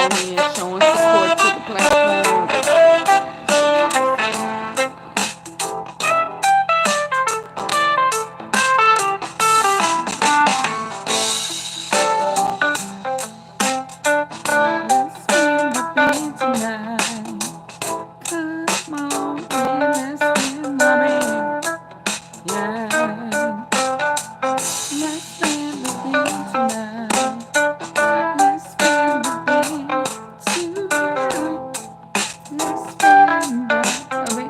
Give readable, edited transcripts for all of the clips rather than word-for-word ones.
coming in, showing support to the platform. Let's spin the beat tonight. Come on in, let's spin the beat. Yeah. Let's spin the beat tonight. Let's spin the beat tonight. Let's spin the beat.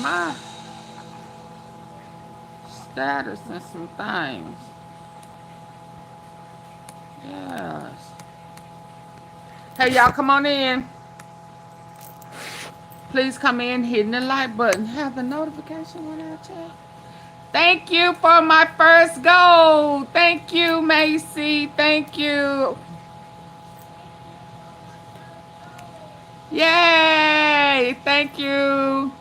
My status and some things. Yes. Hey, y'all, come on in. Please come in, hitting the like button. Have the notification when I check. Thank you for my first goal. Thank you, Macy. Thank you. Yay. Thank you.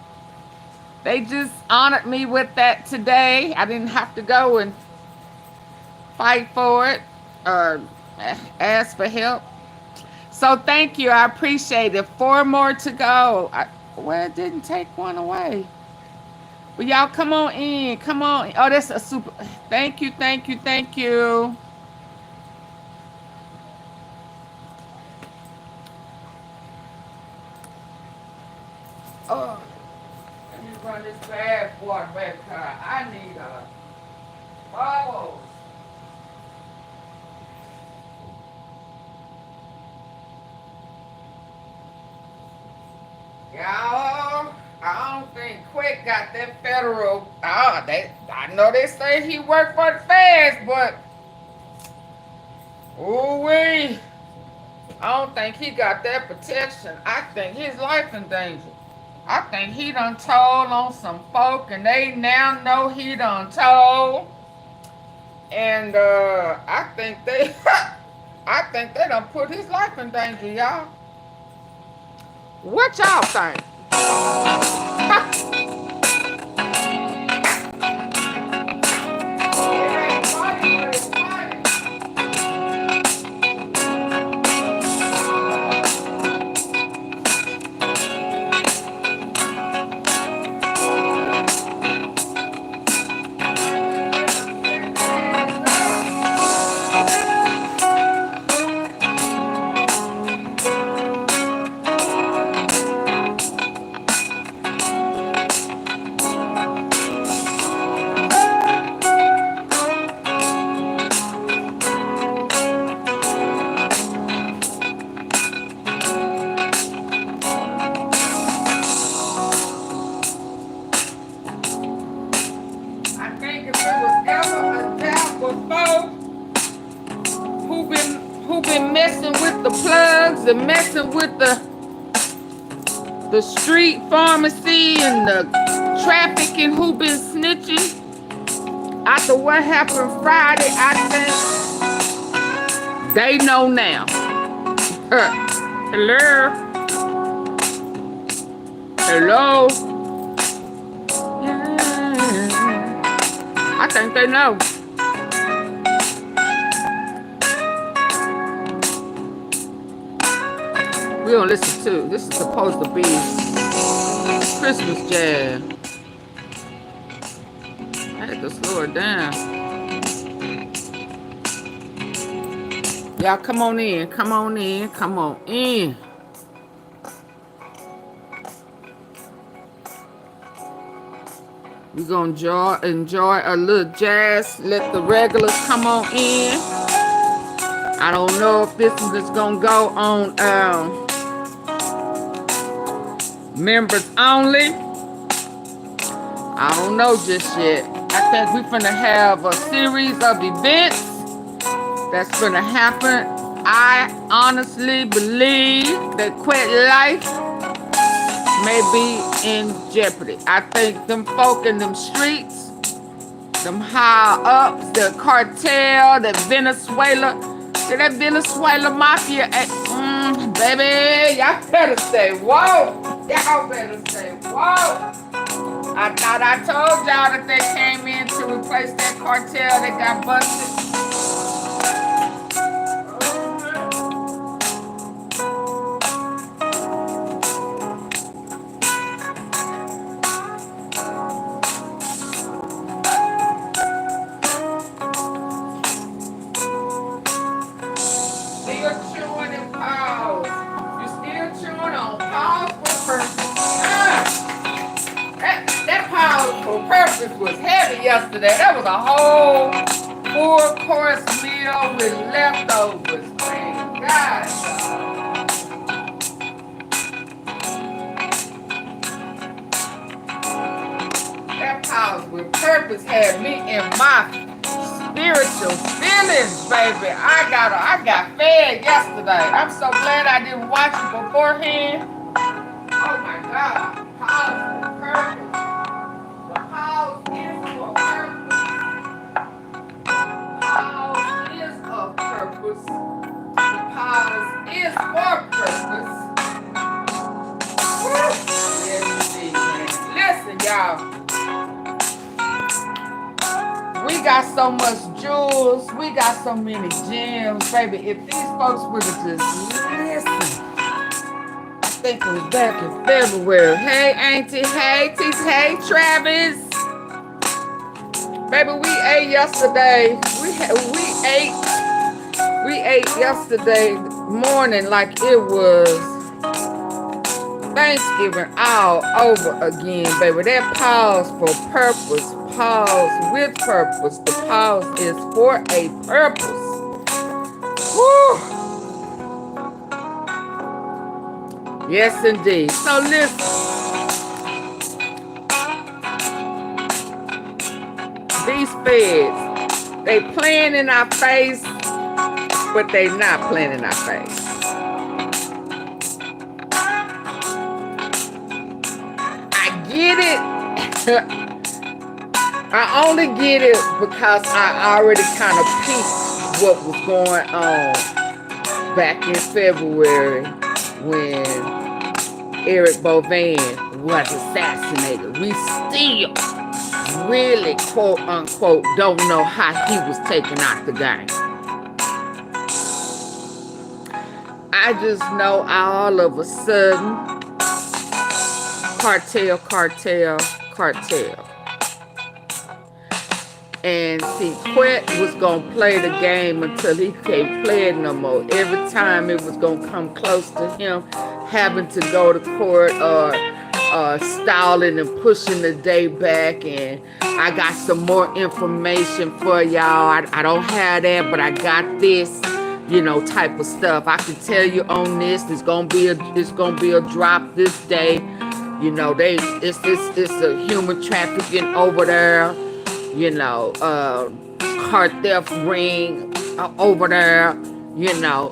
They just honored me with that today. I didn't have to go and fight for it or ask for help. So thank you. I appreciate it. 4 more to go. Well, it didn't take one away. But y'all come on in. Come on. Oh, that's a super. Thank you. Thank you. Thank you. Oh. Run this bad boy back car. I need a bubbles. Y'all, I don't think Quick got that federal. I know they say he worked for the feds, but ooh-wee, I don't think he got that protection. I think his life in danger. I think he done told on some folk, and they now know he done told. And I think they done put his life in danger, y'all. What y'all think? I think if there was ever a doubt before who been messing with the plugs and messing with the street pharmacy and the traffic and who been snitching after what happened Friday, I think they know now. Hello? Hello? Yeah. I think they know. We don't listen to. This is supposed to be Christmas jam. I had to slow it down. Y'all come on in, come on in, come on in. We're gonna enjoy a little jazz. Let the regulars come on in. I don't know if this is gonna go on members only. I don't know just yet. I think we're finna have a series of events that's gonna happen. I honestly believe that Quit Life may be in jeopardy. I think them folk in them streets, them high ups, the cartel, the Venezuela, that Venezuela mafia, baby, y'all better say whoa. Y'all better say whoa. I thought I told y'all that they came in to replace that cartel that got busted. Still chewing and pause. You still chewing on pause for purpose. That pause for purpose was heavy yesterday. That was a whole 4-course meal with leftovers. Thank God. That pause with purpose had me in my spiritual feelings, baby. I got fed yesterday. I'm so glad I didn't watch it beforehand. Oh my God. Pause for purpose. The pause is for purpose. Pause is of purpose. The pause is for purpose. Woo. Yes, indeed, man. Listen, y'all. We got so much jewels. We got so many gems, baby. If these folks would have just listened. I think it was back in February. Hey, Auntie. Hey, Tita. Hey, Travis. Baby, we ate yesterday. We ate yesterday morning like it was Thanksgiving all over again, baby. That pause for purpose. Pause with purpose. The pause is for a purpose. Woo! Yes, indeed. So listen. These feds, they playing in our face, but they not playing in our face. I get it. I only get it because I already kind of peeped what was going on back in February when Eric Govan was assassinated. We still really, quote unquote, don't know how he was taken out the game. I just know all of a sudden, cartel. And see, Quet was going to play the game until he can't play it no more. Every time it was going to come close to him having to go to court or stalling and pushing the day back. And I got some more information for y'all. I don't have that, but I got this, you know, type of stuff. I can tell you on this, it's gonna be a drop this day. You know, it's a human trafficking over there. you know, car theft ring over there, you know,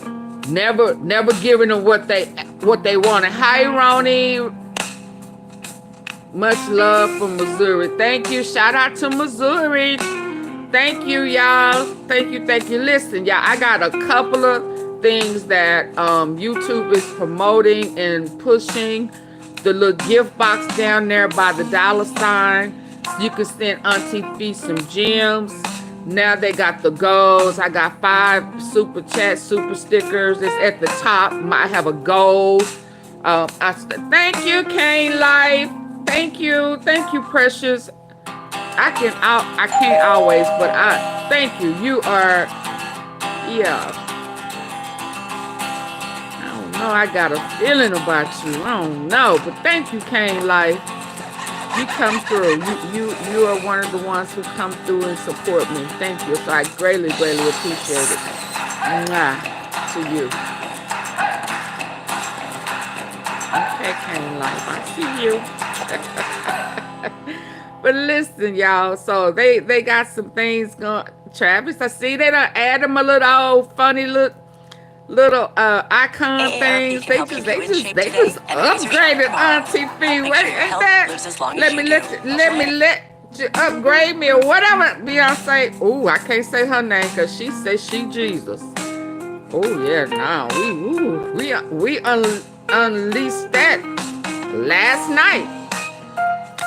never giving them what they wanted. Hi, Ronnie. Much love from Missouri. Thank you. Shout out to Missouri. Thank you, y'all. Thank you. Listen, y'all, I got a couple of things that YouTube is promoting and pushing. The little gift box down there by the $sign. You can send AunTeaFee some gems. Now they got the goals. I got 5 super chats, super stickers. It's at the top. I have a gold. Thank you, Kane Life. Thank you, precious. I can't always, but thank you. You are, yeah. I don't know. I got a feeling about you. I don't know, but thank you, Kane Life. You come through. You are one of the ones who come through and support me. Thank you. So I greatly appreciate it. Mwah, to you. Okay, Kane Life. I see you. But listen, y'all, so they got some things going. Travis, I see they done add them a little funny little icon things. They just upgraded AunTeaFee. Wait, ain't that? Let me let you upgrade me or whatever. Beyonce. Ooh, I can't say her name because she says she Jesus. Oh yeah, now we unleashed that last night.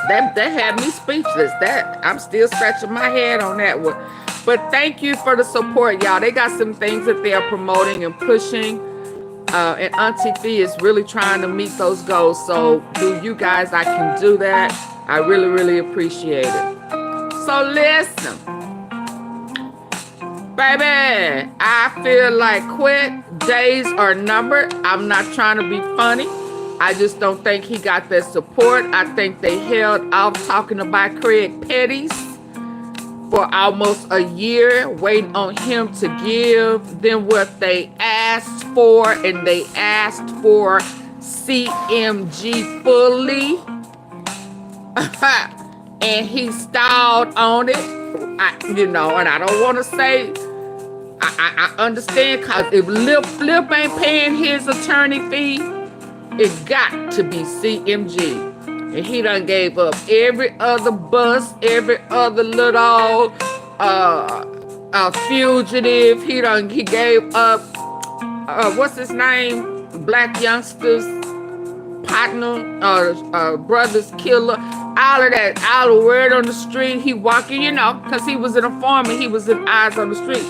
That had me speechless. That I'm still scratching my head on that one. But thank you for the support, y'all. They got some things that they are promoting and pushing. And AunTeaFee is really trying to meet those goals. So do you guys, I can do that. I really appreciate it. So listen, baby, I feel like quit. Days are numbered. I'm not trying to be funny. I just don't think he got that support. I think they held off talking about Craig Petties for almost a year, waiting on him to give them what they asked for, and they asked for CMG fully. And he stalled on it. And I don't want to say, I understand, because if Lil Flip ain't paying his attorney fee, it got to be CMG. And he done gave up every other bus, every other little fugitive. He gave up, what's his name? BLACYOUNGSTA's partner, brother's killer. All of that, all the word on the street. He walking, because he was an informant. He was in eyes on the street.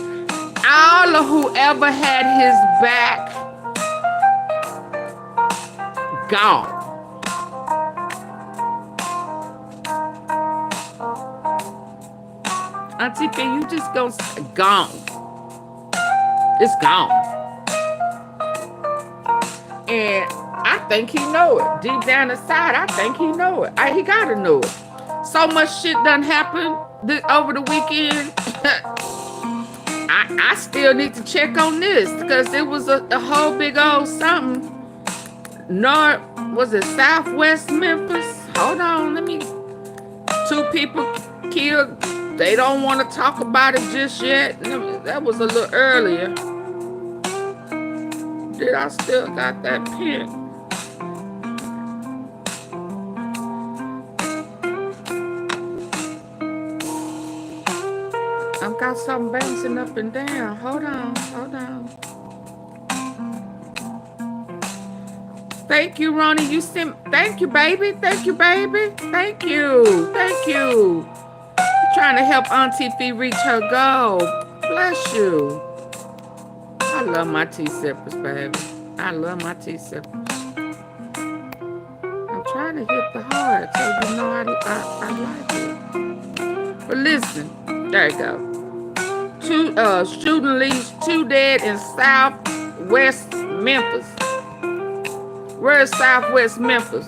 All of whoever had his back, gone. AunTeaFee, you just gone. It's gone. And I think he know it. Deep down inside, I think he know it. He gotta know it. So much shit done happened over the weekend. I still need to check on this, because it was a whole big old something. Was it Southwest Memphis? Hold on, 2 people killed. They don't want to talk about it just yet. That was a little earlier. Did I still got that pen? I've got something bouncing up and down. Hold on. Thank you, Ronnie. Thank you, baby. Thank you. Trying to help AunTeaFee reach her goal. Bless you. I love my tea sippers, baby. I love my tea sippers. I'm trying to hit the heart so you know I like it. But listen, there you go. Shooting leaves 2 dead in Southwest Memphis. Where is Southwest Memphis?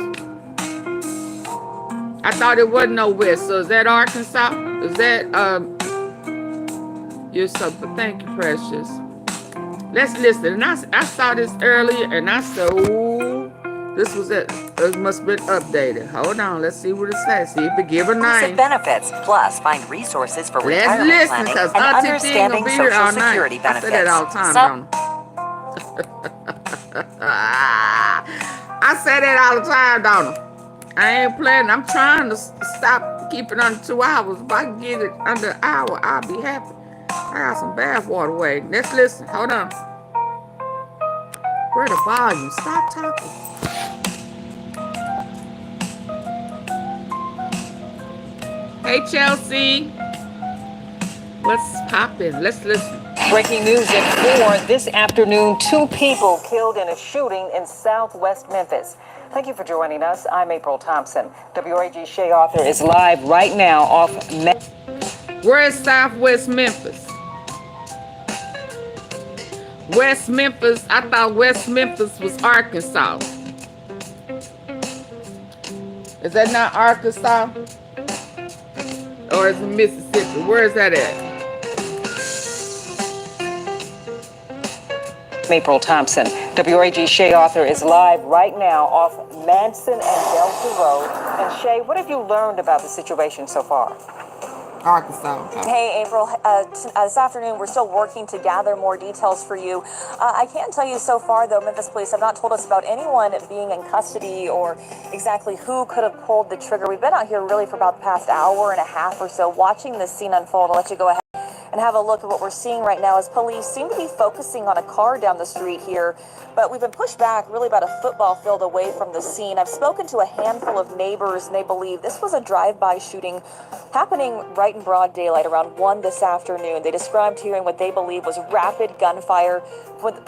I thought it wasn't no west. So is that Arkansas? Is that you're something? Thank you, precious. Let's listen. And I saw this earlier, and I said, ooh, This was it. It must have been updated. Hold on. Let's see what it says. See if it give a name. Benefits. Plus, find resources for Let's retirement listen, planning and Auntie understanding Fee gonna be here all Social Security night. benefits. I say that all the time, don't I say that all the time, don't I ain't playing. I'm trying to stop, keep it under 2 hours. If I can get it under an hour, I'll be happy. I got some bath water waiting. Let's listen. Hold on. Where the volume? Stop talking. Hey, Chelsea. What's poppin'? Let's listen. Breaking news at 4 this afternoon. 2 people killed in a shooting in southwest Memphis. Thank you for joining us. I'm April Thompson. WRAG Shea Author is live right now off. Where is Southwest Memphis? West Memphis. I thought West Memphis was Arkansas. Is that not Arkansas? Or is it Mississippi? Where is that at? April Thompson. WRAG Shea Author is live right now off Manson and Delta Road. And Shea, what have you learned about the situation so far? Arkansas. Hey, April. This afternoon, we're still working to gather more details for you. I can tell you so far, though, Memphis police have not told us about anyone being in custody or exactly who could have pulled the trigger. We've been out here really for about the past hour and a half or so watching this scene unfold. I'll let you go ahead and have a look at what we're seeing right now as police seem to be focusing on a car down the street here, but we've been pushed back really about a football field away from the scene. I've spoken to a handful of neighbors and they believe this was a drive-by shooting happening right in broad daylight around 1 this afternoon. They described hearing what they believe was rapid gunfire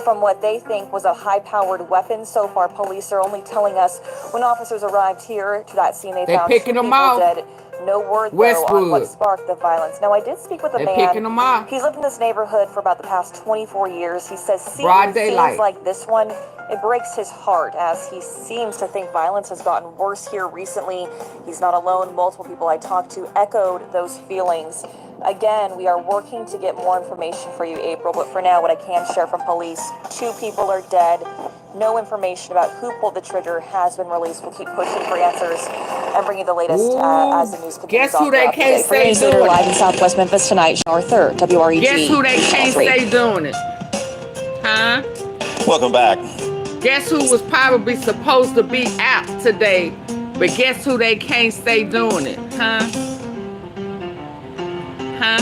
from what they think was a high-powered weapon. So far, police are only telling us when officers arrived here to that scene, they found 2 people dead. No word, though, on what sparked the violence. Now, I did speak with a man. He's lived in this neighborhood for about the past 24 years. He says seeing scenes like this one, it breaks his heart, as he seems to think violence has gotten worse here recently. He's not alone. Multiple people I talked to echoed those feelings. Again, we are working to get more information for you, April, but for now, what I can share from police, 2 people are dead. No information about who pulled the trigger has been released. We'll keep pushing for answers and bring you the latest as the news continues. Guess who they can't say doing it? Live in Southwest Memphis tonight, Arthur, WREG. Guess who they can't say doing it? Huh? Welcome back. Guess who was probably supposed to be out today, but guess who they can't say doing it? Huh? Huh?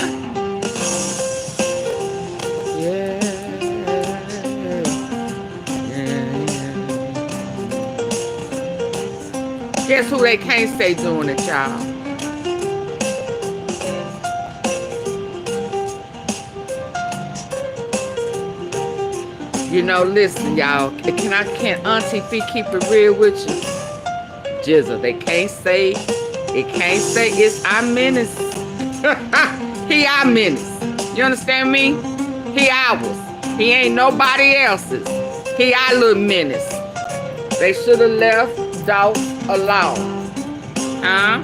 Yeah. Guess who they can't say doing it, y'all? You know, listen, y'all. Can AunTeaFee keep it real with you? Jizzle, they can't say, it's our menace. He our menace. You understand me? He ours. He ain't nobody else's. He our little menace. They should have left Dolph alone. Huh?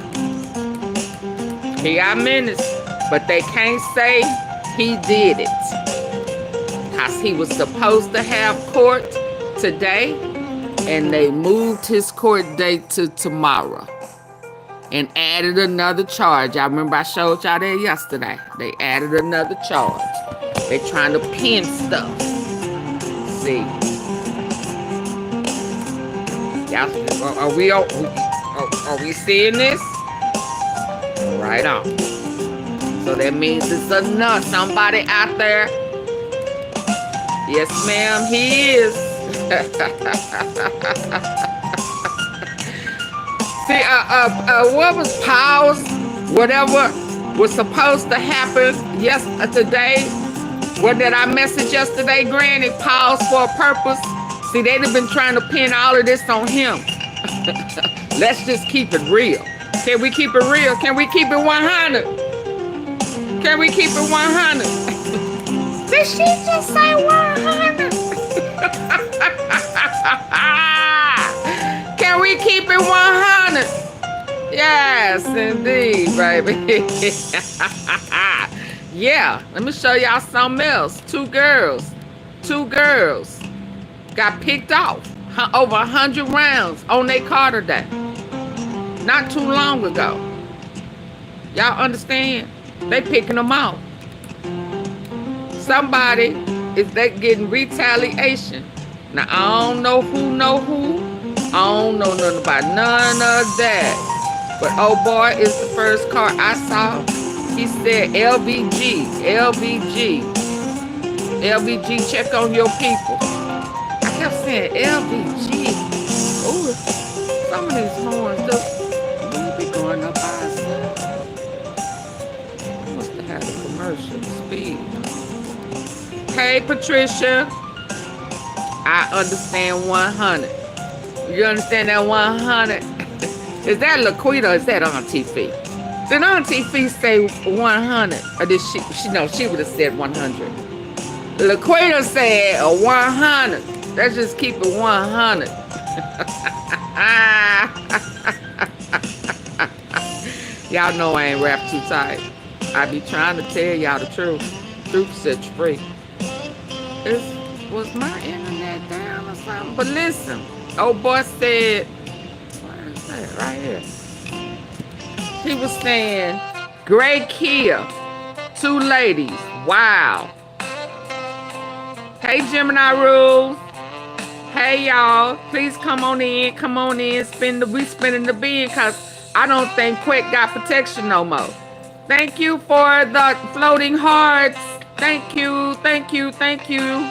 He our menace. But they can't say he did it. Because he was supposed to have court today, and they moved his court date to tomorrow and added another charge. I remember I showed y'all that yesterday. They added another charge. They trying to pin stuff. See? Y'all, are we seeing this? Right on. So that means it's enough. Somebody out there. Yes, ma'am, he is. See, what was paused? Whatever was supposed to happen today. What did I message yesterday, Granny? Paused for a purpose. See, they'd have been trying to pin all of this on him. Let's just keep it real. Can we keep it real? Can we keep it 100? Can we keep it 100? Did she just say 100? Can we keep it 100? Yes, indeed, baby. Yeah, let me show y'all something else. Two girls got picked off. over 100 rounds on their Carter Day. Not too long ago. Y'all understand? They picking them out. Somebody is they getting retaliation. Now, I don't know who know who. I don't know nothing about none of that. But oh boy, it's the first car I saw. He said LBG, LBG, LBG, check on your people. I kept saying LBG. Ooh, some of these horns just be going up outside. I must have had a commercial speed. Hey Patricia, I understand 100. You understand that 100? Is that Laquita or is that AunTeaFee? Did AunTeaFee say 100? Or did she no, she would have said 100. Laquita said 100. Let's just keep it 100. Y'all know I ain't rap too tight. I be trying to tell y'all the truth. Truth sets you free. Was my internet down or something? But listen, old boy said, where is that? Right here. He was saying, Gray Kia, 2 ladies. Wow. Hey, Gemini Rules. Hey, y'all. Please come on in. Come on in. We spinning the bin because I don't think Quick got protection no more. Thank you for the floating hearts. Thank you. Thank you. Thank you.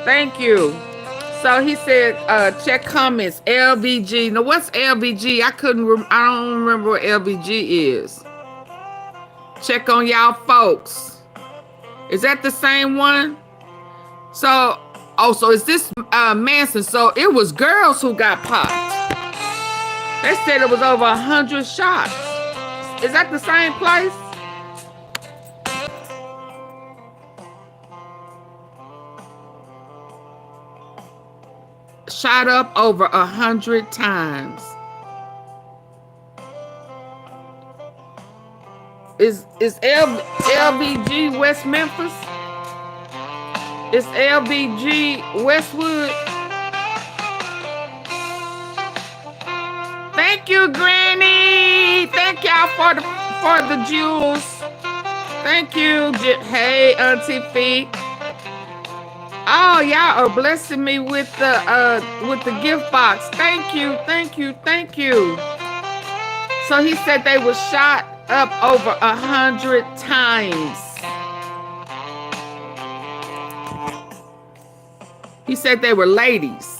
Thank you. So he said, check comments, LBG. Now what's LBG? I don't remember what LBG is. Check on y'all folks. Is that the same one? So, so is this Manson? So it was girls who got popped. They said it was over 100 shots. Is that the same place? Shot up over 100 times. Is LBG West Memphis? Is LBG Westwood? Thank you, Granny. Thank y'all for the jewels. Thank you. Hey, AunTeaFee. Oh, y'all are blessing me with the gift box. Thank you, thank you, thank you. So he said they were shot up over 100 times. He said they were ladies.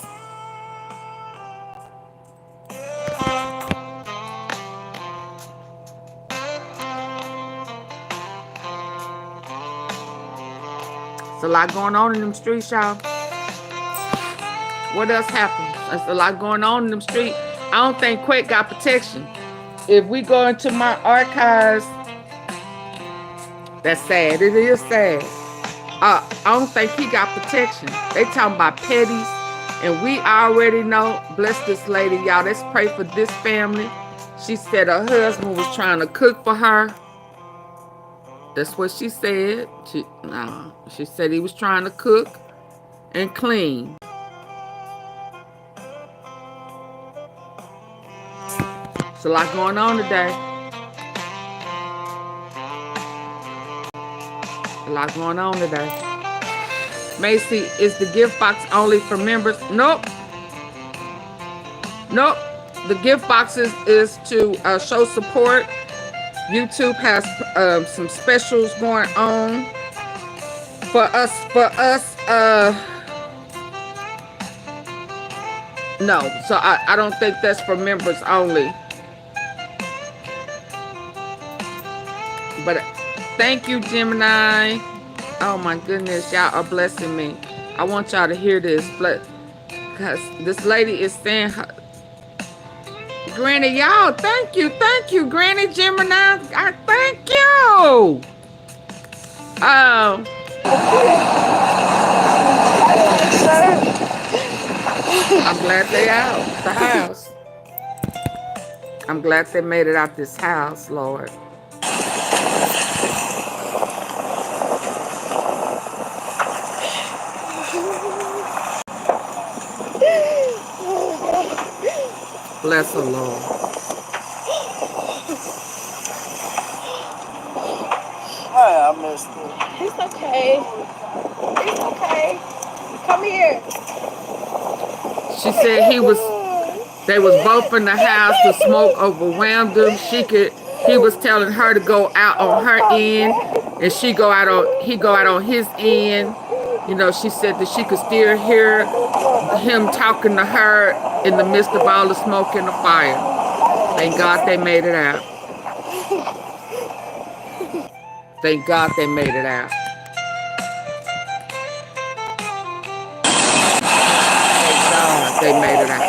There's a lot going on in them streets, y'all. What else happened? There's a lot going on in them streets. I don't think Quake got protection. If we go into my archives, that's sad. It is sad. I don't think he got protection. They talking about Petties, and we already know. Bless this lady, y'all. Let's pray for this family. She said her husband was trying to cook for her. That's what she said. She said he was trying to cook and clean. There's a lot going on today. A lot going on today. Macy, is the gift box only for members? Nope. Nope. The gift box is to show support. YouTube has some specials going on for us. No, so I don't think that's for members only. But thank you, Gemini. Oh my goodness, y'all are blessing me. I want y'all to hear this, but because this lady is saying, Granny, y'all, thank you, Granny Gemini. I thank you. I'm glad they out the house. I'm glad they made it out this house, Lord. Bless her, Lord. Hi, I missed it. It's okay. It's okay. Come here. She said they was both in the house. The smoke overwhelmed them. He was telling her to go out on her end, and he go out on his end. You know, she said that she could still hear him talking to her in the midst of all the smoke and the fire. Thank God they made it out. Thank God they made it out. Thank God they made it out.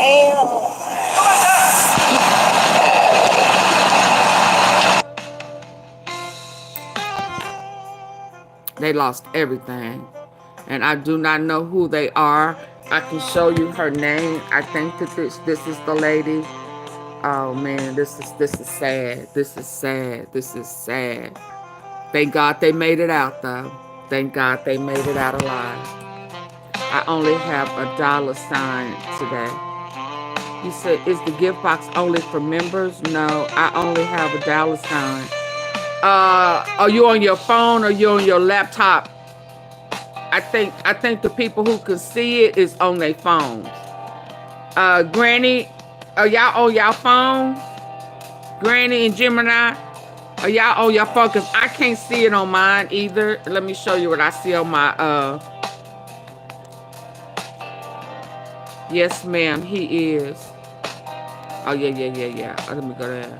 They lost everything. And I do not know who they are. I can show you her name. I think that this is the lady. Oh man, this is sad. This is sad. This is sad. Thank God they made it out though. Thank God they made it out alive. I only have $sign today. You said, is the gift box only for members? No, I only have $sign. Are you on your phone or you on your laptop? I think the people who can see it is on their phones. Granny, are y'all on y'all phone? Granny and Gemini, are y'all on your phone? Cause I can't see it on mine either. Let me show you what I see on my yes ma'am, he is. Oh yeah. Oh, let me go there.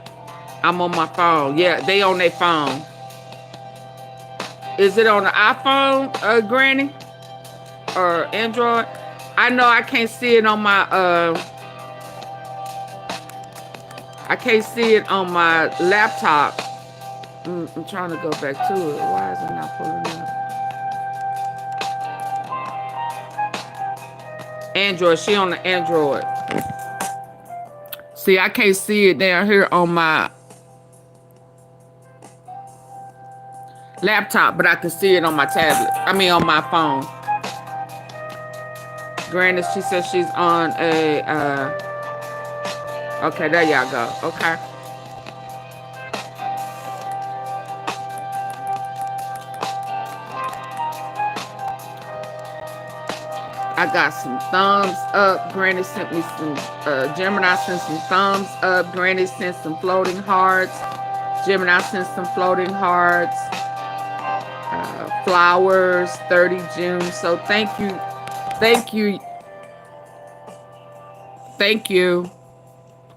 I'm on my phone. Yeah, they on their phone. Is it on the iPhone, Granny? Or Android? I know I can't see it on my, I can't see it on my laptop. I'm trying to go back to it. Why is it not pulling up? Android, she on the Android. See, I can't see it down here on my laptop, but I can see it on my tablet. I mean, on my phone. Granted, she says she's on a, okay, there y'all go. Okay. I got some thumbs up. Granny sent me some, Gemini sent some thumbs up. Granny sent some floating hearts. Gemini sent some floating hearts. Flowers, 30 June. So thank you.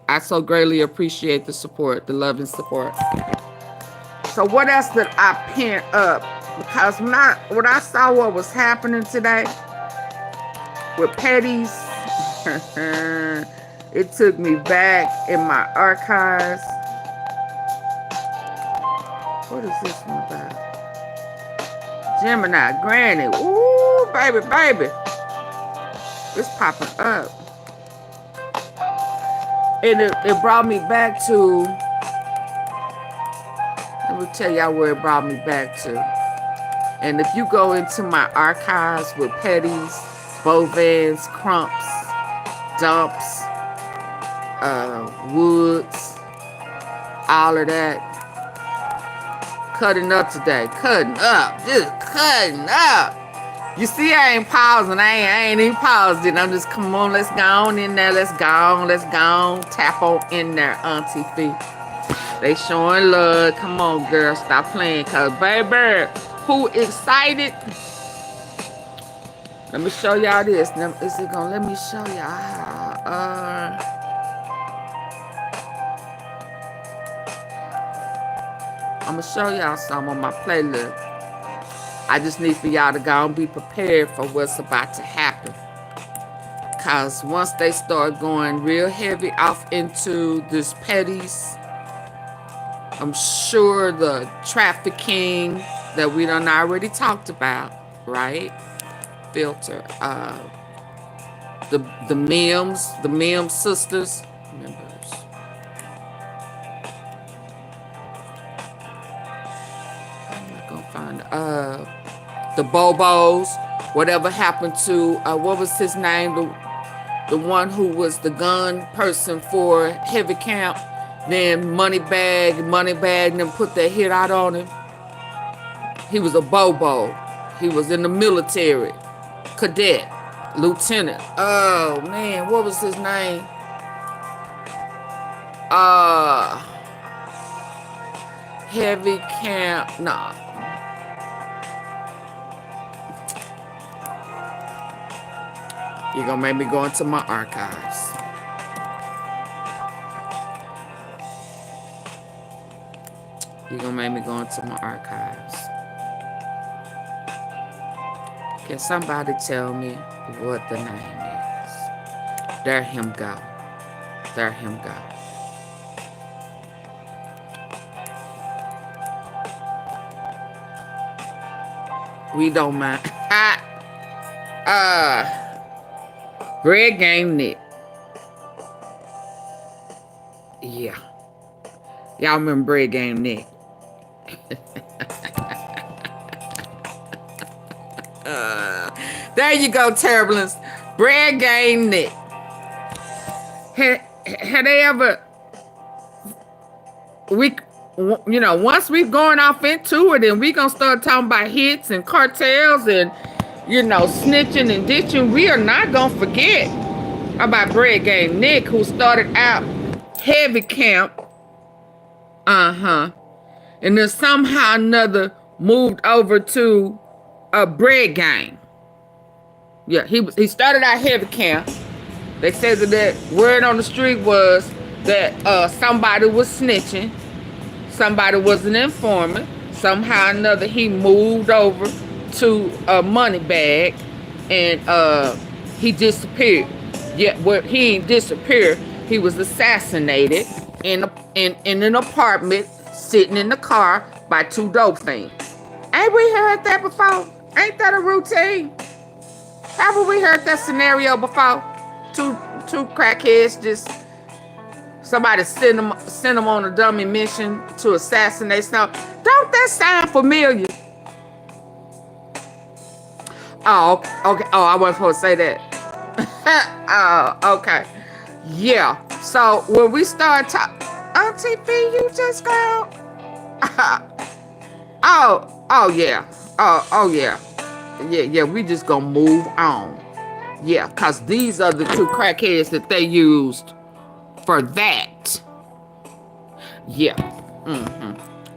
I so greatly appreciate the support, the love and support. So what else did I pin up? Because when I saw what was happening today with Petties, it took me back in my archives. What is this one about? Gemini, Granny, ooh, baby. It's popping up. And it brought me back to, let me tell y'all where it brought me back to. And if you go into my archives with Petties, Bovans, Crumps, Dumps, Woods, all of that. Cutting up today. Cutting up. Just cutting up. You see, I ain't pausing. I ain't even pausing. I'm just, come on, let's go on in there. Let's go on. Tap on in there, AunTeaFee. They showing love. Come on, girl. Stop playing. Cause, baby, who excited? Let me show y'all this. Now, is it gonna let me show y'all how? I'm gonna show y'all some on my playlist. I just need for y'all to go and be prepared for what's about to happen. Cause once they start going real heavy off into this Petties, I'm sure the trafficking that we done already talked about, right? Filter. The MEMS sisters. Members. I'm not gonna find the Bobos. Whatever happened to what was his name? the one who was the gun person for Heavy Camp. Then Moneybag and them put that hit out on him. He was a Bobo. He was in the military. Cadet. Lieutenant. Oh, man. What was his name? Heavy Camp. Nah. You're going to make me go into my archives. You're going to make me go into my archives. Can somebody tell me what the name is? There him go. There him go. We don't mind. Red Game Nick. Yeah. Y'all remember Red Game Nick? There you go, Turbulence. Bread Game Nick. Had they ever... once we going off into it and we gonna start talking about hits and cartels and, snitching and ditching, we are not gonna forget about Bread Game Nick, who started out Heavy Camp. And then somehow or another moved over to a Bread Gang. Yeah, he started out Heavy Camp. They said that word on the street was that somebody was snitching. Somebody was an informant. Somehow or another, he moved over to a Moneybag, and he disappeared. Yet, he ain't disappeared. He was assassinated in an apartment, sitting in the car by two dope fiends. Ain't we heard that before? Ain't that a routine? Haven't we heard that scenario before? Two crackheads just... Somebody sent them on a dummy mission to assassinate something. Don't that sound familiar? Oh, okay. Oh, I wasn't supposed to say that. Oh, okay. Yeah. So when we start talking, AunTeaFee, you just go. Oh yeah. Oh yeah. Yeah. We just gonna move on. Yeah, cause these are the two crackheads that they used for that. Yeah.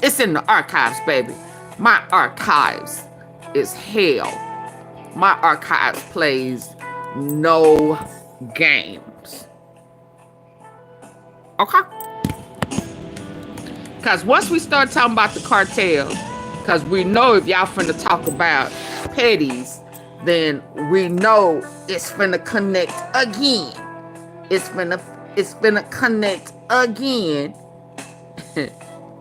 It's in the archives, baby. My archives is hell. My archives plays no games. Okay? Because once we start talking about the cartels, because we know if y'all finna talk about Petties, then we know it's finna connect again. It's finna connect again.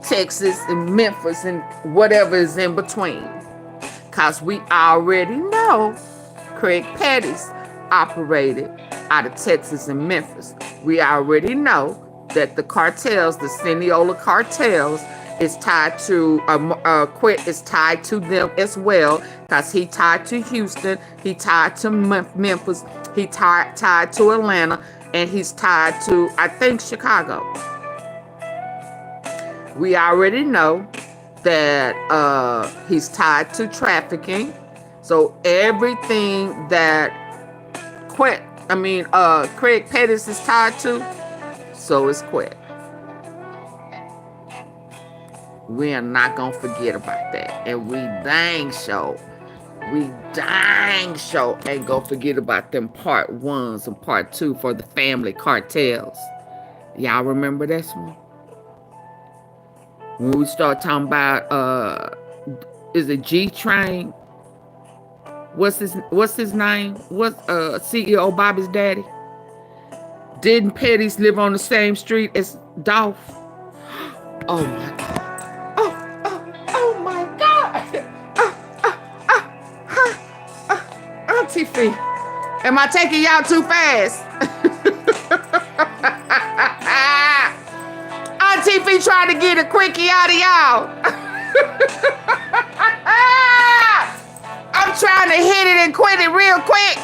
Texas and Memphis and whatever is in between. Because we already know Craig Petties operated out of Texas and Memphis. We already know that the cartels, the Seniola cartels, is tied to is tied to them as well, because he tied to Houston, he tied to Memphis, he tied to Atlanta, and he's tied to, I think, Chicago. We already know that he's tied to trafficking. So everything that Craig Petties is tied to, so is Quet. We are not going to forget about that. And we dang sure ain't going to forget about them part ones and part two for the family cartels. Y'all remember this one? When we start talking about, is it G-Train? What's his name? What's CEO Bobby's daddy? Didn't Petties live on the same street as Dolph? Oh my God. Oh my God. AunTeaFee, am I taking y'all too fast? AunTeaFee trying to get a quickie out of y'all. I'm trying to hit it and quit it real quick.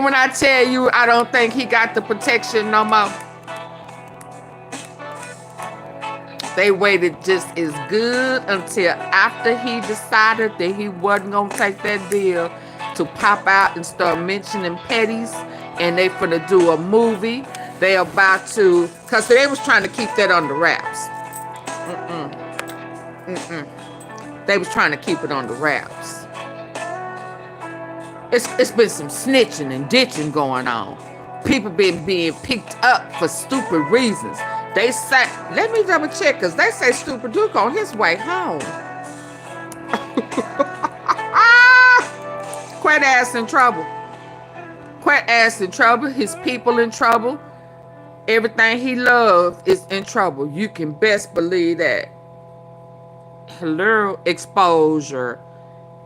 when I tell you I don't think he got the protection no more? They waited just as good until after he decided that he wasn't gonna take that deal to pop out and start mentioning Petties, and they finna do a movie. They about to, cause they was trying to keep that under wraps. They was trying to keep it under wraps. It's been some snitching and ditching going on. People been being picked up for stupid reasons. They say, let me double check, because they say Stupid Duke on his way home. Quit ass in trouble. Quit ass in trouble. His people in trouble. Everything he loves is in trouble. You can best believe that. Hello, exposure.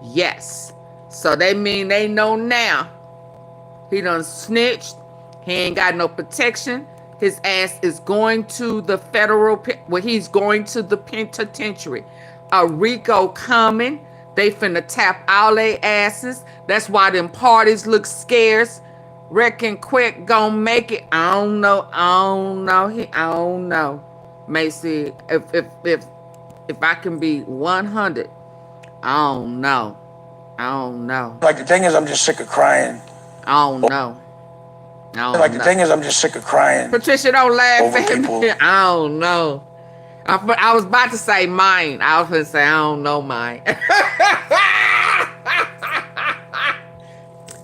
Yes. So they mean they know now. He done snitched. He ain't got no protection. His ass is going to the federal, well, he's going to the penitentiary. A RICO coming. They finna tap all they asses. That's why them parties look scarce. Reckon Quick gonna make it. I don't know. I don't know. Macy, if I can be 100, I don't know. Like, the thing is, I'm just sick of crying. I don't know. The thing is, I'm just sick of crying. Patricia, don't laugh at people. me. I don't know. I was about to say mine. I was going to say, I don't know mine.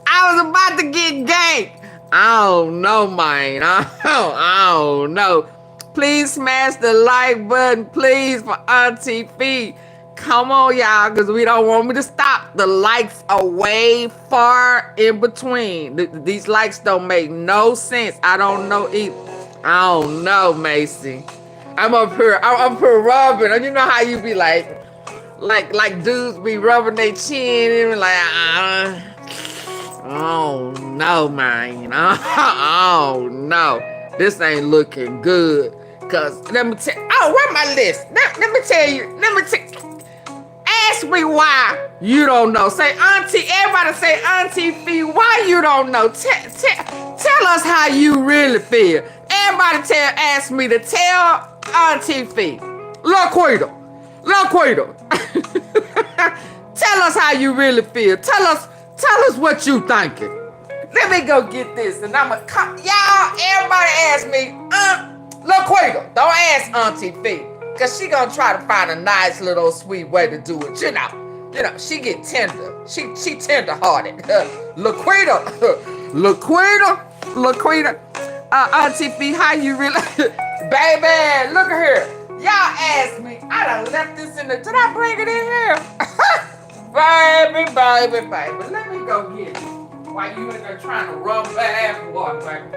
I was about to get ganked. I don't know mine. I don't know. Please smash the like button, please, for AunTeaFee. Come on, y'all, because we don't want me to stop. The likes are way far in between. These likes don't make no sense. I don't know either. I don't know, Macy. I'm up here rubbing. And you know how you be like dudes be rubbing their chin and like, I don't know, man. I don't know. This ain't looking good. Cause let me tell. Oh, where's my list? Let me tell you. Ask me why you don't know. Say Auntie. Everybody say AunTeaFee. Why you don't know? Tell us how you really feel. Everybody ask me to tell AunTeaFee. Laquita. Tell us how you really feel. Tell us what you thinking. Let me go get this, and I'ma y'all. Everybody ask me, Laquita. Don't ask AunTeaFee. Cause she gonna try to find a nice little sweet way to do it. You know, she get tender. She tender-hearted. Laquita. AunTeaFee, how you really? Baby, look at her. Y'all asked me. I done left this in the. Did I bring it in here? baby. Let me go get it. While you in there trying to rub that ass water, baby.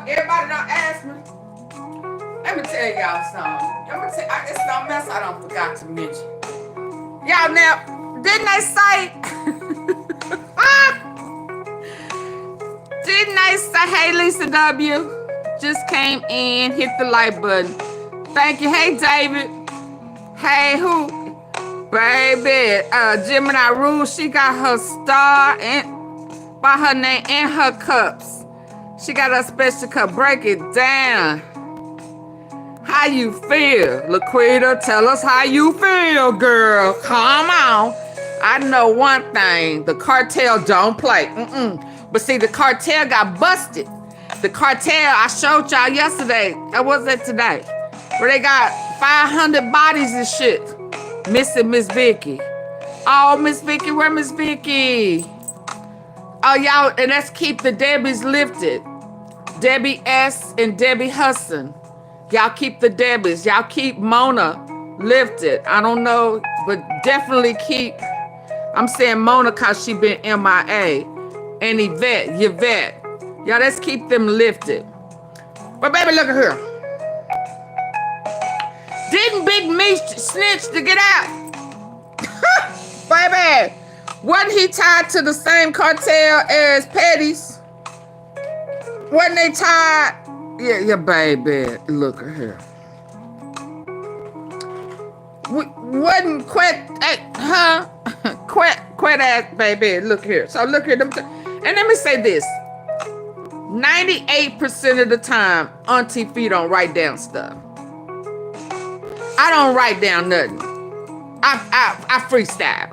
Everybody done asked me. Let me tell y'all something. It's something else I done forgot to mention. Y'all now, didn't they say? Didn't they say, hey, Lisa W. just came in, hit the like button. Thank you. Hey, David. Hey, who? Baby, Gemini Rule, she got her star by her name and her cups. She got a special cup. Break it down. How you feel? Laquita, tell us how you feel, girl. Come on. I know one thing. The cartel don't play. But see, the cartel got busted. The cartel, I showed y'all yesterday. Or was it today? where they got 500 bodies and shit. Missing Miss Vicky. Oh, Miss Vicky, where Miss Vicky? Oh, y'all, and let's keep the Debbies lifted. Debbie S. and Debbie Hudson. Y'all keep the Debbies. Y'all keep Mona lifted. I don't know, but definitely keep, I'm saying Mona because she been MIA. And Yvette. Y'all, let's keep them lifted. But baby, look at her. Didn't Big Meech snitch to get out? Baby, wasn't he tied to the same cartel as Petties? Wasn't they tied? Yeah, baby, look at her. Wasn't Quet ass, baby, look here. So look here, and let me say this. 98% of the time, AunTeaFee don't write down stuff. I don't write down nothing. I freestyle.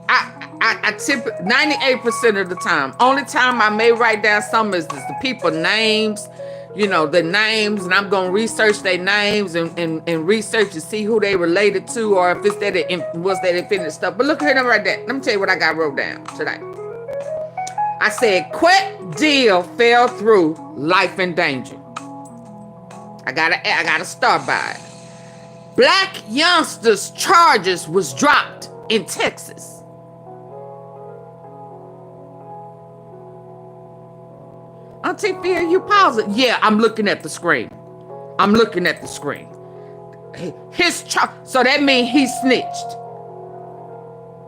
I tip 98% of the time. Only time I may write down something is the people names, you know, the names, and I'm gonna research their names and research to see who they related to, or if it's that was that infinite stuff. But look at them right there. Let me tell you what I got wrote down today. I said, Quet deal fell through, life in danger. I gotta start by it. Black youngsters charges was dropped in Texas. AunTeaFee, are you pausing? Yeah, I'm looking at the screen. I'm looking at the screen. So that means he snitched.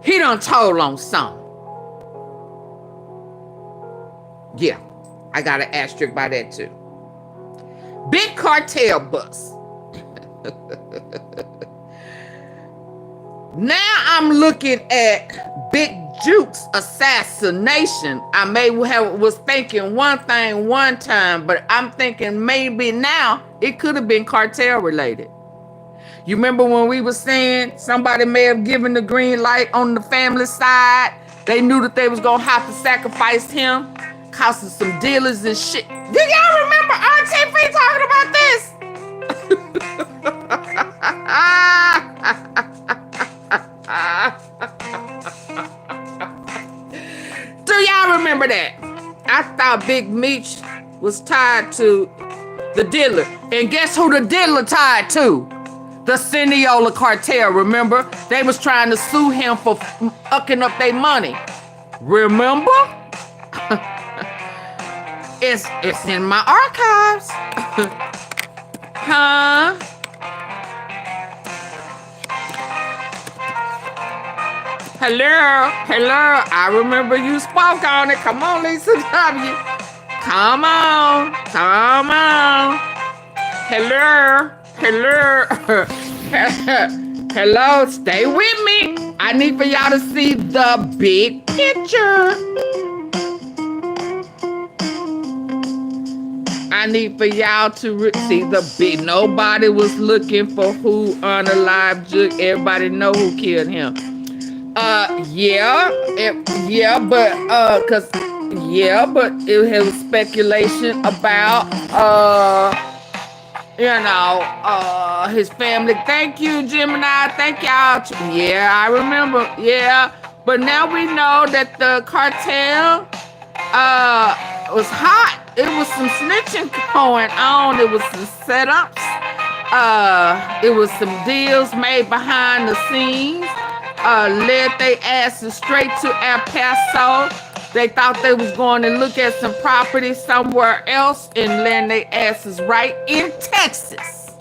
He done told on some. Yeah, I got an asterisk by that too. Big cartel bus. Now I'm looking at Big Juke's assassination. I was thinking one thing one time, but I'm thinking maybe now it could have been cartel related. You remember when we were saying somebody may have given the green light on the family side? They knew that they was gonna have to sacrifice him, costing some dealers and shit. Do y'all remember AunTeaFee talking about this? Do y'all remember that? I thought Big Meech was tied to the dealer. And guess who the dealer tied to? The Cineola cartel, remember? They was trying to sue him for fucking up their money. Remember? It's in my archives. Huh? Hello. I remember you spoke on it. Come on, Lisa W. Come on. Hello. Hello, stay with me. I need for y'all to see the big picture. I need for y'all to see the big. Nobody was looking for who unalive Juke. Everybody know who killed him. But it was speculation about his family. Thank you, Gemini. Thank y'all. Yeah, I remember. Yeah, but now we know that the cartel was hot. It was some snitching going on. It was some setups. It was some deals made behind the scenes. Led their asses straight to El Paso. They thought they was going to look at some property somewhere else and land their asses right in Texas.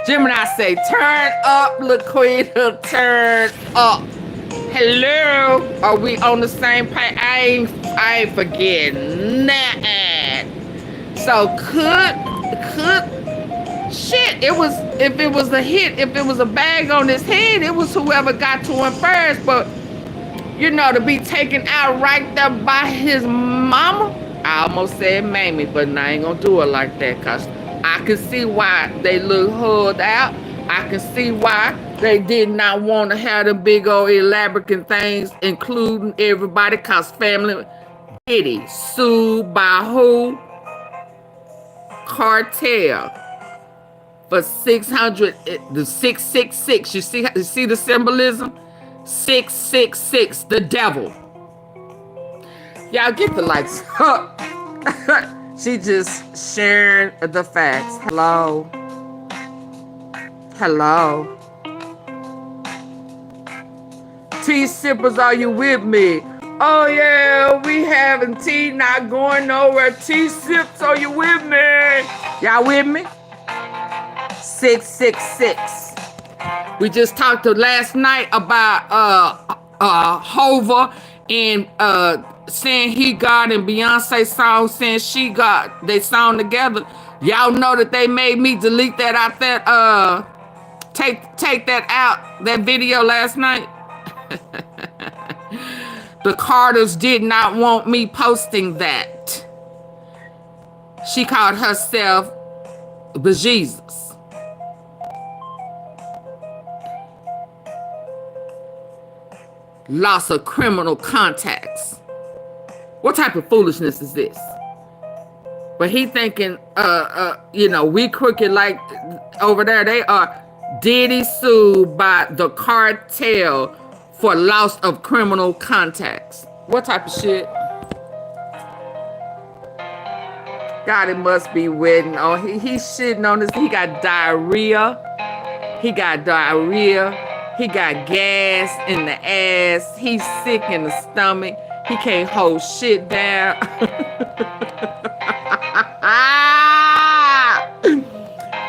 Gemini say, turn up, Laquita, turn up. Hello, are we on the same page? I ain't forgetting nothing. So shit, if it was a hit, if it was a bag on his head, it was whoever got to him first. But you know, to be taken out right there by his mama, I almost said Mamie, but I ain't gonna do it like that, cause I can see why they look hood out. I can see why they did not want to have the big old elaborate things, including everybody, cause family. Diddy sued by who? cartel for 600, the 666. You see the symbolism? 666, the devil. Y'all get the likes up. She just sharing the facts. Hello. Hello. Tea sippers, are you with me? Oh yeah, we having tea, not going nowhere. Tea sips, are you with me? Y'all with me? 666. We just talked last night about Hova and saying he God and Beyonce song saying she God. They song together. Y'all know that they made me delete that out that take that out, that video last night. The Carters did not want me posting that. She called herself Bejesus. Loss of criminal contacts. What type of foolishness is this? But he thinking, you know, we crooked like over there. They are Diddy sued by the cartel for loss of criminal contacts. What type of shit? God, it must be wetting. Oh, he's shitting on this. He got diarrhea. He got diarrhea. He got gas in the ass. He's sick in the stomach. He can't hold shit down.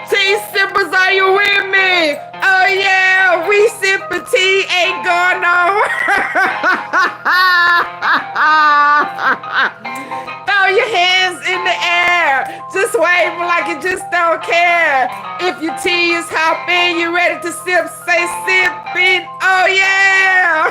Tea sippers, are you with me? Oh yeah, we sipping tea, ain't going nowhere. Throw your hands in the air, just waving like you just don't care. If your tea is hopping, you ready to sip, say sipping. Oh yeah.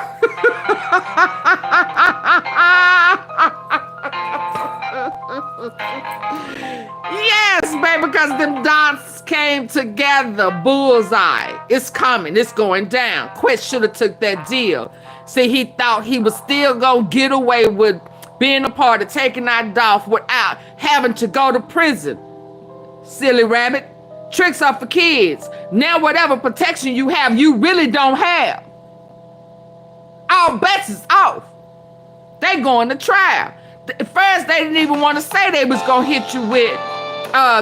Yes, baby, because them dots came together. Bullseye. It's coming. It's going down. Quest should have took that deal. See, he thought he was still going to get away with being a part of taking out Dolph without having to go to prison. Silly rabbit. Tricks are for kids. Now whatever protection you have, you really don't have. All bets is off. They going to trial. At first, they didn't even want to say they was going to hit you with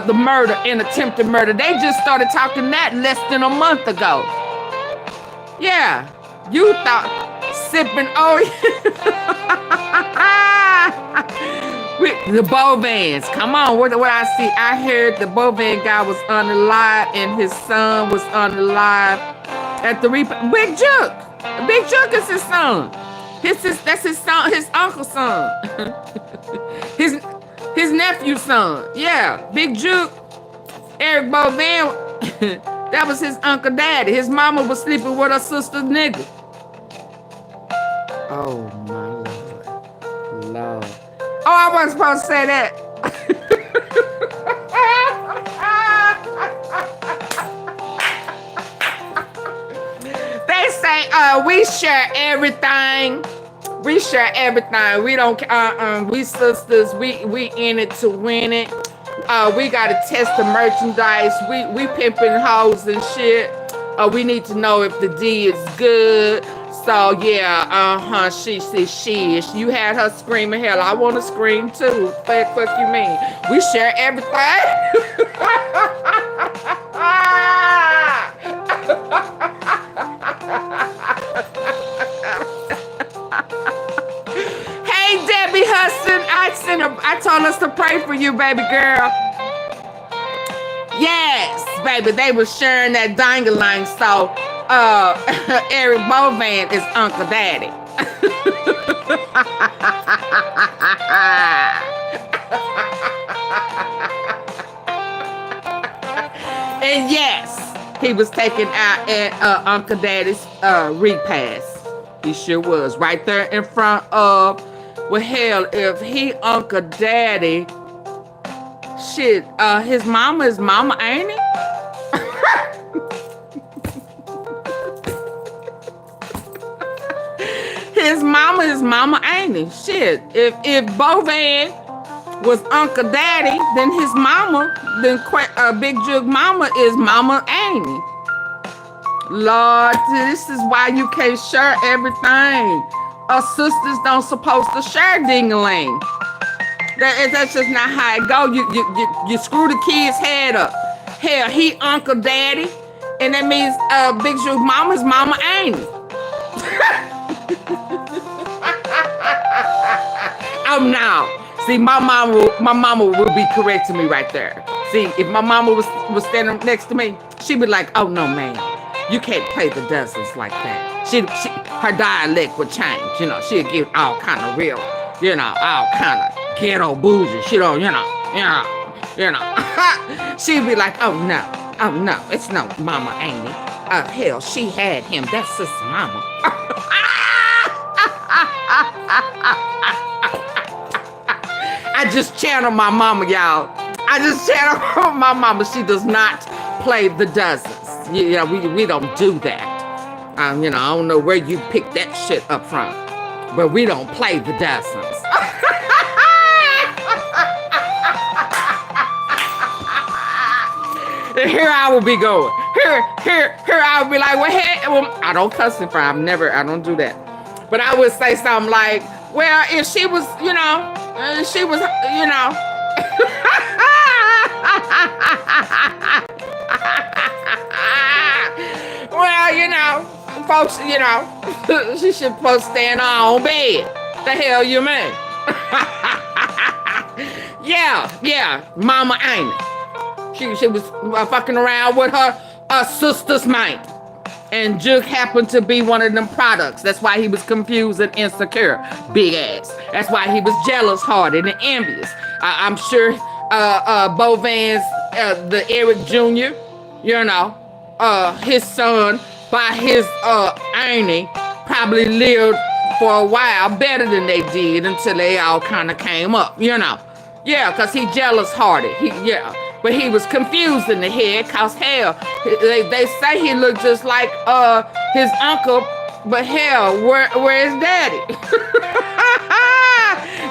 the murder and attempted murder. They just started talking that less than a month ago. Yeah, you thought sipping, oh, with the Bovans. Come on, what I see? I heard the Bovan guy was unalive and his son was unalive at the Big Juke. Big Juke is his son. That's his son, his uncle's son. his nephew's son. Yeah, Big Juke, Eric Bovan, that was his uncle daddy. His mama was sleeping with her sister's nigga. Oh my Lord. Lord. Oh, I wasn't supposed to say that. They say we share everything. We share everything. We don't we sisters, we in it to win it. We gotta test the merchandise. We pimping hoes and shit. We need to know if the D is good. So yeah, she. You had her screaming, hell, I wanna scream too. Fuck you mean? We share everything. Hey, Debbie Hudson, I told us to pray for you, baby girl. Yes, baby, they were sharing that dang-a-lang, so Eric Bovan is Uncle Daddy. And yes, he was taken out at Uncle Daddy's repast. He sure was. Right there in front of, well, hell, if he Uncle Daddy, shit, his mama is mama, ain't he? His mama is mama, ain't he? Shit, if Bovan was Uncle Daddy, then his mama, then Big Jug mama is Mama Amy. Lord, this is why you can't share everything. Us sisters don't supposed to share ding-a-ling. That's just not how it go. You screw the kid's head up. Hell, he Uncle Daddy, and that means Big Jug mama's Mama Amy. Oh no. See, my mama would be correcting me right there. See, if my mama was standing next to me, she'd be like, "Oh no, man, you can't play the dozens like that." Her dialect would change, you know. She'd get all kind of real, you know, all kind of ghetto bougie. She don't, you know. She'd be like, "Oh no, it's no Mama Amy. Hell, she had him. That's sister mama." I just channel my mama, y'all. I just channel my mama. She does not play the dozens. You know, we don't do that. You know, I don't know where you picked that shit up from, but we don't play the dozens. And here I will be going. Here I would be like, well, I don't cuss in front. I don't do that. But I would say something like, well, if she was, you know, well, you know, folks, you know, she should supposed to stay in her own bed. The hell you mean? Yeah, Mama Amy. She was fucking around with her sister's mate. And Jug happened to be one of them products. That's why he was confused and insecure. Big ass. That's why he was jealous-hearted and envious. I'm sure Bovan's, the Eric Jr., you know, his son, by his Ernie, probably lived for a while better than they did until they all kind of came up, you know. Yeah, because he jealous-hearted. But he was confused in the head, cause hell, they say he looked just like his uncle, but hell, where is Daddy?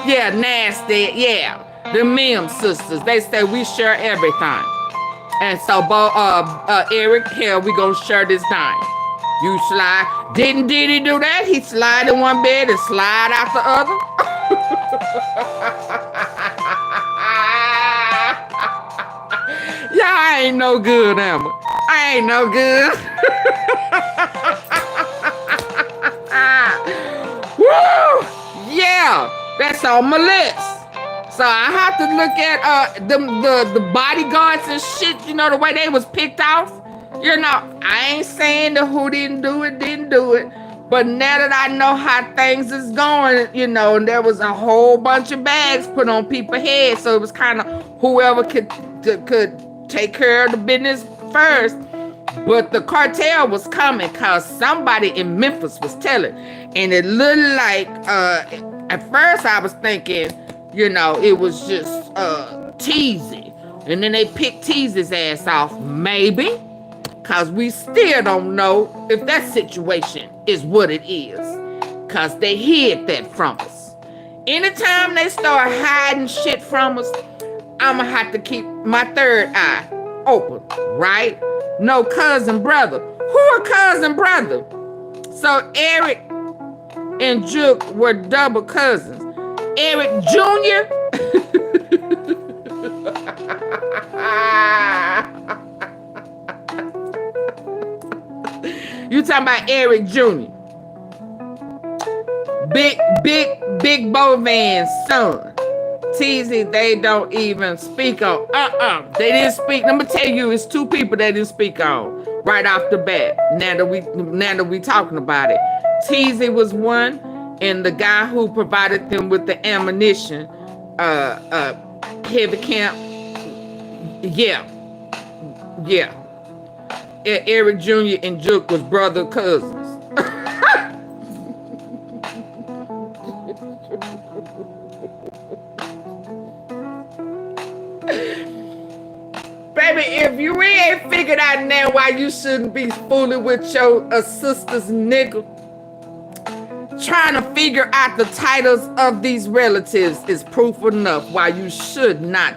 Yeah, nasty, yeah. The Mem sisters, they say we share everything. And so Eric, hell, we gonna share this thing. You slide. Didn't Diddy do that? He slide in one bed and slide out the other. Yeah, I ain't no good, am I? I ain't no good. Woo! Yeah, that's on my list. So I have to look at the bodyguards and shit, you know, the way they was picked off. You know, I ain't saying that who didn't do it. But now that I know how things is going, you know, and there was a whole bunch of bags put on people's heads, so it was kind of whoever could take care of the business first. But the cartel was coming because somebody in Memphis was telling. And it looked like, at first I was thinking, you know, it was just Teasy. And then they picked Teasy's ass off, maybe. Because we still don't know if that situation is what it is. Because they hid that from us. Anytime they start hiding shit from us, I'm going to have to keep my third eye open, right? No cousin brother. Who are cousin brother? So Eric and Jug were double cousins. Eric Jr. You talking about Eric Jr. Big Bovan's son. Teasy, they don't even speak on. They didn't speak. Let me tell you, it's two people they didn't speak on right off the bat. Now that we talking about it. Teasy was one, and the guy who provided them with the ammunition, Heavy Camp. Yeah. Eric Jr. and Jug was brother cousins. Baby, if you ain't figured out now why you shouldn't be fooling with your sister's nigga, Trying to figure out the titles of these relatives is proof enough why you should not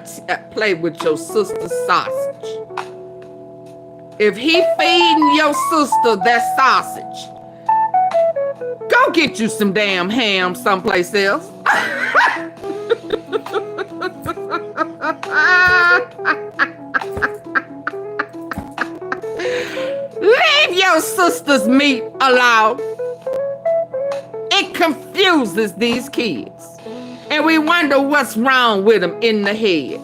play with your sister's sausage. If he feeding your sister that sausage, go get you some damn ham someplace else. Leave your sister's meat alone. It confuses these kids, and we wonder what's wrong with them in the head.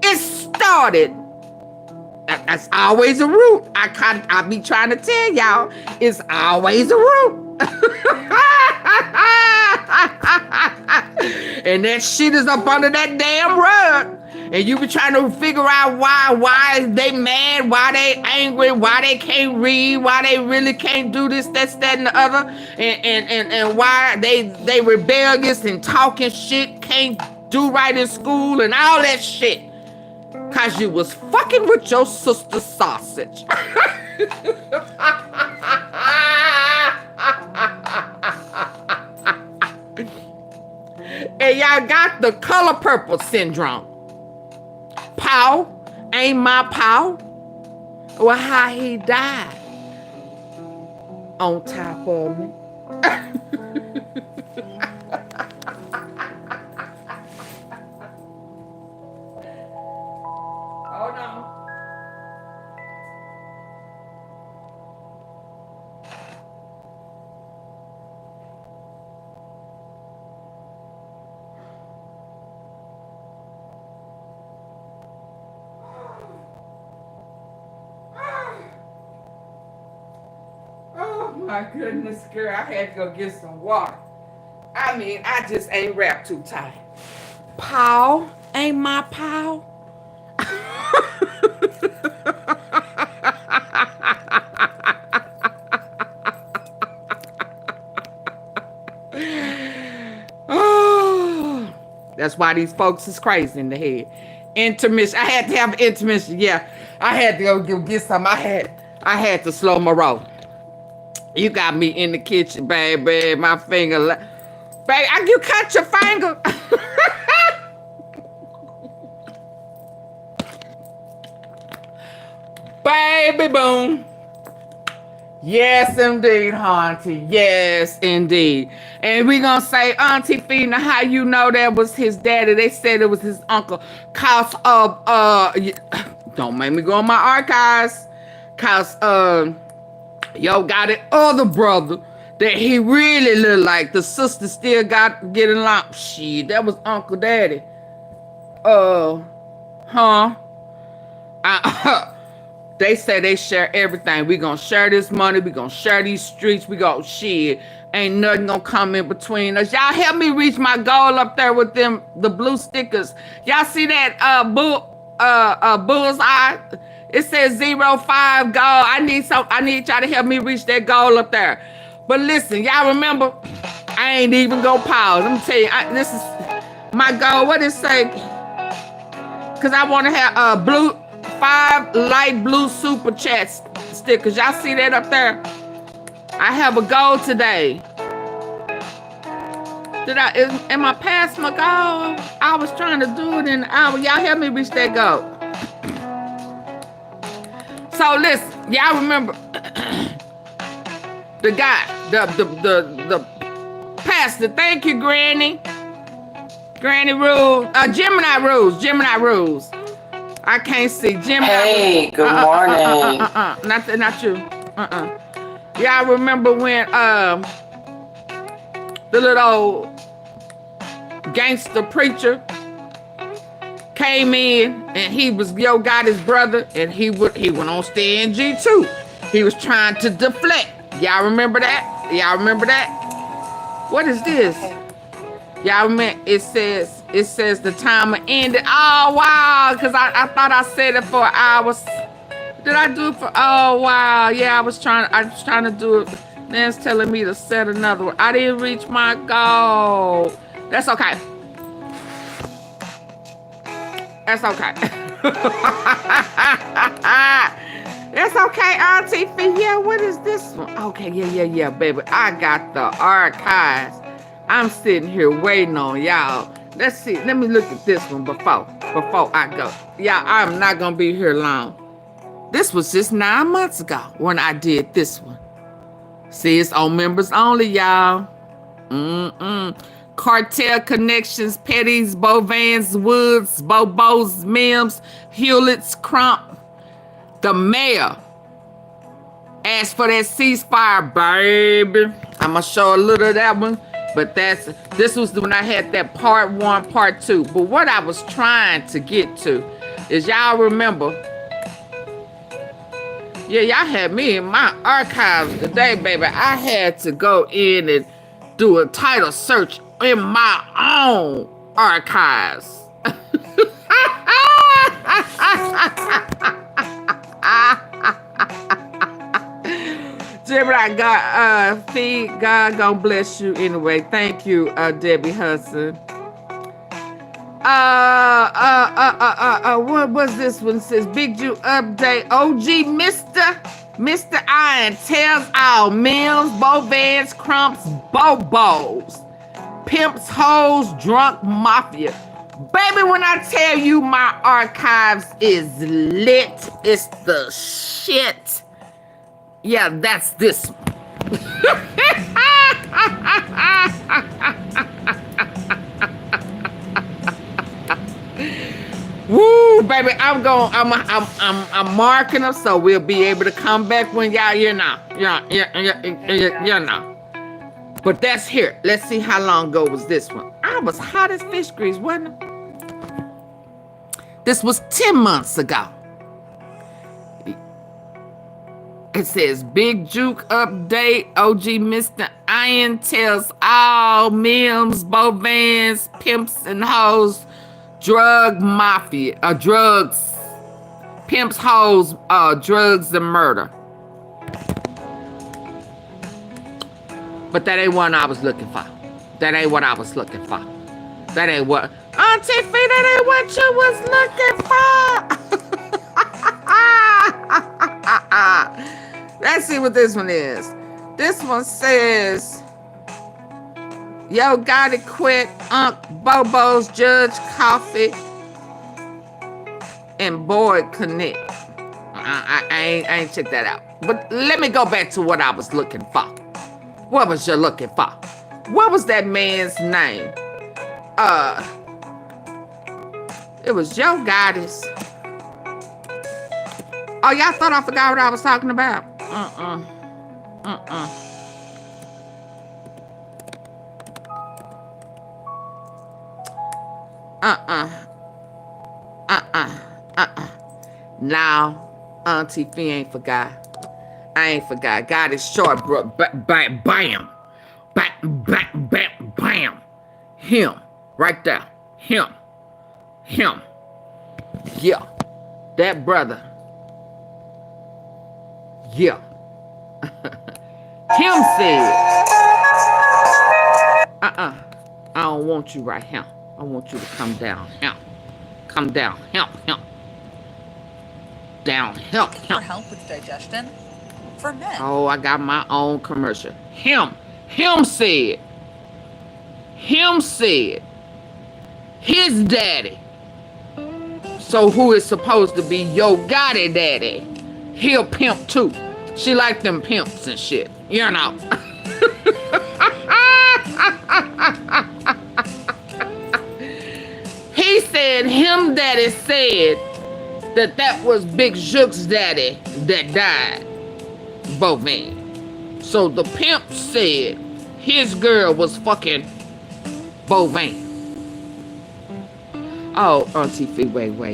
It started. That's always a root. I be trying to tell y'all, it's always a root. And that shit is up under that damn rug. And you be trying to figure out why they mad, why they angry, why they can't read, why they really can't do this, that, and the other, and why they rebellious and talking shit, can't do right in school and all that shit. Cause you was fucking with your sister's sausage. And y'all got the color purple syndrome. Paw ain't my paw. Well, how he died on top of me. Hold on. Oh my goodness, girl, I had to go get some water. I mean, I just ain't wrapped too tight. Paw ain't my paw. Oh, that's why these folks is crazy in the head. Intermission. I had to have intermission. Yeah, I had to go get some. I had to slow my roll. You got me in the kitchen, baby. My finger, baby. You cut your finger. Baby boom. Yes, indeed, Auntie. Yes, indeed. And we gonna say, AunTeaFee, now how you know that was his daddy? They said it was his uncle. Cause of, don't make me go in my archives. Cause, Yogotti other brother that he really looked like. The sister still got getting along. Shit, that was Uncle Daddy. They say they share everything. We gonna share this money. We gonna share these streets. We go shit. Ain't nothing gonna come in between us. Y'all help me reach my goal up there with them, the blue stickers. Y'all see that bullseye? It says 05 goal. I need y'all to help me reach that goal up there. But listen, y'all remember, I ain't even gonna pause. Let me tell you, this is my goal. What it say? Cause I want to have 5 light blue super chat stickers. Y'all see that up there? I have a goal today. Am I past my goal? I was trying to do it in an hour. Y'all help me reach that goal. So listen, y'all remember the guy, the pastor. Thank you, Granny. Granny Rules. Gemini Rules. I can't see. Gemini. Hey, good morning. Not you. Y'all remember when the little gangster preacher came in and he was Yogotti's brother, and he went on stage in G2. He was trying to deflect. Y'all remember that? What is this? Y'all remember? It says the timer ended. Oh wow, because I thought I said it for hours. Did I do it for? Oh wow, yeah, I was trying to do it. Then it's telling me to set another one. I didn't reach my goal. That's okay. That's okay, AunTeaFee. Yeah, what is this one? Okay, yeah, baby. I got the archives. I'm sitting here waiting on y'all. Let's see. Let me look at this one before I go. Yeah, I'm not gonna be here long. This was just 9 months ago when I did this one. See, it's on members only, y'all. Cartel connections, Petties, Bovans, Woods, Bobos, Mims, Hewlett's, Crump. The mayor asked for that ceasefire, baby. I'm gonna show a little of that one, but this was when I had that part 1, part 2. But what I was trying to get to is, y'all remember, yeah, y'all had me in my archives today, baby. I had to go in and do a title search in my own archives. Gemini, God, God gonna bless you anyway. Thank you, Debbie Hudson. What was this one? It says Big Jew update. OG Mr. Iron tells all Mills, Bovans, Crumps, Bobos, Pimps, Hoes, Drunk Mafia. Baby, when I tell you my archives is lit, it's the shit. Yeah, that's this one. Woo, baby, I'm marking them so we'll be able to come back when y'all, you know. But that's here. Let's see how long ago was this one. I was hot as fish grease, wasn't I? This was 10 months ago. It says Big Juke update. OG Mr. Iron tells all Mims, Bovans, Pimps, and Hoes, drug mafia, drugs, pimps, hoes, drugs, and murder. But that ain't what I was looking for. That ain't what I was looking for. That ain't what, AunTeaFee, that ain't what you was looking for. Let's see what this one is. This one says, Yogotti quit, Bobo's, Judge Coffee, and Boyd Connect. I ain't checked that out. But let me go back to what I was looking for. What was you looking for? What was that man's name? It was Yogotti's. Oh, y'all thought I forgot what I was talking about? Now, AunTeaFee ain't forgot. I ain't forgot. God is short, bro. Bam. Bam. Him. Right there. Him. Yeah. That brother. Yeah. Him said, I don't want you right here. I want you to come down here. Come down. Help. Down. Help. For help with digestion? For men. Oh, I got my own commercial. Him said. His daddy. So who is supposed to be Yogotti daddy? He a pimp too. She like them pimps and shit. You know. He said him daddy said that was Big Juke's daddy that died. Bovan. So the pimp said his girl was fucking Bovan. Oh, AunTeaFee, wait.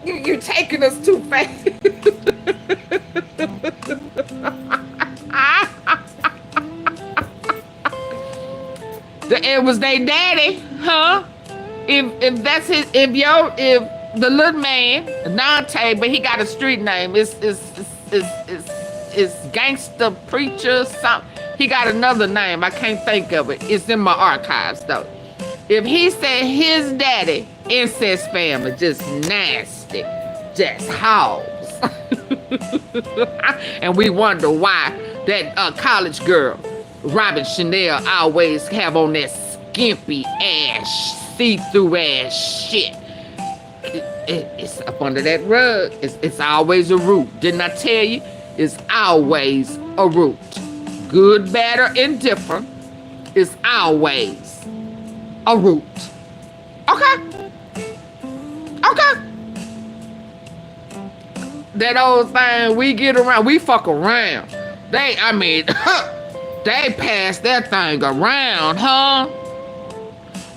You're taking us too fast. It was their daddy, huh? If that's his, if the little man, Dante, but he got a street name, is Gangsta Preacher something. He got another name. I can't think of it. It's in my archives though. If he said his daddy incest family, just nasty, just hogs. And we wonder why that college girl, Robin Chanel, always have on that skimpy ass, see-through ass shit. It's up under that rug. It's always a root. Didn't I tell you? It's always a root. Good, bad, or indifferent. It's always a root. Okay? Okay? That old thing, we get around, we fuck around. They pass that thing around, huh?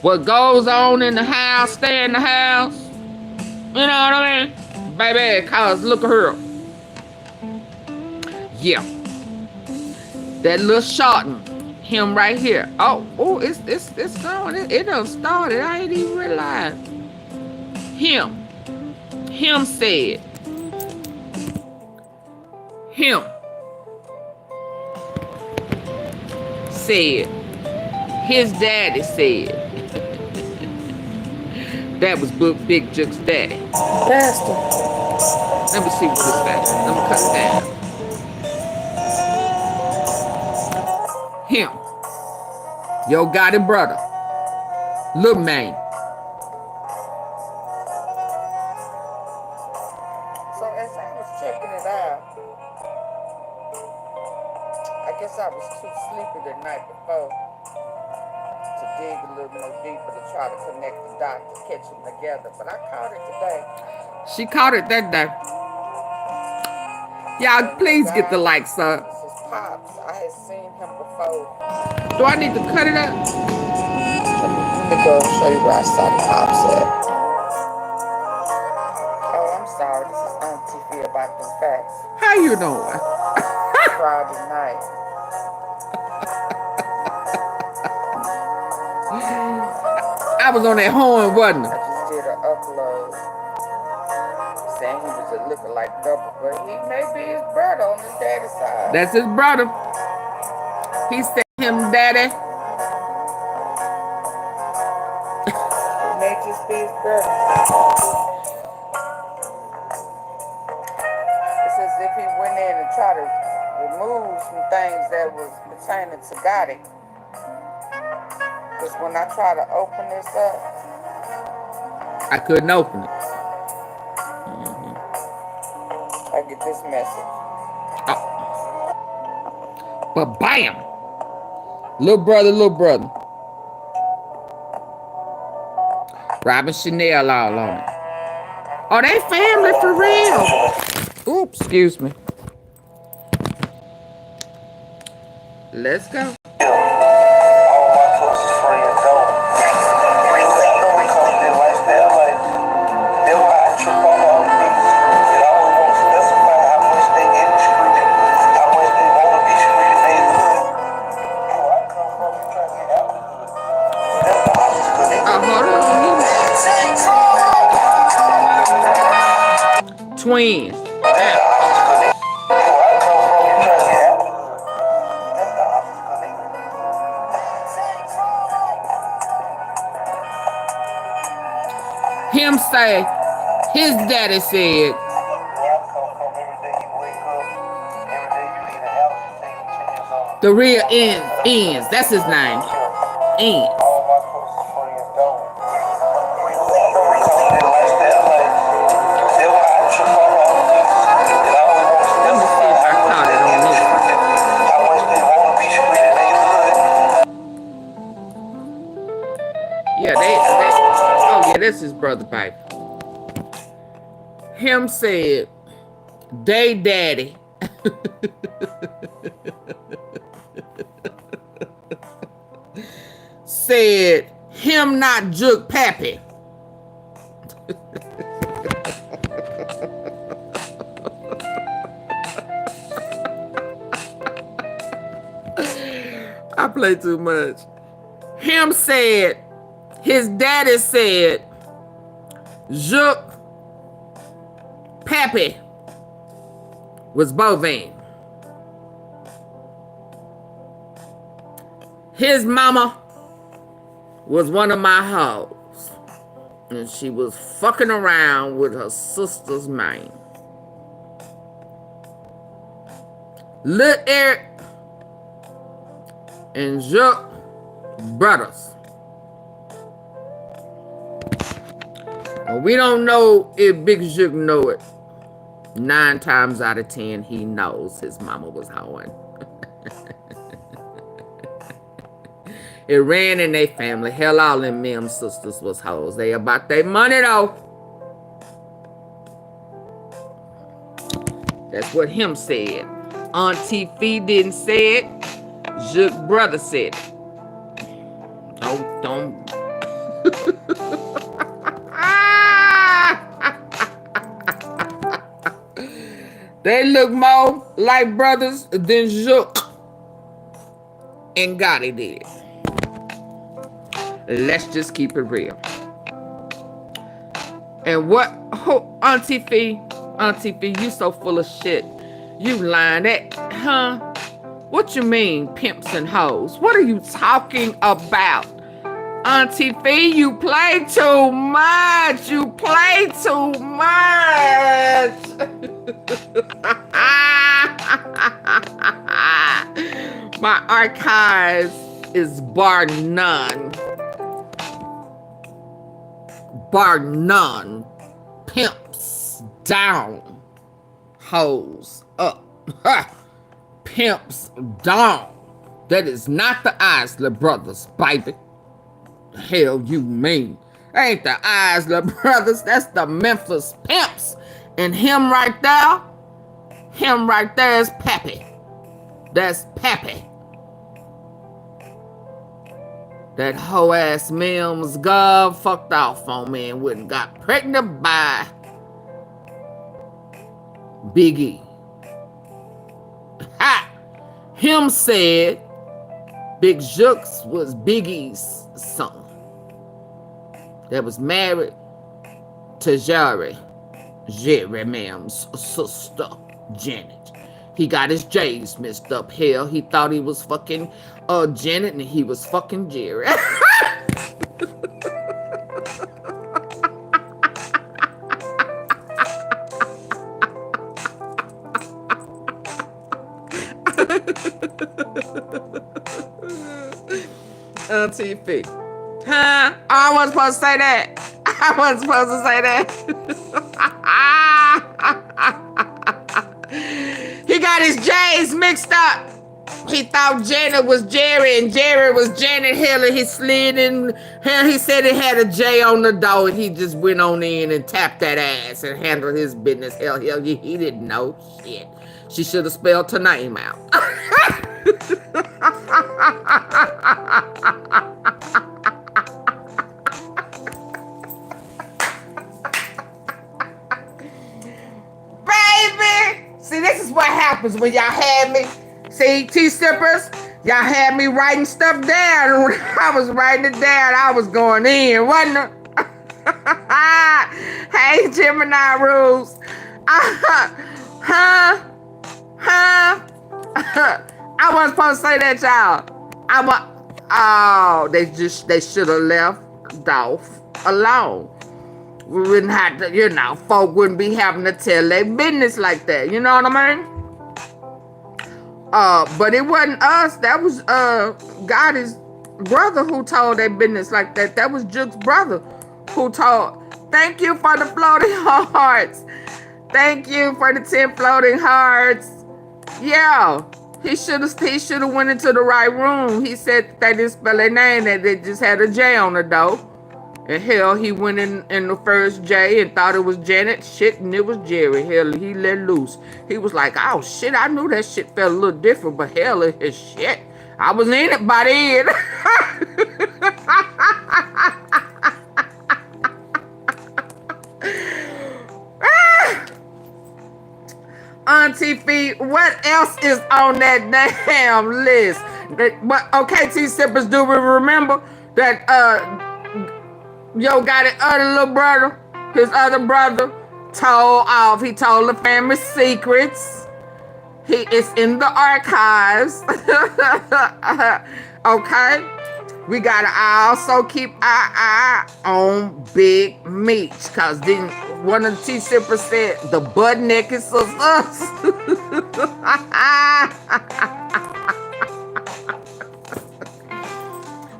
What goes on in the house, stay in the house. You know what I mean? Baby, cause look at her. Yeah. That little shorten, him right here. Oh, it's going. It done started. I ain't even realized. Him said. Him said. His daddy said. That was Big Juke's daddy. Pastor. Let me see what this says. Let me cut it down. Him. Yogotti brother. Lil man. So as I was checking it out, I guess I was too sleepy the night before to dig a little more deeper to try to connect the dots to catch them together. But I caught it today. She caught it that day. Y'all, please get the likes up. This is Pops. I had seen him before. Do I need to cut it up? Let me go show you where I saw Pops at. Oh, I'm sorry. This is AunTeaFee about them facts. How you doing? Friday night. I was on that horn, wasn't I I? just did an upload saying he was a lookalike double, but he may be his brother on his daddy's side. That's his brother. He said him daddy. He may just be his brother. It's as if he went in and tried to remove some things that was pertaining to Gotti. Because when I try to open this up, I couldn't open it. I get this message. But bam! Little brother. Robin Chanel all on it. Oh, they family for real. Oops, excuse me. Let's go. Twins. Him say, his daddy said, the real ends. That's his name. Ends. This is Brother Piper. Him said, they daddy. Said, him not Juke Pappy. I play too much. Him said, his daddy said, Juke Pappy was bovine. His mama was one of my hoes. And she was fucking around with her sister's man. Lil Eric and Juck brothers. Well, we don't know if Big Juck know it. 9 times out of 10, he knows his mama was hoeing. It ran in their family. Hell, all them Mem sisters was hoes. They about their money, though. That's what him said. AunTeaFee didn't say it. Juck brother said it. Don't. They look more like brothers than Juck and Gotti did. Let's just keep it real. And what, AunTeaFee, you so full of shit. You lying that, huh? What you mean, pimps and hoes? What are you talking about? AunTeaFee, you play too much. You play too much. My archives is bar none. Bar none. Pimps down. Hoes up. Pimps down. That is not the Isler brothers, baby. The hell you mean? That ain't the Isler brothers. That's the Memphis pimps. And him right there is Pappy. That's Pappy. That hoe ass Mims Gov fucked off on me and went and got pregnant by Biggie. Ha! Him said Big Jucks was Biggie's son that was married to Jeremem's sister, Janet. He got his J's mixed up. Hell, he thought he was fucking Janet and he was fucking Jerry. AunTeaFee. Huh? I wasn't supposed to say that. I wasn't supposed to say that. He got his J's mixed up. He thought Janet was Jerry and Jerry was Janet Hill, and he slid in. He said it had a J on the door, and he just went on in and tapped that ass and handled his business. Hell, he didn't know shit. She should have spelled her name out. Baby! See, this is what happens when y'all had me. See, T-Sippers, y'all had me writing stuff down. When I was writing it down, I was going in, wasn't it? Hey, Gemini Rules. I wasn't supposed to say that, y'all. They should have left Dolph alone. We wouldn't have to, folk wouldn't be having to tell their business like that. You know what I mean? But it wasn't us. That was Gotti's brother who told their business like that. That was Juke's brother who told. Thank you for the floating hearts. Thank you for the 10 floating hearts. Yeah, he should have went into the right room. He said they didn't spell their name, that they just had a J on the door. And hell, he went in the first J and thought it was Janet. Shit, and it was Jerry. Hell, he let loose. He was like, oh shit, I knew that shit felt a little different, but hell, it's shit. I was in it by then. AunTeaFee, what else is on that damn list? But okay, T-Sippers, do we remember that Yogotti other little brother, his other brother, told off. He told the family secrets. It's in the archives. Okay? We gotta also keep our eye on Big Meech, cause then one of the T-shippers said the butt naked was us.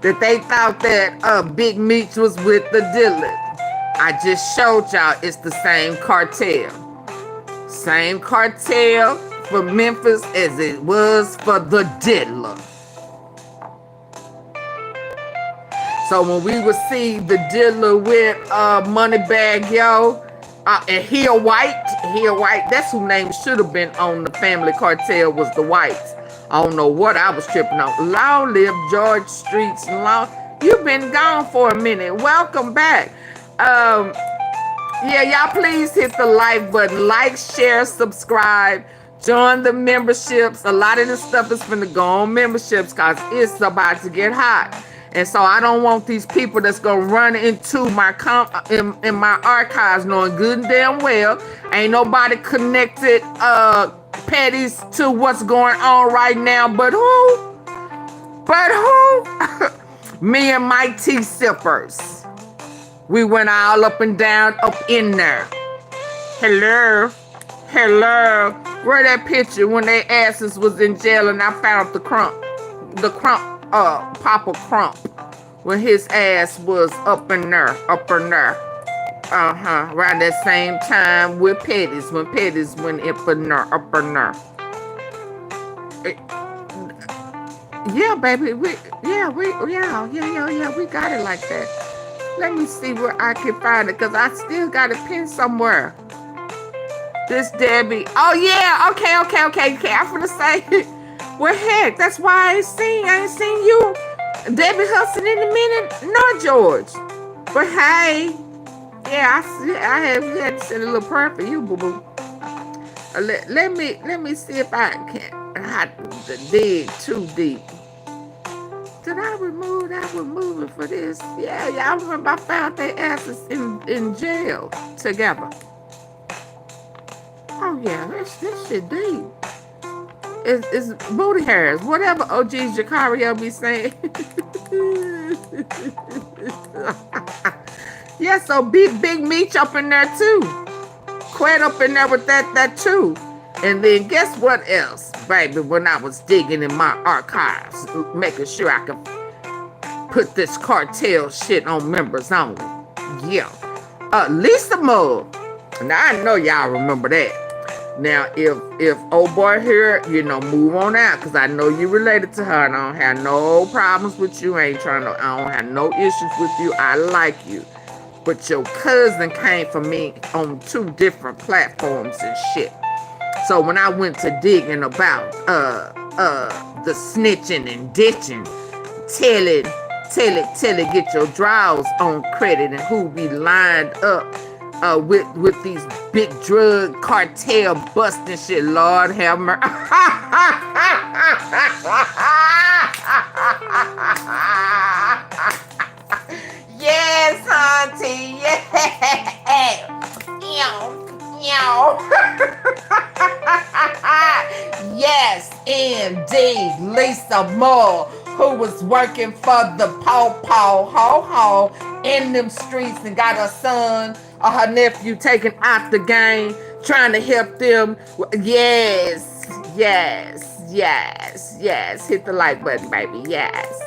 That they thought that Big Meech was with the dealer. I just showed y'all it's the same cartel. Same cartel for Memphis as it was for the diddler. So when we would see the diddler with Moneybaggyyo, and he a white, that's who name should have been on the family cartel was the whites. I don't know what I was tripping on. Long live George Streets. You've been gone for a minute. Welcome back. Yeah, y'all please hit the like button. Like, share, subscribe. Join the memberships. A lot of this stuff is finna go on memberships because it's about to get hot. And so I don't want these people that's gonna run into my in my archives knowing good and damn well ain't nobody connected Petties to what's going on right now. But who? Me and my tea sippers. We went all up and down up in there. Hello. Where that picture when their asses was in jail and I found the Papa Crump, when his ass was up in there. Around that same time with Petties, when Petties went up in there. Yeah, baby, we got it like that. Let me see where I can find it, because I still got it pinned somewhere. This Debbie. Oh yeah, okay. I'm finna say well, heck, that's why I ain't seen you, Debbie Hudson, in a minute, nor George. But hey, yeah, I had to send a little prayer for you, boo boo. Let me see if I can have to dig too deep. Did I remove it for this? Yeah, I remember I found their asses in jail together. Oh yeah, this shit deep. It's booty hairs, whatever OG Jacario be saying. Yeah, so big Meech up in there too. Quet up in there with that too. And then guess what else, baby, when I was digging in my archives, making sure I could put this cartel shit on members only. Yeah. Lisa Moore. Now I know y'all remember that. Now, if old boy here, move on out, because I know you related to her, and I don't have no problems with you. I don't have no issues with you. I like you. But your cousin came for me on 2 different platforms and shit. So when I went to digging about the snitching and ditching, tell it, get your draws on credit and who be lined up with these big drug cartel busting shit. Lord have mercy. Yes, auntie. Yes, indeed. Lisa Moore, who was working for the Paw Ho in them streets and got her son or her nephew taken out the game, trying to help them. Yes. Hit the like button, baby. Yes.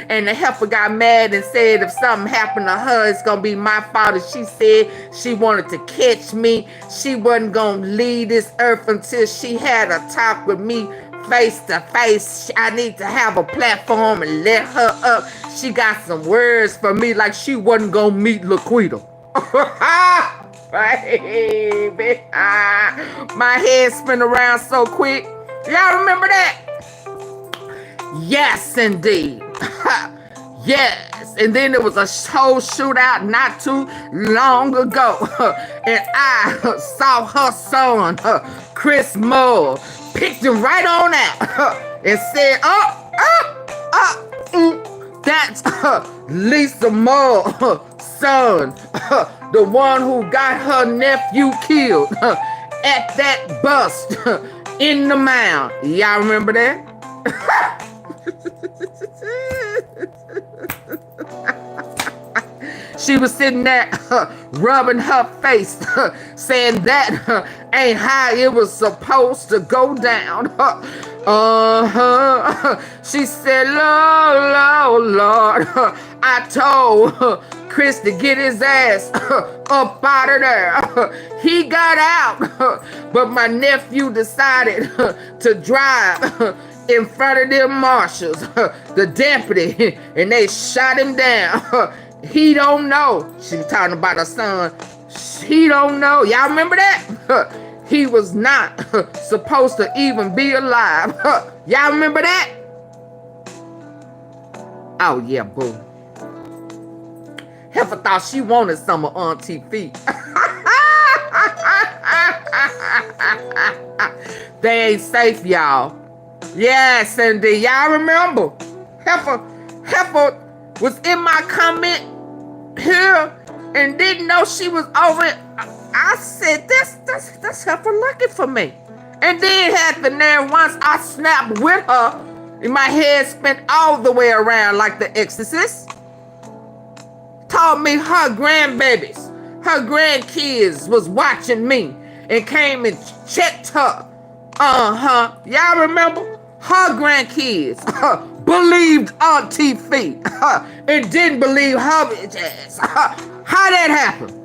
And the helper got mad and said if something happened to her, it's gonna be my fault. And she said she wanted to catch me. She wasn't gonna leave this earth until she had a talk with me face to face. I need to have a platform and let her up. She got some words for me like she wasn't gonna meet Laquita. Baby, my head spin around so quick. Y'all remember that? Yes, indeed. Yes. And then there was a whole shootout not too long ago. And I saw her son, Chris Moore, picked him right on out and said, that's Lisa Moore's son, the one who got her nephew killed at that bust in the mound. Y'all remember that? She was sitting there rubbing her face, saying that ain't how it was supposed to go down. She said, Lord, Lord, Lord, I told Chris to get his ass up out of there. He got out, but my nephew decided to drive in front of them marshals, the deputy, and they shot him down. He don't know. She was talking about her son. He don't know. Y'all remember that? He was not supposed to even be alive. Y'all remember that? Oh, yeah, boo. Heifer thought she wanted some of AunTeaFee. They ain't safe, y'all. Yes, indeed. Y'all remember? Heifer was in my comment here and didn't know she was over it. I said, that's Heifer lucky for me. And then had the nerve once I snapped with her, and my head spent all the way around like the exorcist. Told me her grandbabies, her grandkids was watching me and came and checked her. Y'all remember? Her grandkids believed AunTeaFee and didn't believe her bitch ass. How that happened?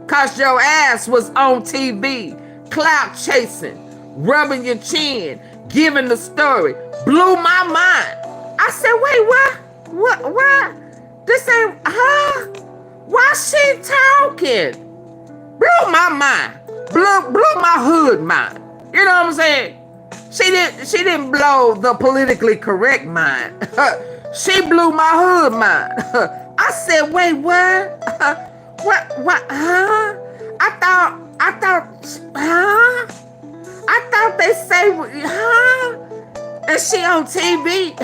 Cause your ass was on TV, clout chasing, rubbing your chin, giving the story. Blew my mind. I said, wait, what? What? This ain't her? Why she talking? Blew my mind. Blew my hood mind. You know what I'm saying? She didn't blow the politically correct mind. She blew my hood mind. I said, wait, what? What, huh? I thought they say, huh? And she on TV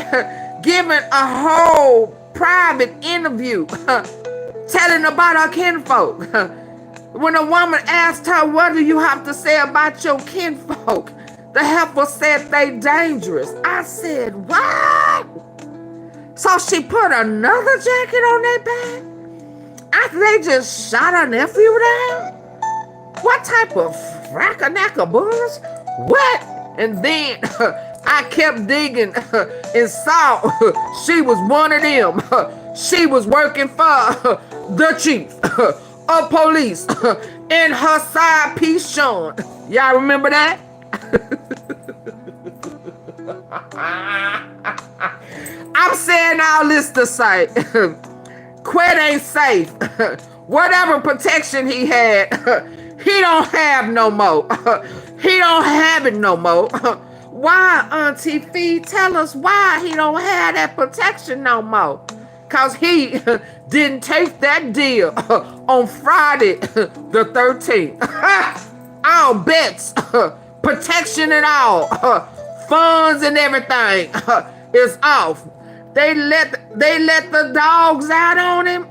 giving a whole private interview, telling about her kinfolk. When a woman asked her, what do you have to say about your kinfolk? The heifer said they dangerous. I said, what? So she put another jacket on their back? After they just shot her nephew down? What type of frackanacka bullets? What? And then I kept digging and saw she was one of them. She was working for the chief of police in her side piece showing. Y'all remember that? I'm saying all this to say, Quet ain't safe. Whatever protection he had, he don't have no more. He don't have it no more. Why, AunTeaFee? Tell us why he don't have that protection no more. Cause he didn't take that deal on Friday the 13th. All bets, protection and all, funds and everything is off. They let the dogs out on him.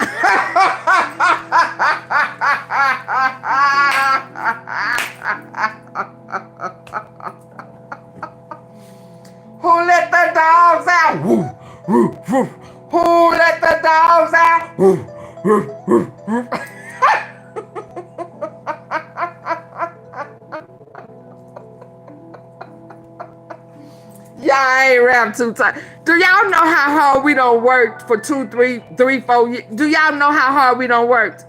Who let the dogs out? Woo, woo, woo. Who let the dogs out? Woo, woo, woo, woo. Y'all ain't around 2 times. Do y'all know how hard we done worked for 2, 3, 4 years? Do y'all know how hard we done worked?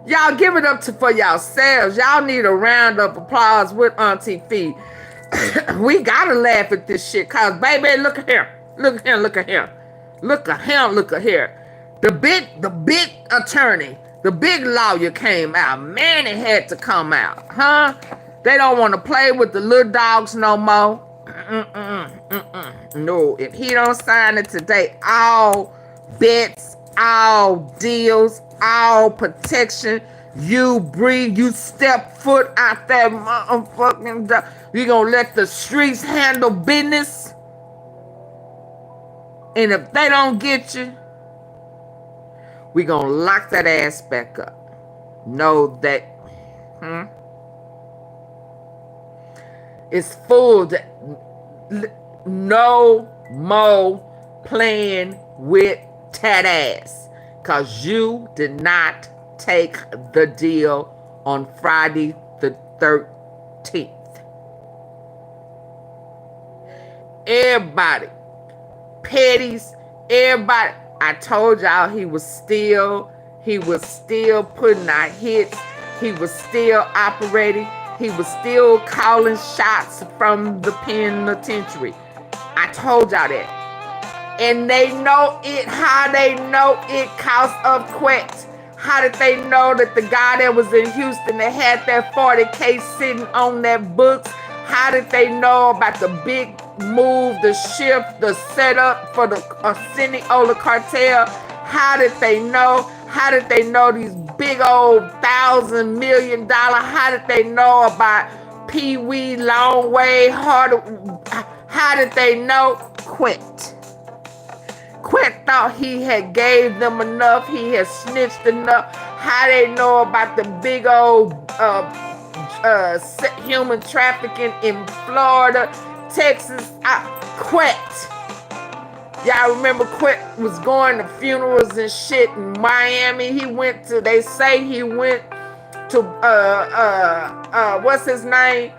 Y'all give it up for yourselves. Y'all need a round of applause with AunTeaFee. We gotta laugh at this shit, cause baby, look at here. Look at him, look at him. Look at him, look at here. The big attorney, the big lawyer came out. Man, it had to come out, huh? They don't want to play with the little dogs no more. No, if he don't sign it today, all bets, all deals, all protection, you breathe, you step foot out that motherfucking dog. You gonna let the streets handle business? And if they don't get you, we gonna lock that ass back up. Know that, is full. No more playing with that ass, because you did not take the deal on Friday the 13th. Everybody, Petties, everybody, I told y'all he was still putting out hits. He was still operating. He was still calling shots from the penitentiary. I told y'all that. And they know it. How they know it cause of quits. How did they know that the guy that was in Houston that had that 40K sitting on that books? How did they know about the big move, the shift, the setup for the Siniola cartel? How did they know? How did they know these big old $1,000 million? How did they know about Pee Wee Long Way Harder? How did they know? Quint thought he had gave them enough. He had snitched enough. How they know about the big old human trafficking in Florida, Texas? Quint. Y'all remember Quint was going to funerals and shit in Miami. They say he went to, what's his name?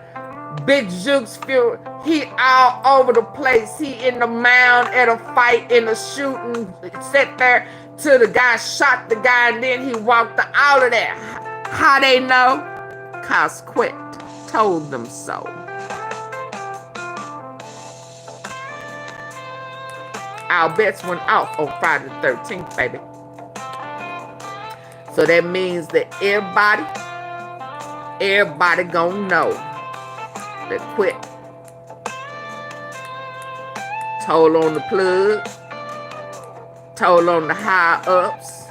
Big Juke's funeral. He all over the place. He in the mound at a fight, in a shooting, sat there till the guy shot the guy, and then he walked all of that. How they know? Cause Quint told them so. Our bets went off on Friday the 13th, baby. So that means that everybody gonna know that Quint told on the plug, told on the high ups.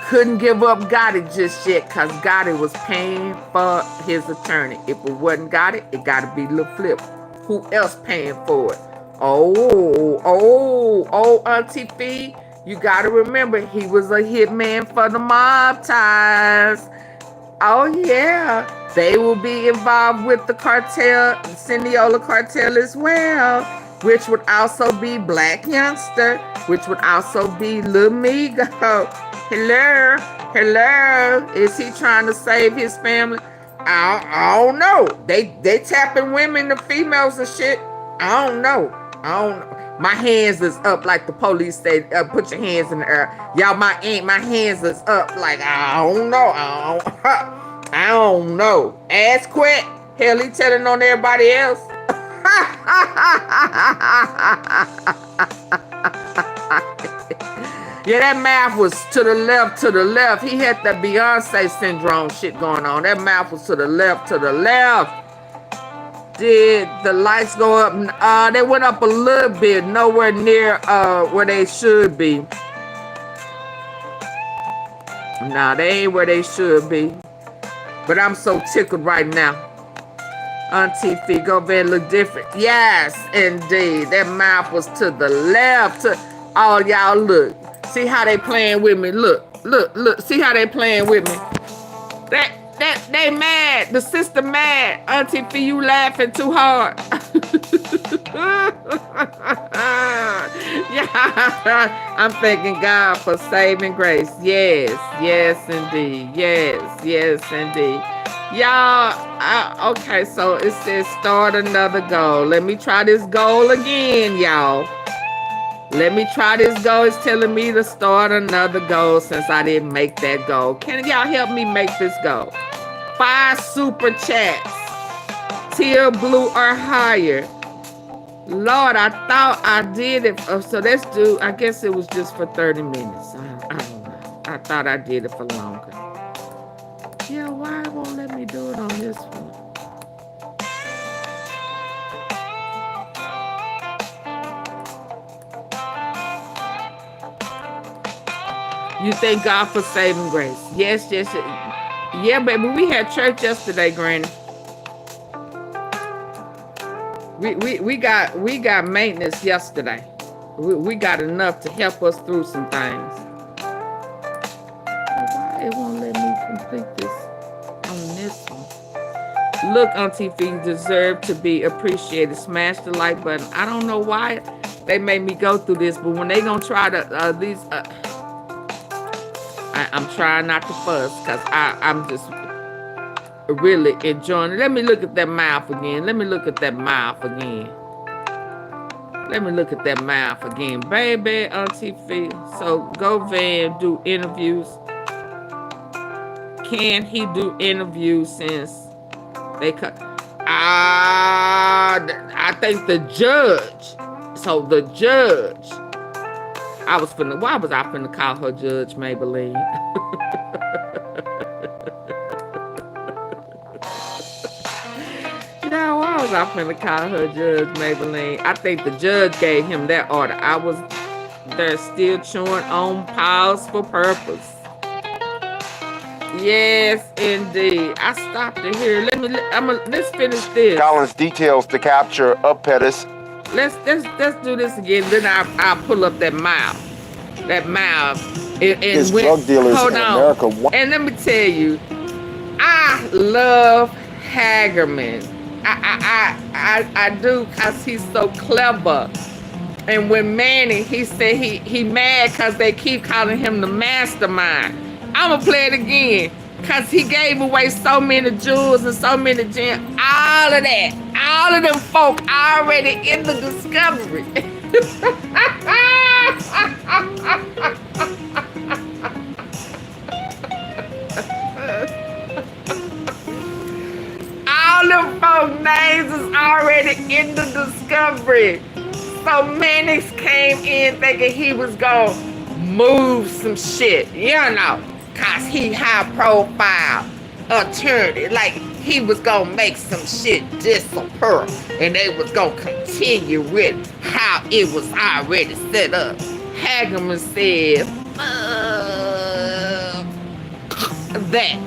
Couldn't give up Gotti just yet, because Gotti was paying for his attorney. If it wasn't Gotti, it gotta be Lil Flip. Who else paying for it? AunTeaFee, you gotta remember, he was a hitman for the mob ties. Oh yeah, they will be involved with the cartel, Siniola cartel as well, which would also be BLACYOUNGSTA, which would also be LILMIGO. Hello, is he trying to save his family? I don't know. They tapping women to females and shit. I don't know. My hands is up like the police say, put your hands in the air. Y'all, my hands is up like, I don't know. I don't know. Ask Quint. Hell, he telling on everybody else. Yeah, that mouth was to the left. He had that Beyonce syndrome shit going on. That mouth was to the left. Did the lights go up? They went up a little bit, nowhere near where they should be. Nah, they ain't where they should be. But I'm so tickled right now. AunTeaFee, Govan look different. Yes, indeed. That mouth was to the left. All y'all look. See how they playing with me? Look. See how they playing with me? They mad. The sister mad. AunTeaFee, you laughing too hard. Yeah, I'm thanking God for saving grace. Yes, indeed. Yes, indeed. Y'all, okay, so it says start another goal. Let me try this goal again, y'all. Let me try this goal. It's telling me to start another goal since I didn't make that goal. Can y'all help me make this goal? 5 super chats. Tier blue or higher. Lord, I thought I did it. So let's do, I guess it was just for 30 minutes. I don't know. I thought I did it for longer. Yeah, why it won't let me do it on this one? You thank God for saving grace. Yes. Yeah, baby, we had church yesterday, Granny. We got maintenance yesterday. We got enough to help us through some things. Why it won't let me complete this on this one? Look, AunTeaFee, you deserve to be appreciated. Smash the like button. I don't know why they made me go through this, but when they gonna try to I'm trying not to fuss because I'm just really enjoying it. Let me look at that mouth again. Let me look at that mouth again. Let me look at that mouth again, baby. AunTeaFee. So Govan do interviews. Can he do interviews since they cut? I think the judge. So the judge. Why was I finna call her Judge Maybelline? Now, why was I finna call her Judge Maybelline? I think the judge gave him that order. They're still chewing on pause for purpose. Yes, indeed. I stopped it here. Let's finish this. Collins details the capture of Petties. Let's do this again. Then I'll pull up that mouth. That mouth. His drug dealers in America. And let me tell you, I love Hagerman. I do, because he's so clever. And when Manny, he said he mad because they keep calling him the mastermind. I'm going to play it again because he gave away so many jewels and so many gems. All of that. All of them folk already in the discovery. All them folk names is already in the discovery. So Mannix came in thinking he was going to move some shit, you know. Cause he high profile attorney, like he was gonna make some shit disappear, and they was gonna continue with how it was already set up. Hagerman said that.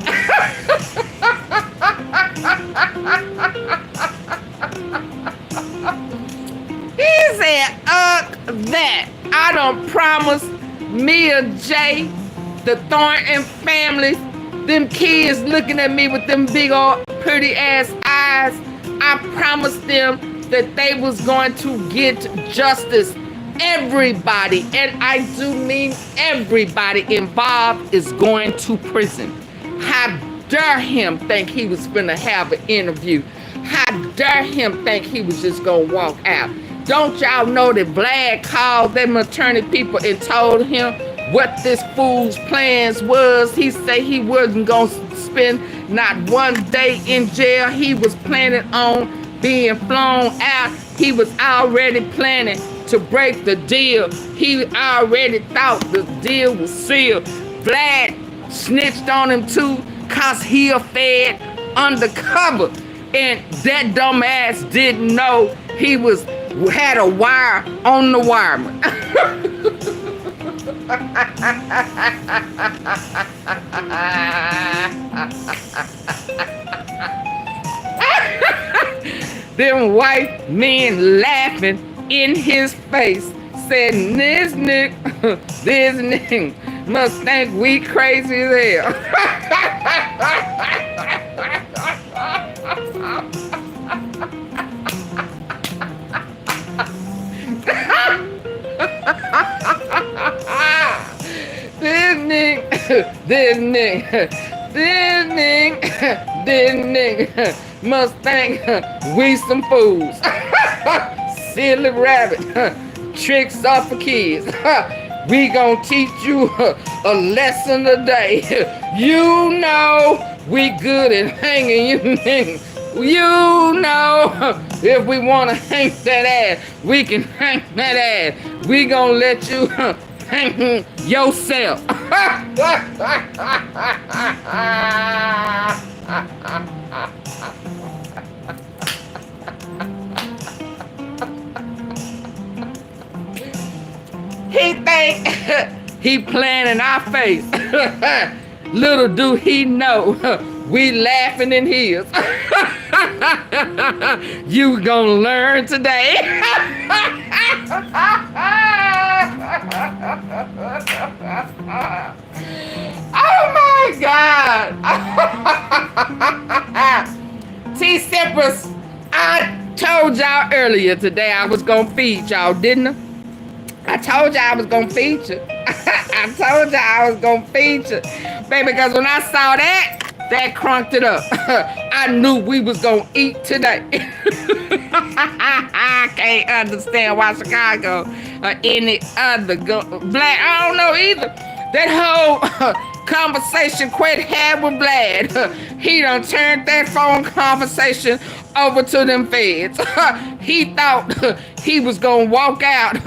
He said that. I done promised Mia J, the Thornton families, them kids looking at me with them big old pretty ass eyes. I promised them that they was going to get justice. Everybody, and I do mean everybody involved, is going to prison. How dare him think he was gonna have an interview? How dare him think he was just gonna walk out? Don't y'all know that Vlad called them attorney people and told him what this fool's plans was? He said he wasn't gonna spend not one day in jail. He was planning on being flown out. He was already planning to break the deal. He already thought the deal was sealed. Vlad snitched on him too, cause he a fed undercover. And that dumbass didn't know he had a wire on the wireman. Them white men laughing in his face said, this nigga must think we crazy as hell. This nigga must think we some fools. Silly rabbit, tricks are for kids. We gonna teach you a lesson today. You know we good at hanging you niggas. You know, if we want to hang that ass, we can hang that ass. We gonna let you hang yourself. He think he playing in our face. Little do he know, we laughing in his. You gonna learn today. Oh my God. T-Sippers, I told y'all earlier today I was gonna feed y'all, didn't I? I told y'all I was gonna feed you. I told y'all I was gonna feed you. Baby, because when I saw that crunked it up. I knew we was gonna eat today. I can't understand why Chicago or any other black, I don't know either. That whole conversation Quit had with Vlad, he done turned that phone conversation over to them feds. He thought he was gonna walk out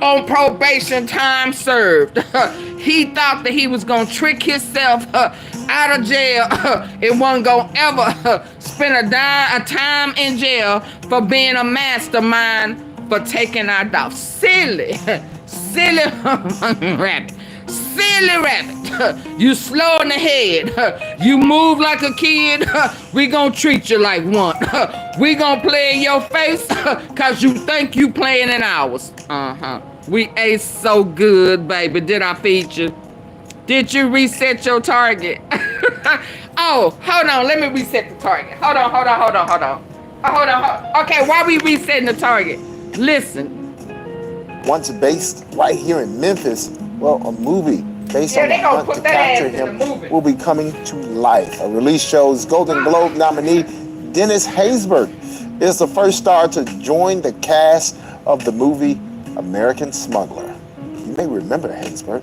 on probation, time served. He thought that he was gonna trick himself out of jail. It wasn't gonna ever spend a time in jail for being a mastermind for taking our dog. Silly rabbit. Silly rabbit. You slow in the head. You move like a kid. We gonna treat you like one. We gonna play in your face cause you think you playing in ours. We ate so good, baby. Did I feed you? Did you reset your target? Oh, hold on. Let me reset the target. Hold on. Okay, why we resetting the target? Listen. Once based right here in Memphis, well, a movie based on the hunt to capture him will be coming to life. A release shows Golden Globe nominee Dennis Haysbert is the first star to join the cast of the movie American Smuggler. You may remember Haysbert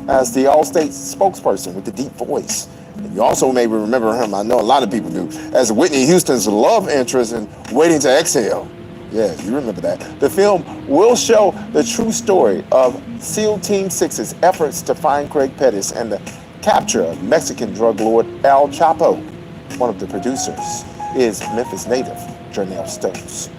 as the Allstate spokesperson with the deep voice. And you also may remember him, I know a lot of people do, as Whitney Houston's love interest in Waiting to Exhale. Yeah, you remember that. The film will show the true story of SEAL Team 6's efforts to find Craig Pettis and the capture of Mexican drug lord El Chapo. One of the producers is Memphis native Janelle Stokes.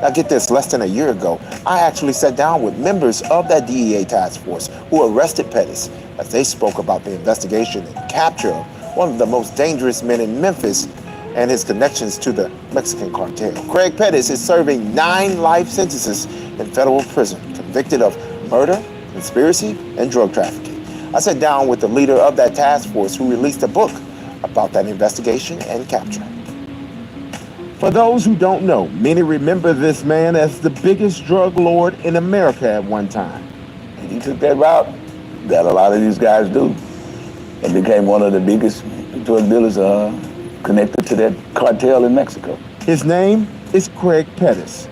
Now get this, less than a year ago, I actually sat down with members of that DEA task force who arrested Pettis as they spoke about the investigation and capture of one of the most dangerous men in Memphis and his connections to the Mexican cartel. Craig Pettis is serving 9 life sentences in federal prison, convicted of murder, conspiracy, and drug trafficking. I sat down with the leader of that task force who released a book about that investigation and capture. For those who don't know, many remember this man as the biggest drug lord in America at one time. He took that route that a lot of these guys do and became one of the biggest drug dealers connected to that cartel in Mexico. His name is Craig Pettis.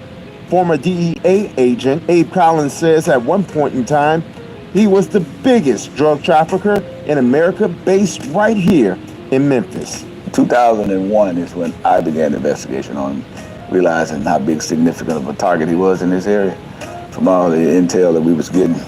Former DEA agent Abe Collins says at one point in time, he was the biggest drug trafficker in America based right here in Memphis. 2001 is when I began the investigation on him, realizing how big, significant of a target he was in this area. From all the intel that we was getting,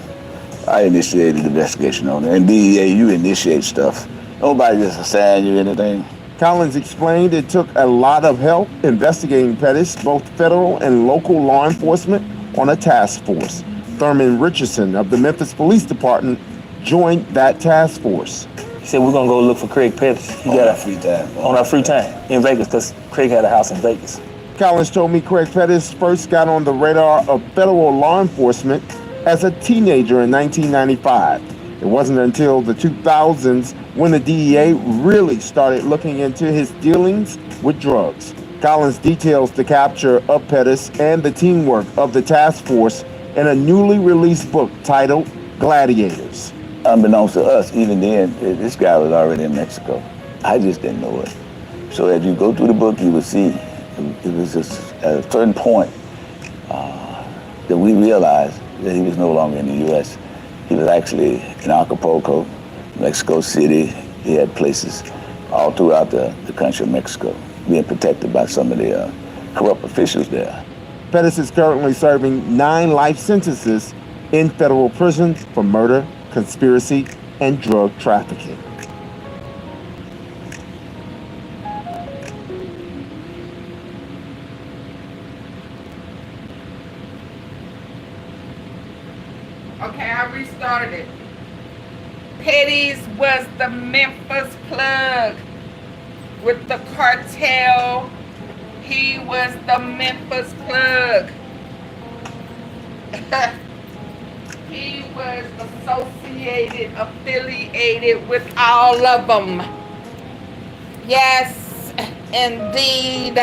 I initiated the investigation on it. And DEA, you initiate stuff. Nobody just assign you anything. Collins explained it took a lot of help investigating Pettis, both federal and local law enforcement, on a task force. Thurman Richardson of the Memphis Police Department joined that task force. He said, we're gonna go look for Craig Pettis. On our free time. On our free time in Vegas, because Craig had a house in Vegas. Collins told me Craig Pettis first got on the radar of federal law enforcement as a teenager in 1995. It wasn't until the 2000s when the DEA really started looking into his dealings with drugs. Collins details the capture of Pettis and the teamwork of the task force in a newly released book titled Gladiators. Unbeknownst to us, even then, this guy was already in Mexico. I just didn't know it. So as you go through the book, you will see it was just at a certain point that we realized that he was no longer in the U.S. He was actually in Acapulco, Mexico City. He had places all throughout the country of Mexico, being protected by some of the corrupt officials there. Pettis is currently serving 9 life sentences in federal prison for murder, conspiracy, and drug trafficking. Okay, I restarted it. Petties was the Memphis plug with the cartel. He was the Memphis plug. He was affiliated with all of them. Yes, indeed.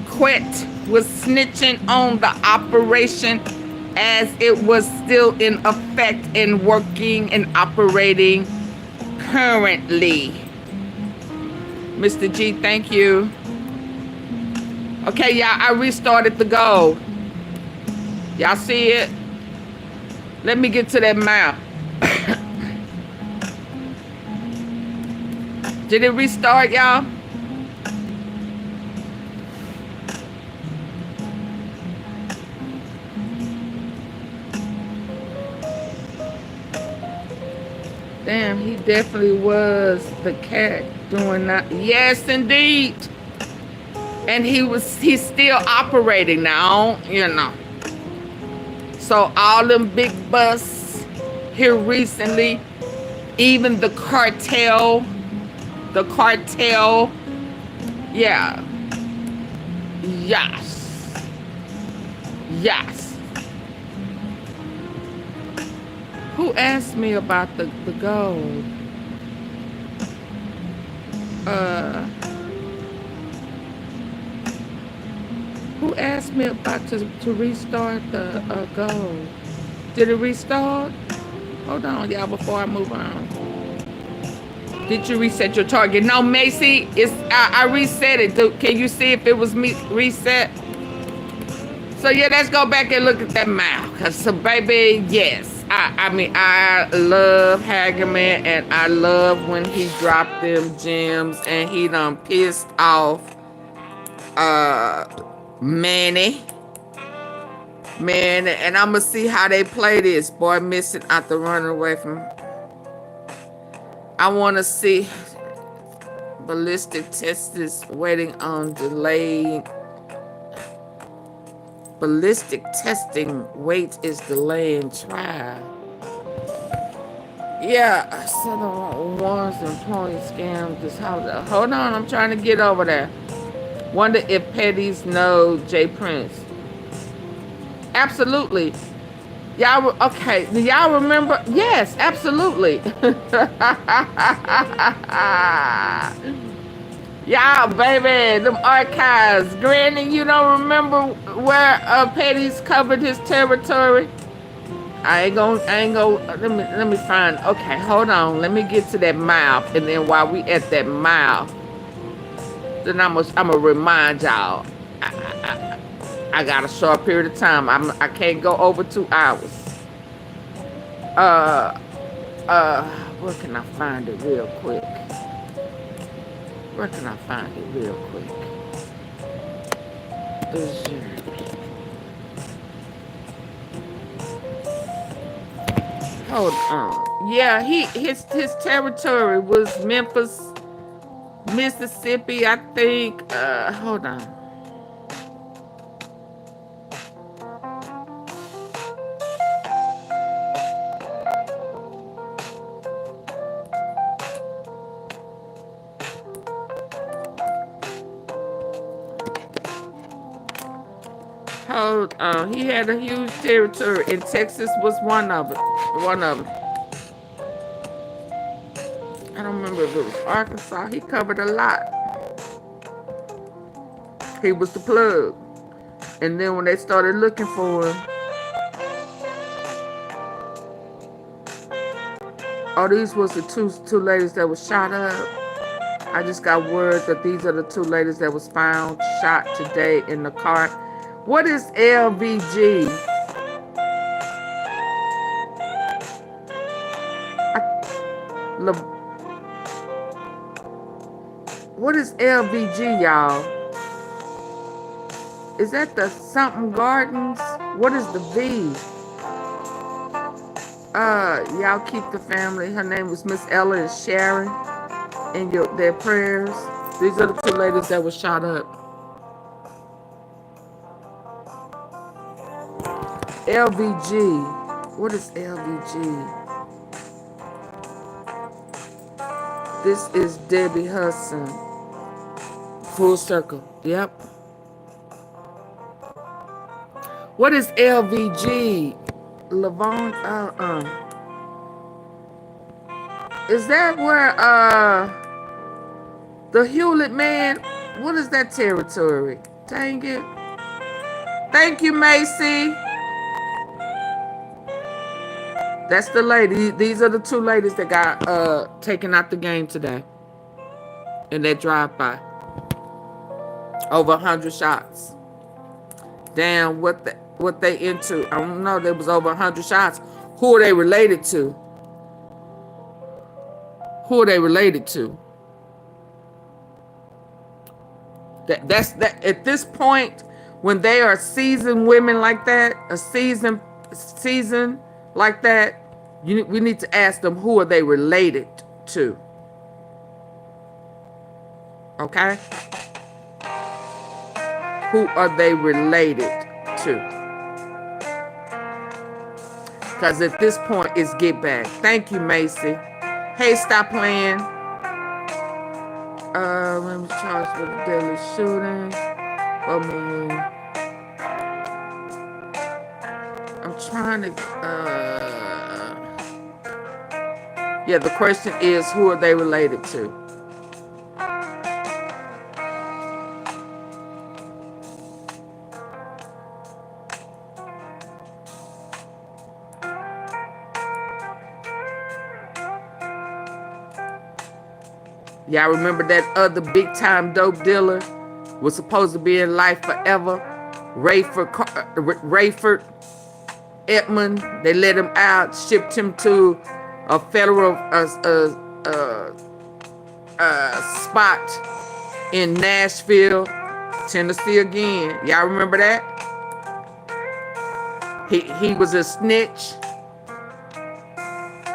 Quit was snitching on the operation as it was still in effect and working and operating currently. Mr. G, thank you. Okay, y'all, I restarted the goal. Y'all see it? Let me get to that map. Did it restart, y'all? Damn, he definitely was the cat doing that. Yes, indeed. And he's still operating now, you know. So all them big busts here recently, even the cartel, yeah. Yes. Yes. Who asked me about the gold? Who asked me about to restart the gold? Did it restart? Hold on, y'all, before I move on. Did you reset your target? No, Macy, I reset it. Can you see if it was me reset? So yeah, let's go back and look at that map. Cause so baby, yes. I mean, I love Hagerman, and I love when he dropped them gems and he done pissed off Manny. Man, and I'ma see how they play this. Boy missing out the running away from. I wanna see ballistic testers waiting on delayed. Ballistic testing wait is delaying trial. Yeah, I said I want ones employee scam this holiday. Hold on, I'm trying to get over there. Wonder if Petties know J Prince. Absolutely. Y'all, okay, do y'all remember? Yes, absolutely. Y'all, baby, them archives. Granny, you don't remember where Petties covered his territory? I ain't gonna, let me find, okay, hold on. Let me get to that mouth, and then while we at that mouth, then I'm gonna remind y'all, I got a short period of time. I can't go over 2 hours. Where can I find it real quick? Where can I find it real quick? Hold on. Yeah, his territory was Memphis, Mississippi, I think. Hold on. Hold on. He had a huge territory, and Texas was one of them. I don't remember if it was Arkansas. He covered a lot. He was the plug. And then when they started looking for him, oh, these was the two ladies that was shot up. I just got word that these are the 2 ladies that was found shot today in the car. What is LVG? What is LVG, y'all? Is that the something gardens? What is the V? Y'all keep the family. Her name was Miss Ella and Sharon in their prayers. These are the 2 ladies that were shot up. LVG. What is LVG? This is Debbie Hudson. Full circle. Yep. What is LVG? Lavon, Is that where the Hewlett man What is that territory? Dang it. Thank you, Macy. That's the lady. These are the two ladies that got taken out the game today. In that drive-by. Over 100 shots. Damn, what they into? I don't know. There was over 100 shots. Who are they related to? Who are they related to? That's at this point, when they are seasoned women like that, a season like that, we need to ask them, who are they related to? Okay? Who are they related to? Because at this point, it's get back. Thank you, Macy. Hey, stop playing. Let me charge with a deadly shooting. Oh, man. I'm trying to... Yeah, the question is, who are they related to? Y'all remember that other big-time dope dealer was supposed to be in life forever? Rayford Edmond. They let him out, shipped him to a federal spot in Nashville, Tennessee again. Y'all remember that? He was a snitch.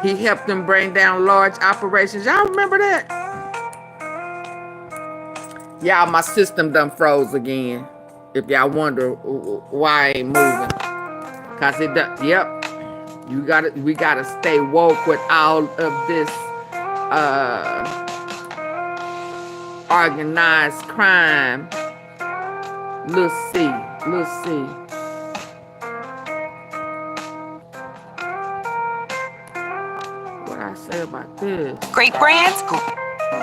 He helped them bring down large operations. Y'all remember that? Y'all, my system done froze again. If y'all wonder why I ain't moving. Cause it done, yep. We gotta stay woke with all of this organized crime. Let's see. What I say about this? Great brands,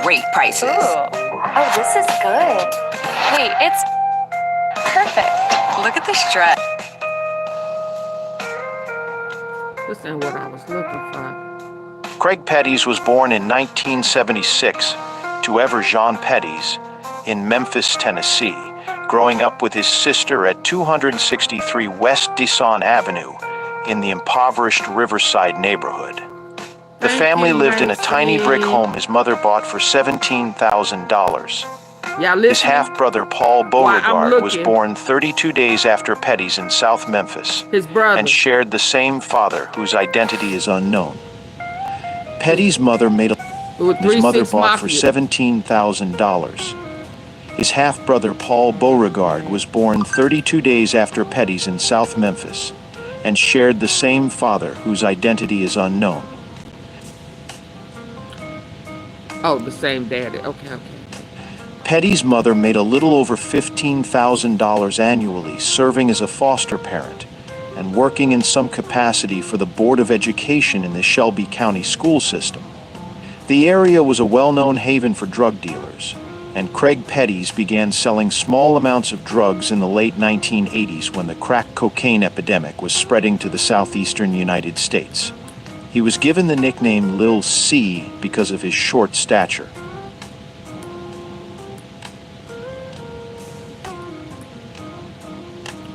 great prices. Ooh. Oh, this is good. Wait, it's perfect. Look at this dress. This ain't what I was looking for. Craig Petties was born in 1976 to Ever-Jean Petties in Memphis, Tennessee, growing up with his sister at 263 West Deson Avenue in the impoverished Riverside neighborhood. The family lived in a tiny brick home his mother bought for $17,000. His half-brother Paul Beauregard was born 32 days after Petties in South Memphis and shared the same father whose identity is unknown. Petties' mother made his mother bought for $17,000. His half-brother Paul Beauregard was born 32 days after Petties in South Memphis and shared the same father whose identity is unknown. Oh, the same daddy. Okay. Petties' mother made a little over $15,000 annually serving as a foster parent and working in some capacity for the Board of Education in the Shelby County school system. The area was a well-known haven for drug dealers, and Craig Petties began selling small amounts of drugs in the late 1980s when the crack cocaine epidemic was spreading to the southeastern United States. He was given the nickname Lil C because of his short stature.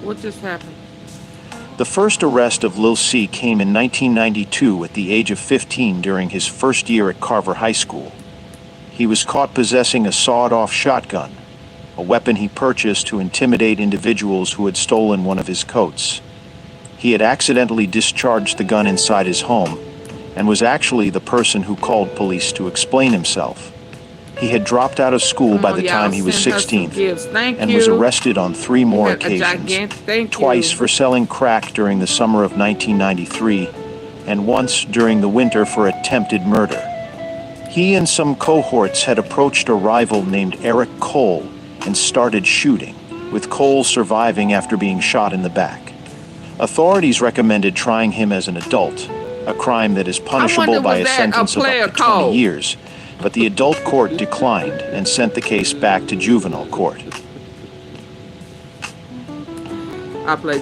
What just happened? The first arrest of Lil C came in 1992 at the age of 15 during his first year at Carver High School. He was caught possessing a sawed-off shotgun, a weapon he purchased to intimidate individuals who had stolen one of his coats. He had accidentally discharged the gun inside his home and was actually the person who called police to explain himself. He had dropped out of school by the time he was 16 and was arrested on 3 more occasions, twice for selling crack during the summer of 1993 and once during the winter for attempted murder. He and some cohorts had approached a rival named Eric Cole and started shooting, with Cole surviving after being shot in the back. Authorities recommended trying him as an adult, a crime that is punishable by a sentence of up to 20 years, but the adult court declined and sent the case back to juvenile court.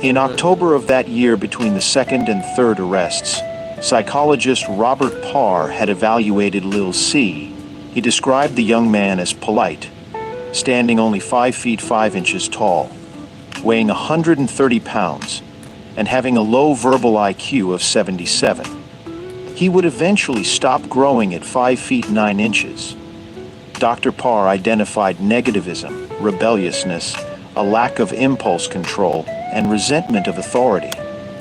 In October of that year, between the second and third arrests, psychologist Robert Parr had evaluated Lil C. He described the young man as polite, standing only 5 feet 5 inches tall, weighing 130 pounds, and having a low verbal IQ of 77. He would eventually stop growing at 5 feet 9 inches. Dr. Parr identified negativism, rebelliousness, a lack of impulse control, and resentment of authority.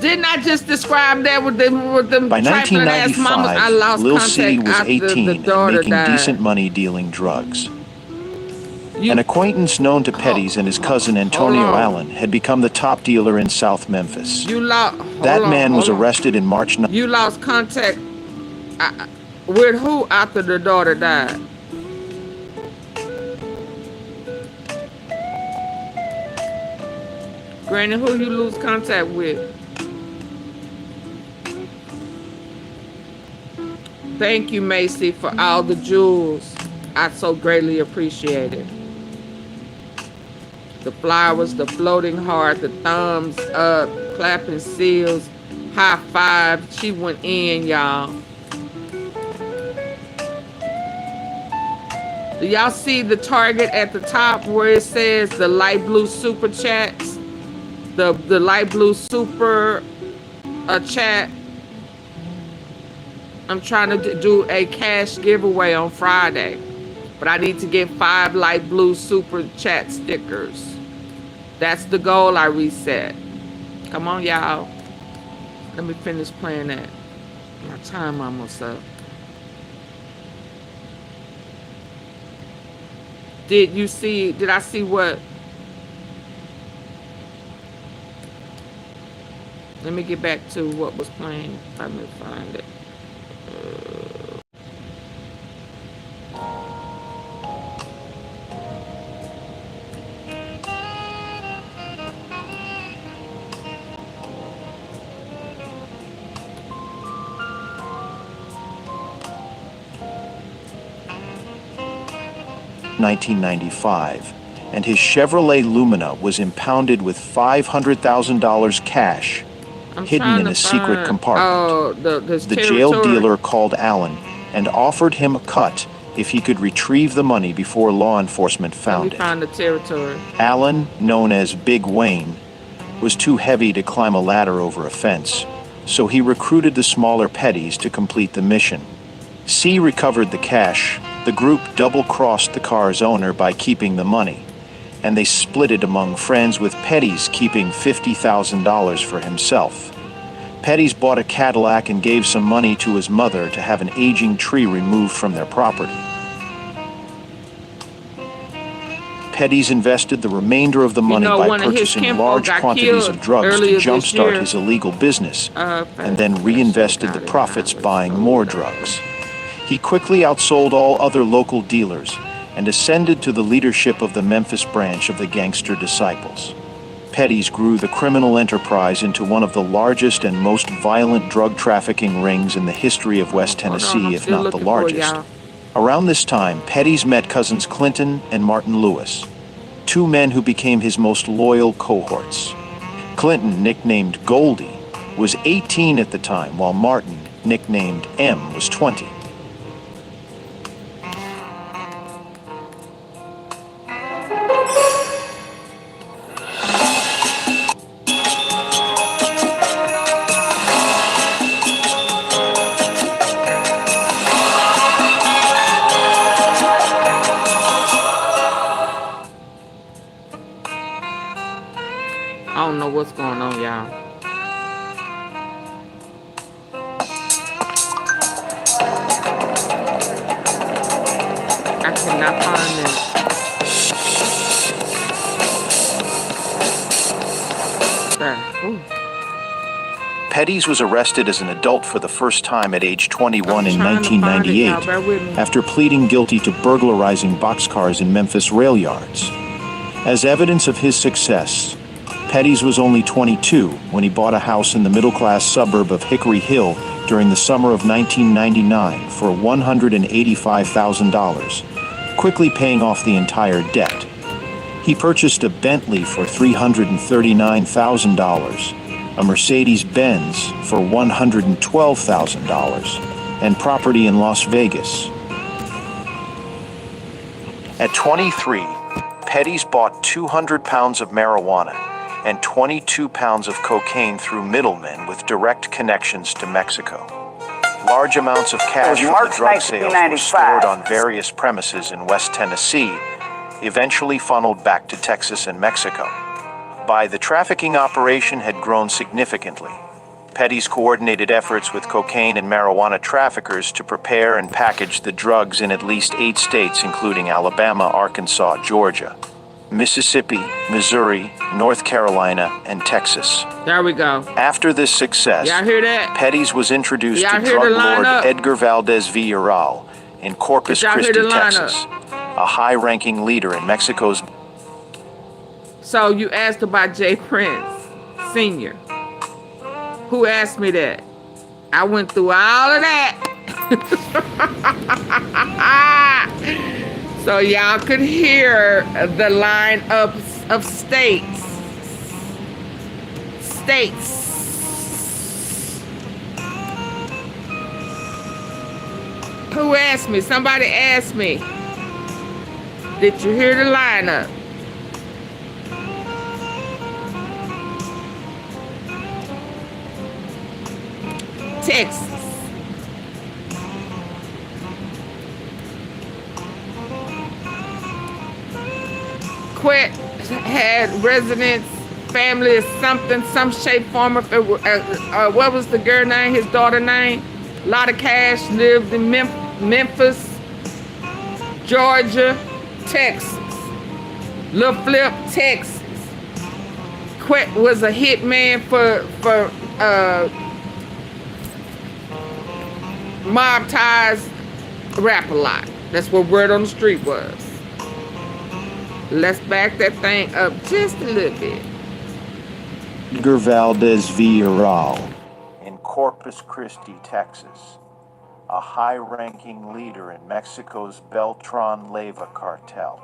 Didn't I just describe that with them By trifling ass mamas? I 1995, lost Lil C contact was after 18 the and daughter making died. decent money dealing drugs. An acquaintance known to Petties and his cousin Antonio Allen had become the top dealer in South Memphis. That man was arrested in March. You lost contact with who after the daughter died? Granny, who you lose contact with? Thank you, Macy, for all the jewels. I so greatly appreciate it. The flowers, the floating heart, the thumbs up, clapping seals, high five. She went in, y'all. Do y'all see the target at the top where it says the light blue super chats? The light blue super chat. I'm trying to do a cash giveaway on Friday, but I need to get 5 light blue super chat stickers. That's the goal I reset. Come on, y'all. Let me finish playing that. My time almost up. Did I see what? Let me get back to what was playing. Let me find it. 1995, and his Chevrolet Lumina was impounded with $500,000 cash, hidden in a secret compartment. The jail dealer called Allen and offered him a cut if he could retrieve the money before law enforcement found it. Find the territory. Allen, known as Big Wayne, was too heavy to climb a ladder over a fence, so he recruited the smaller Petties to complete the mission. C recovered the cash. The group double-crossed the car's owner by keeping the money, and they split it among friends, with Petties keeping $50,000 for himself. Petties bought a Cadillac and gave some money to his mother to have an aging tree removed from their property. Petties invested the remainder of the money by purchasing large quantities of drugs to jumpstart his illegal business, and then reinvested the profits buying more drugs. He quickly outsold all other local dealers and ascended to the leadership of the Memphis branch of the Gangster Disciples. Petties grew the criminal enterprise into one of the largest and most violent drug trafficking rings in the history of West Tennessee, if not the largest. Around this time, Petties met cousins Clinton and Martin Lewis, 2 men who became his most loyal cohorts. Clinton, nicknamed Goldie, was 18 at the time, while Martin, nicknamed M, was 20. I don't know what's going on, y'all. I cannot find it. Petties was arrested as an adult for the first time at age 21 in 1998 after pleading guilty to burglarizing boxcars in Memphis rail yards. As evidence of his success, Petties was only 22 when he bought a house in the middle-class suburb of Hickory Hill during the summer of 1999 for $185,000, quickly paying off the entire debt. He purchased a Bentley for $339,000, a Mercedes-Benz for $112,000, and property in Las Vegas. At 23, Petties bought 200 pounds of marijuana and 22 pounds of cocaine through middlemen with direct connections to Mexico. Large amounts of cash from the drug sales were stored on various premises in West Tennessee, eventually funneled back to Texas and Mexico. The trafficking operation had grown significantly. Petties coordinated efforts with cocaine and marijuana traffickers to prepare and package the drugs in at least 8 states, including Alabama, Arkansas, Georgia, Mississippi, Missouri, North Carolina, and Texas. There we go. After this success, y'all hear that? Petties was introduced to drug lord Edgar Valdez Villarreal in Corpus Christi, Texas, a high-ranking leader in Mexico's... So you asked about J. Prince Sr. Who asked me that? I went through all of that. So y'all could hear the lineups of states. Who asked me? Somebody asked me. Did you hear the lineup? Texas. Quit had residence, family or something, some shape, form. If it were, what was the girl name? His daughter name? A lot of cash. Lived in Memphis, Georgia, Texas. Lil Flip, Texas. Quit was a hitman for mob ties, rap a lot. That's what word on the street was. Let's back that thing up just a little bit. Edgar Valdez Villarreal in Corpus Christi, Texas, a high-ranking leader in Mexico's Beltran Leyva cartel.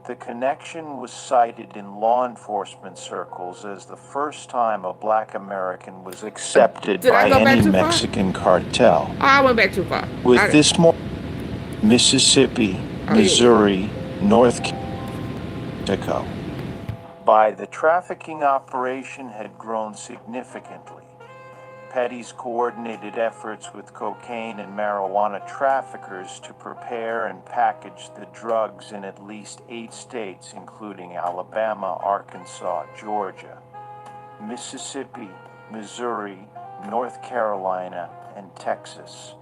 The connection was cited in law enforcement circles as the first time a black American was accepted by any Mexican cartel. I went back too far. With this more Mississippi, Missouri, North Mexico. The trafficking operation had grown significantly. Petties coordinated efforts with cocaine and marijuana traffickers to prepare and package the drugs in at least 8 states, including Alabama, Arkansas, Georgia, Mississippi, Missouri, North Carolina, and Texas.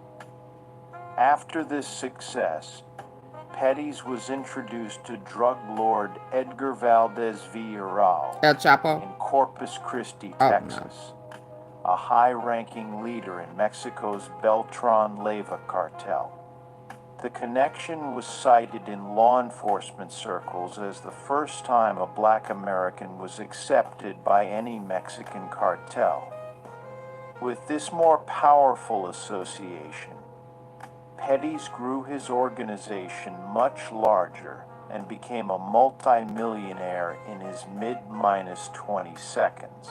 After this success, Petties was introduced to drug lord Edgar Valdez Villarreal El Chapo in Corpus Christi, Texas. A high-ranking leader in Mexico's Beltran Leyva cartel. The connection was cited in law enforcement circles as the first time a black American was accepted by any Mexican cartel. With this more powerful association, Petties grew his organization much larger and became a multi-millionaire in his mid-20 seconds.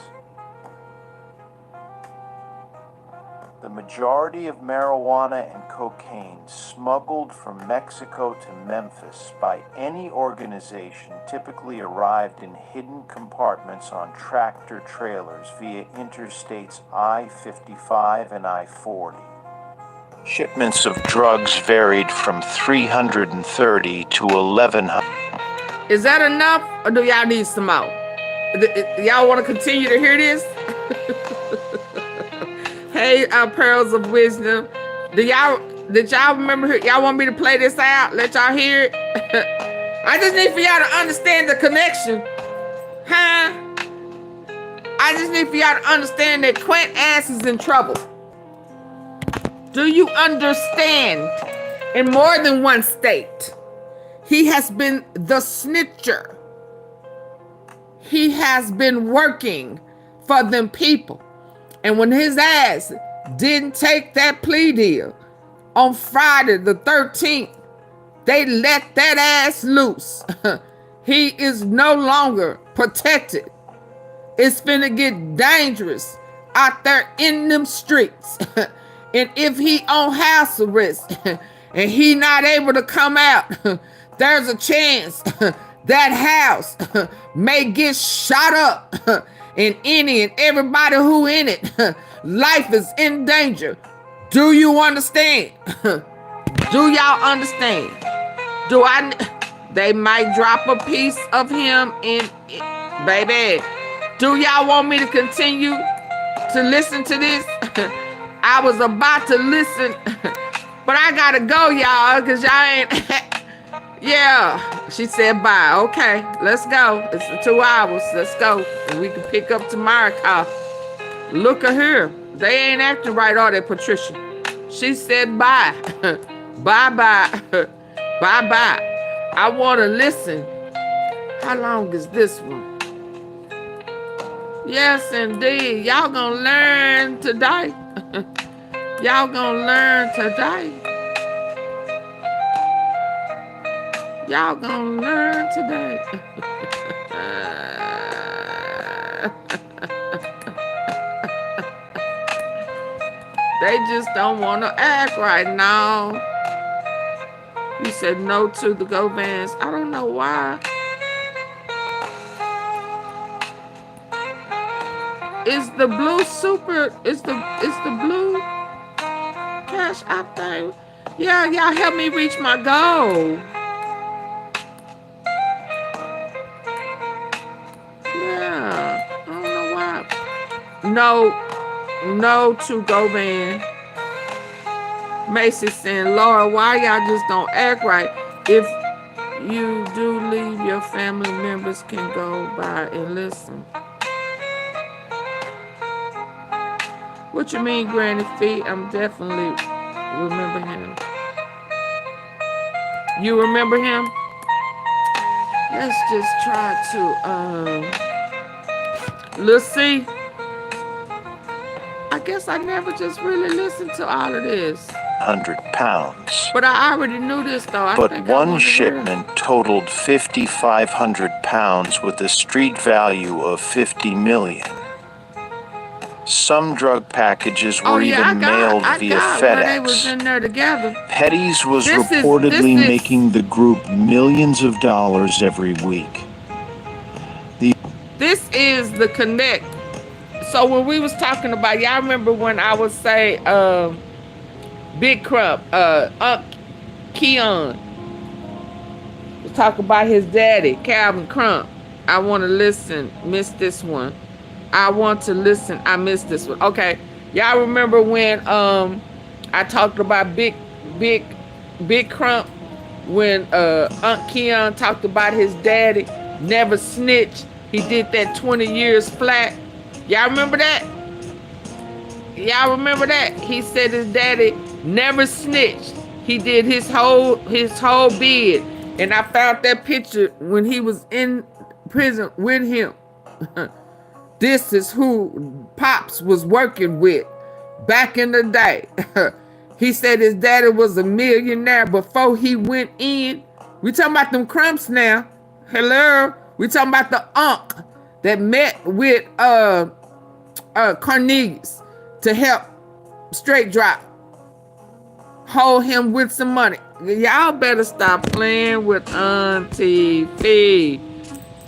The majority of marijuana and cocaine smuggled from Mexico to Memphis by any organization typically arrived in hidden compartments on tractor trailers via interstates I-55 and I-40. Shipments of drugs varied from 330 to 1,100. Is that enough, or do y'all need some more? Y'all want to continue to hear this? Hey, pearls of wisdom. Did y'all remember? Y'all want me to play this out? Let y'all hear it? I just need for y'all to understand the connection. Huh? I just need for y'all to understand that Quint ass is in trouble. Do you understand? In more than one state, he has been the snitcher. he has been working for them people. And when his ass didn't take that plea deal on Friday the 13th, they let that ass loose. He is no longer protected. It's finna get dangerous out there in them streets. And if he on house arrest and he not able to come out, there's a chance that house may get shot up. And any and everybody who in it, life is in danger. Do you understand? Do y'all understand? They might drop a piece of him in, baby. Do y'all want me to continue to listen to this? I was about to listen, but I gotta go, y'all, because y'all ain't, yeah. She said bye. Okay, let's go. It's 2 hours. Let's go. And we can pick up tomorrow, call. Look at her. They ain't acting right, are they, Patricia? She said bye. Bye-bye. Bye-bye. I want to listen. How long is this one? Yes, indeed. Y'all gonna learn today. Y'all gonna learn today. Y'all gonna learn today. They just don't want to act right now. You said no to the Govans. I don't know why. Is the blue super? Is the blue cash out there? Yeah, y'all help me reach my goal. Yeah, I don't know why. No to Govan. Macy saying, Laura, why y'all just don't act right? If you do leave, your family members can go by and listen. What you mean, Granny Fee? I'm definitely remember him. You remember him? Let's just try to, let's see. I guess I never just really listened to all of this. 100 pounds. But I already knew this though. But one shipment totaled 5,500 pounds with a street value of 50 million. Some drug packages were even mailed via FedEx. They was in there together. Petties was reportedly making the group millions of dollars every week. This is the connect. So when we was talking about, y'all remember when I would say, Big Crump, Keon, was talking about his daddy, Calvin Crump. I want to listen, miss this one. I want to listen, I missed this one. Okay, y'all remember when I talked about Big Crump, when Unc Keon talked about his daddy, never snitched. He did that 20 years flat. Y'all remember that? Y'all remember that? He said his daddy never snitched. He did his whole bid. And I found that picture when he was in prison with him. This is who Pops was working with back in the day. He said his daddy was a millionaire before he went in. We talking about them Crumps now. Hello? We talking about the Unc that met with Cornelius to help STRAIGHTDROP hold him with some money. Y'all better stop playing with AunTeaFee.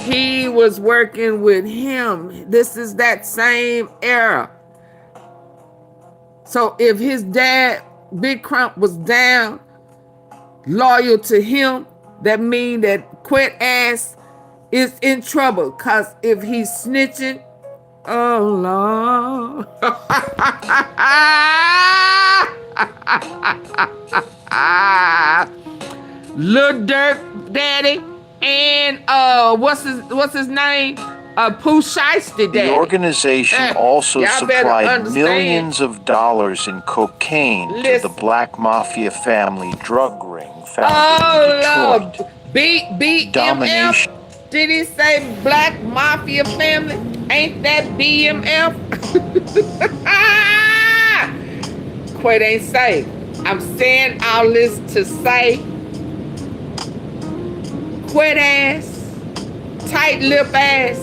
He was working with him. This is that same era. So if his dad, Big Crump, was down, loyal to him, that mean that Quet ass is in trouble. Cause if he's snitching, oh Lord. Lil Durk Daddy and what's his name? Pooh Shiesty Daddy. The organization also supplied millions of dollars in cocaine to the Black Mafia family drug ring found in Detroit. BMF. Did he say Black Mafia family? Ain't that BMF? Quit ain't safe. I'm saying all this to say, quit ass, tight lip ass.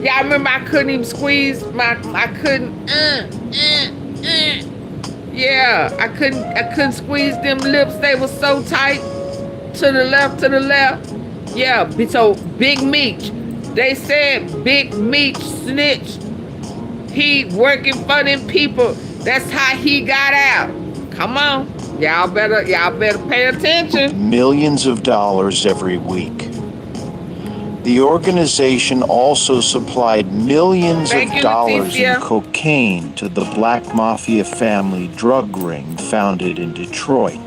Y'all remember I couldn't even squeeze I couldn't, yeah, I couldn't squeeze them lips. They were so tight. To the left. Yeah, so Big Meech. They said Big Meech snitched. He working for them people. That's how he got out. Come on. Y'all better pay attention. Millions of dollars every week. The organization also supplied millions of dollars in cocaine to the Black Mafia family drug ring founded in Detroit.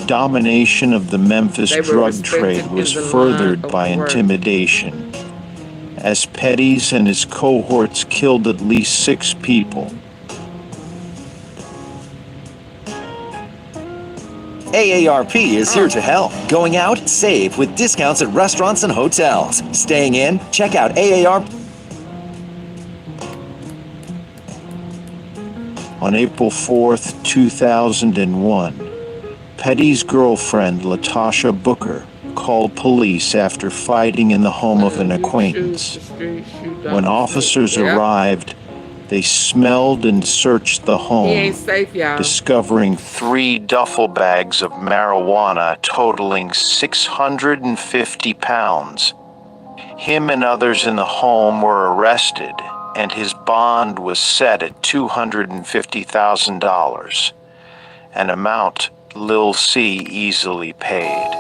Domination of the Memphis drug trade was furthered by intimidation, as Petties and his cohorts killed at least 6 people. AARP is here to help. Going out, save with discounts at restaurants and hotels. Staying in, check out AARP. On April 4th, 2001, Petty's girlfriend, Latasha Booker, called police after fighting in the home of an acquaintance. When officers arrived, they smelled and searched the home, He ain't safe, y'all. discovering 3 duffel bags of marijuana totaling 650 pounds. Him and others in the home were arrested, and his bond was set at $250,000, an amount Lil C easily paid.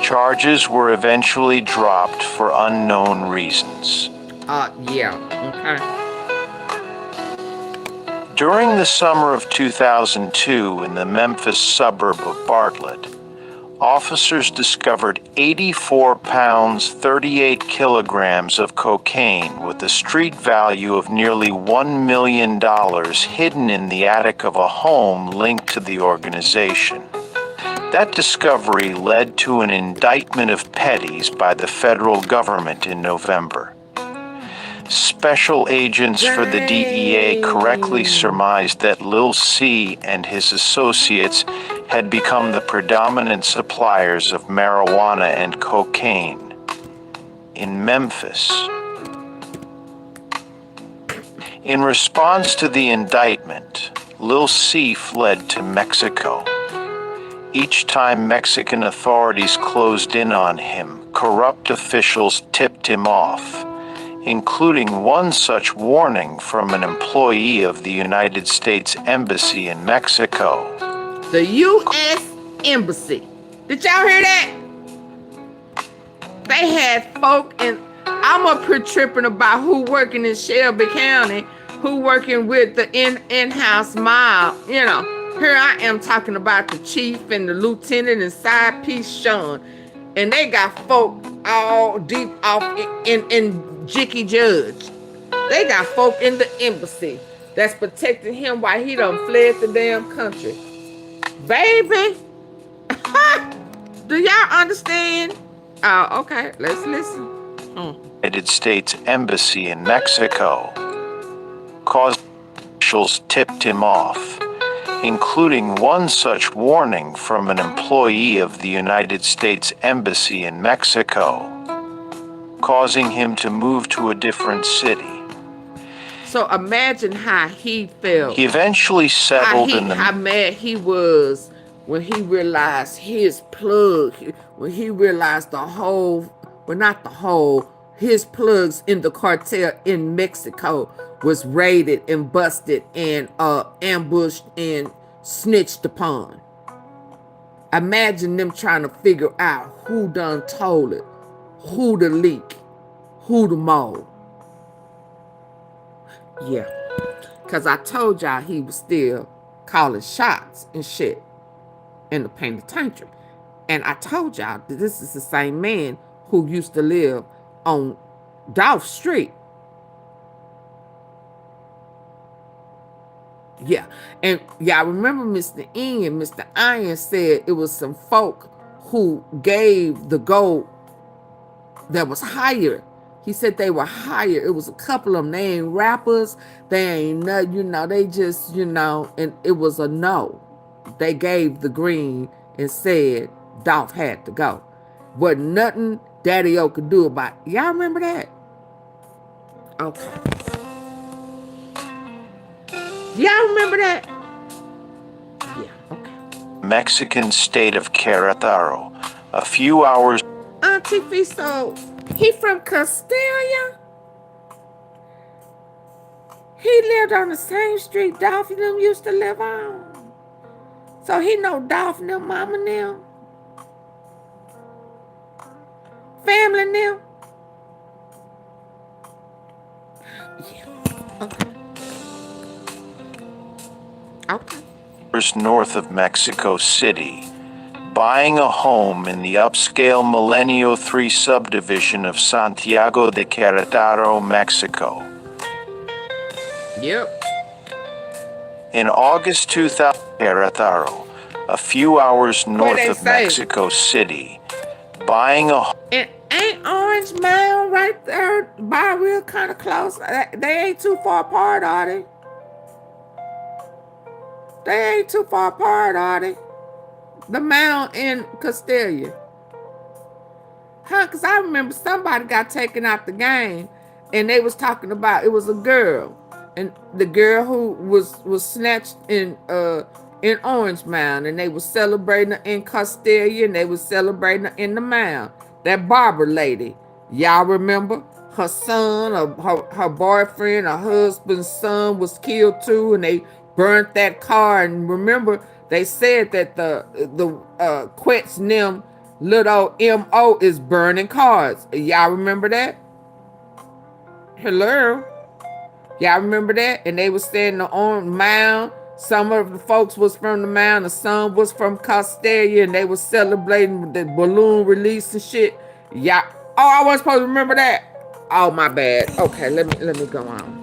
Charges were eventually dropped for unknown reasons. Yeah, okay. During the summer of 2002 in the Memphis suburb of Bartlett, officers discovered 84 pounds, 38 kilograms of cocaine with a street value of nearly $1 million hidden in the attic of a home linked to the organization. That discovery led to an indictment of Petties by the federal government in November. Special agents for the DEA correctly surmised that Lil C and his associates had become the predominant suppliers of marijuana and cocaine in Memphis. In response to the indictment, Lil C fled to Mexico. Each time Mexican authorities closed in on him, corrupt officials tipped him off, including one such warning from an employee of the United States Embassy in Mexico. The U.S. Embassy. Did y'all hear that? They had folk, and I'm up here tripping about who working in Shelby County, who working with the in-house mob. You know, here I am talking about the chief and the lieutenant and side piece Sean, and they got folk all deep off in Jicky Judge. They got folk in the embassy that's protecting him while he done fled the damn country. Baby, do y'all understand? Oh, okay, let's listen. United States Embassy in Mexico. Caused officials tipped him off, including one such warning from an employee of the United States Embassy in Mexico, causing him to move to a different city. So imagine how he felt. He eventually settled in the... How mad he was when he realized his plug, when he realized the whole, well, not the whole, his plugs in the cartel in Mexico was raided and busted and ambushed and snitched upon. Imagine them trying to figure out who done told it, who the leak, who the mole. Yeah, because I told y'all he was still calling shots and shit in the penitentiary. And I told y'all that this is the same man who used to live on Dolph Street. Yeah, and y'all remember Mr. Ian said it was some folk who gave the gold that was hired. He said they were hired. It was a couple of them. They ain't rappers. They ain't nothing, you know, they just, you know, and it was a no. They gave the green and said Dolph had to go. Wasn't nothing Daddy-O could do about it. Y'all remember that? Okay. Y'all remember that? Yeah, okay. Mexican state of Querétaro, a few hours. AunTeaFee, so he from Castelia? He lived on the same street Dolph and them used to live on. So he know Dolph and them mama and them. Family and them. Yeah, okay. Okay. North of Mexico City, buying a home in the upscale Milenio 3 subdivision of Santiago de Querétaro, Mexico. Yep. In August 2000, Querétaro, a few hours north of Mexico City, buying a home. And ain't Orange Mound right there by real kind of close? They ain't too far apart, are they? They ain't too far apart, are they? The mound in Castelia. Huh? Because I remember somebody got taken out the game and they was talking about it was a girl. And the girl who was snatched in Orange Mound, and they was celebrating her in Castelia, and they was celebrating her in the mound. That barber lady, y'all remember? Her son, her boyfriend, her husband's son was killed too, and they burnt that car. And remember, they said that the Quets Nim little M.O. is burning cars. Y'all remember that? Hello? Y'all remember that? And they was standing on the mound. Some of the folks was from the mound. The son was from Castelia, and they was celebrating the balloon release and shit. Yeah. Oh, I wasn't supposed to remember that. Oh, my bad. Okay, let me go on.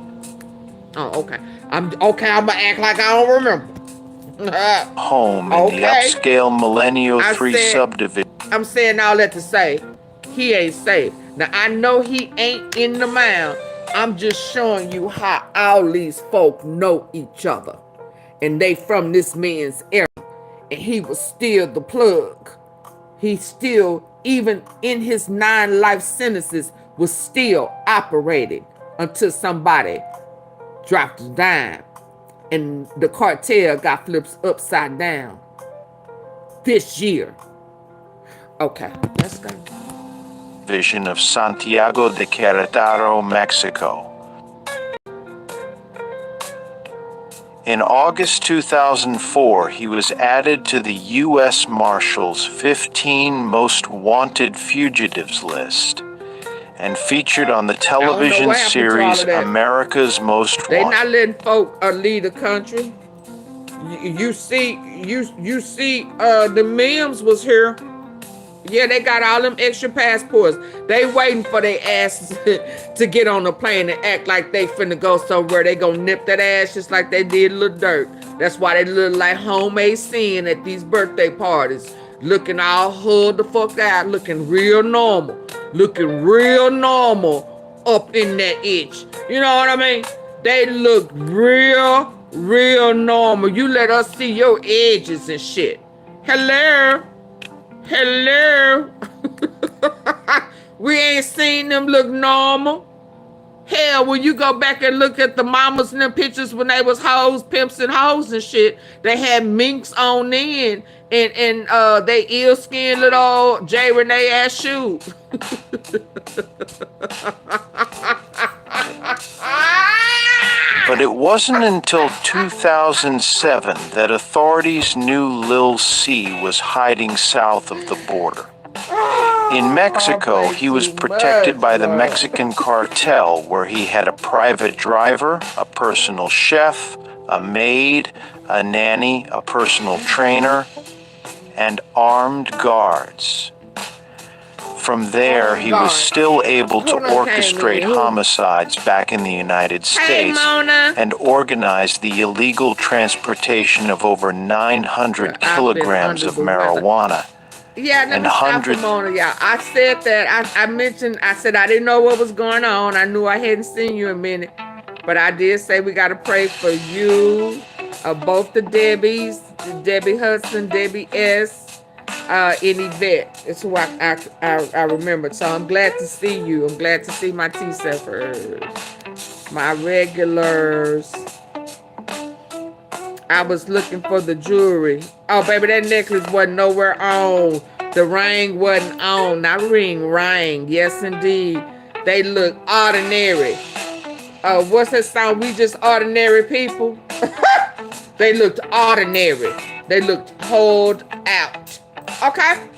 Oh, okay. I'm gonna act like I don't remember. Home in the upscale Milenio 3 subdivision. I'm saying all that to say he ain't safe. Now I know he ain't in the mound. I'm just showing you how all these folk know each other. And they from this man's era. And he was still the plug. He still, even in his 9 life sentences, was still operating until somebody dropped a dime. And the cartel got flipped upside down. This year. Okay, let's go. Vision of Santiago de Querétaro, Mexico. In August 2004, he was added to the U.S. Marshals 15 Most Wanted Fugitives list and featured on the television series America's Most Wanted. They not letting folk lead the country. You see, the MEMS was here. Yeah, they got all them extra passports. They waiting for their asses to get on the plane and act like they finna go somewhere. They gonna nip that ass just like they did Lil Durk. That's why they look like homemade sin at these birthday parties. Looking all hugged the fuck out, looking real normal. Looking real normal up in that itch. You know what I mean? They look real normal. You let us see your edges and shit. Hello? Hello? We ain't seen them look normal. Hell, when you go back and look at the mamas and them pictures when they was hoes, pimps and hoes and shit, they had minks on in and they ill-skinned little J. Renee ass shoes. But it wasn't until 2007 that authorities knew Lil C was hiding south of the border. In Mexico, he was protected by the Mexican cartel, where he had a private driver, a personal chef, a maid, a nanny, a personal trainer, and armed guards. From there, he was still able to orchestrate homicides back in the United States and organize the illegal transportation of over 900 kilograms of marijuana Yeah, let and me stop for a hundreds. moment, y'all. I said that. I mentioned, I said I didn't know what was going on. I knew I hadn't seen you in a minute. But I did say we got to pray for you, both the Debbies, Debbie Hudson, Debbie S., and Yvette. It's who I remembered. So I'm glad to see you. I'm glad to see my T-Seffers, my regulars. I was looking for the jewelry. Oh, baby, that necklace wasn't nowhere on. The ring wasn't on. Not ring. Yes, indeed. They look ordinary. What's that song? We just ordinary people. They looked ordinary. They looked pulled out. Okay.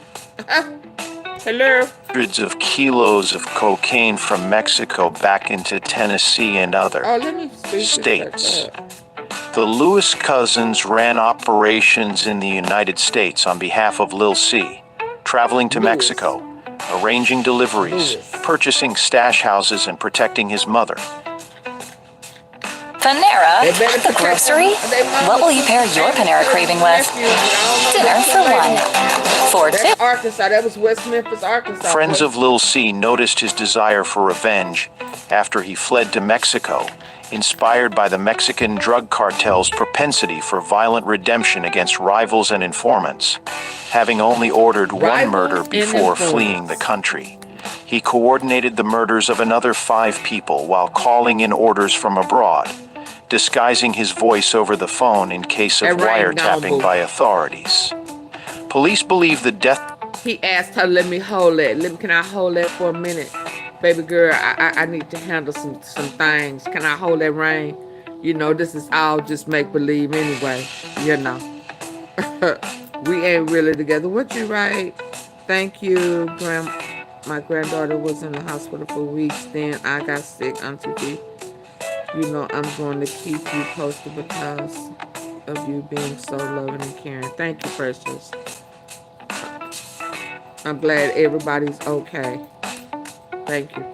Hello. Hundreds of kilos of cocaine from Mexico back into Tennessee and other states. The Lewis cousins ran operations in the United States on behalf of Lil C, traveling to Mexico, arranging deliveries, purchasing stash houses, and protecting his mother. Panera at the grocery? What will you pair your Panera craving with? Dinner for one. For two. Arkansas. That was West Memphis, Arkansas. Friends of Lil C noticed his desire for revenge after he fled to Mexico, inspired by the Mexican drug cartel's propensity for violent redemption against rivals and informants. Having only ordered one murder before fleeing the country, he coordinated the murders of another 5 people while calling in orders from abroad, disguising his voice over the phone in case of wiretapping by authorities. Police believe the death... He asked her, let me hold that. Can I hold that for a minute? Baby girl, I need to handle some things. Can I hold that ring? You know, this is all just make-believe anyway. You know. We ain't really together. What you write? Thank you, my granddaughter was in the hospital for weeks. Then I got sick, AunTeaFee. You know, I'm going to keep you posted because of you being so loving and caring. Thank you, precious. I'm glad everybody's okay. Thank you. I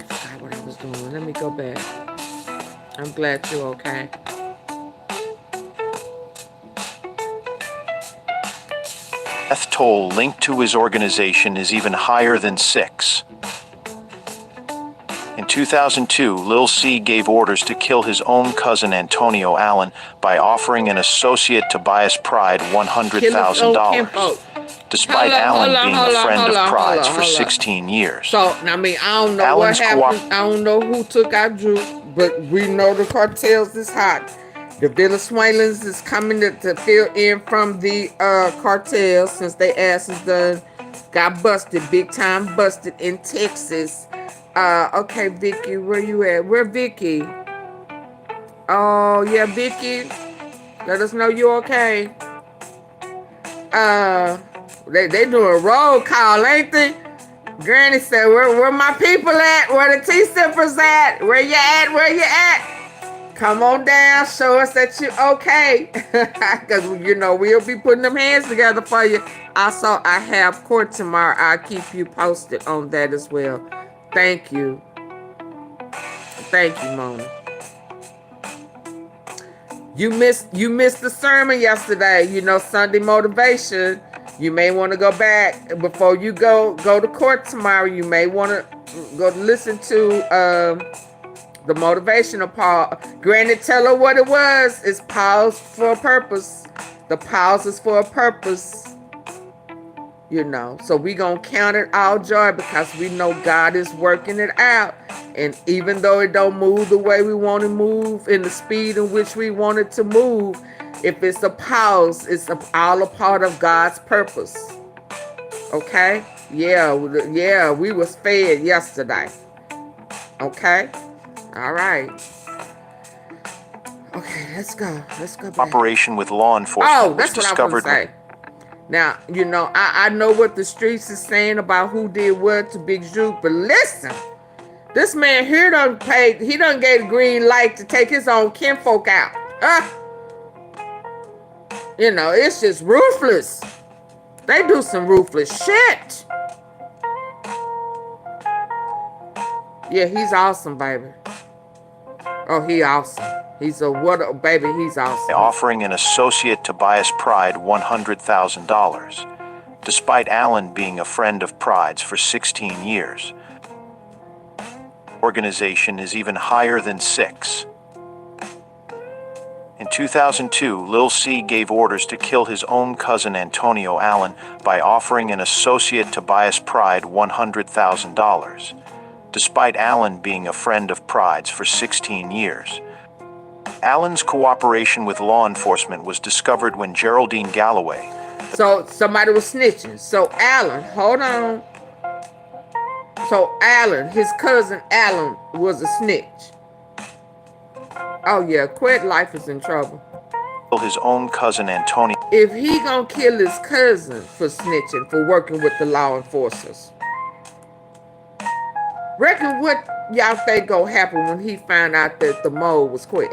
forgot what I was doing. Let me go back. I'm glad you're okay. Death toll linked to his organization is even higher than 6. In 2002, Lil C gave orders to kill his own cousin Antonio Allen by offering an associate Tobias Pride $100,000, despite Allen being a friend of Pride's for 16 years. So, I mean, I don't know Allen's what happened. I don't know who took our juice, but we know the cartels is hot. The Venezuelans is coming to fill in from the cartel since they asses done got busted, big time busted in Texas. Okay, Vicky, where you at? Where Vicky? Oh, yeah, Vicky. Let us know you okay. They doing roll call, ain't they? Granny said, where my people at? Where the T-Sippers at? Where you at? Come on down, show us that you okay. Because, you know, we'll be putting them hands together for you. Also, I have court tomorrow. I'll keep you posted on that as well. Thank you. Thank you, Mona. You missed the sermon yesterday. You know, Sunday motivation. You may want to go back before you go to court tomorrow. You may want to go listen to the motivational part. Granted, tell her what it was. It's pause for a purpose. The pause is for a purpose. You know, so we gonna count it all joy because we know God is working it out. And even though it don't move the way we want to move, in the speed in which we want it to move, if it's a pause, it's all a part of God's purpose. Okay? Yeah, we was fed yesterday. Okay? All right. Okay, let's go back. Operation with law enforcement was discovered. What I was say. Now, you know, I know what the streets is saying about who did what to Big Juke, but listen, this man here done gave the green light to take his own kinfolk out. You know, it's just ruthless. They do some ruthless shit. Yeah, he's awesome, baby. Oh, he awesome. He's a what a baby, he's awesome. Offering an associate Tobias Pride $100,000. Despite Allen being a friend of Pride's for 16 years. Organization is even higher than 6. In 2002, Lil C gave orders to kill his own cousin Antonio Allen by offering an associate Tobias Pride $100,000. Despite Allen being a friend of Pride's for 16 years. Allen's cooperation with law enforcement was discovered when Geraldine Galloway. So somebody was snitching. So Allen, hold on. So Allen, his cousin Allen, was a snitch. Oh yeah, Quid Life is in trouble. His own cousin Antonio. If he gonna kill his cousin for snitching, for working with the law enforcers, reckon what y'all think gonna happen when he found out that the mole was Quid?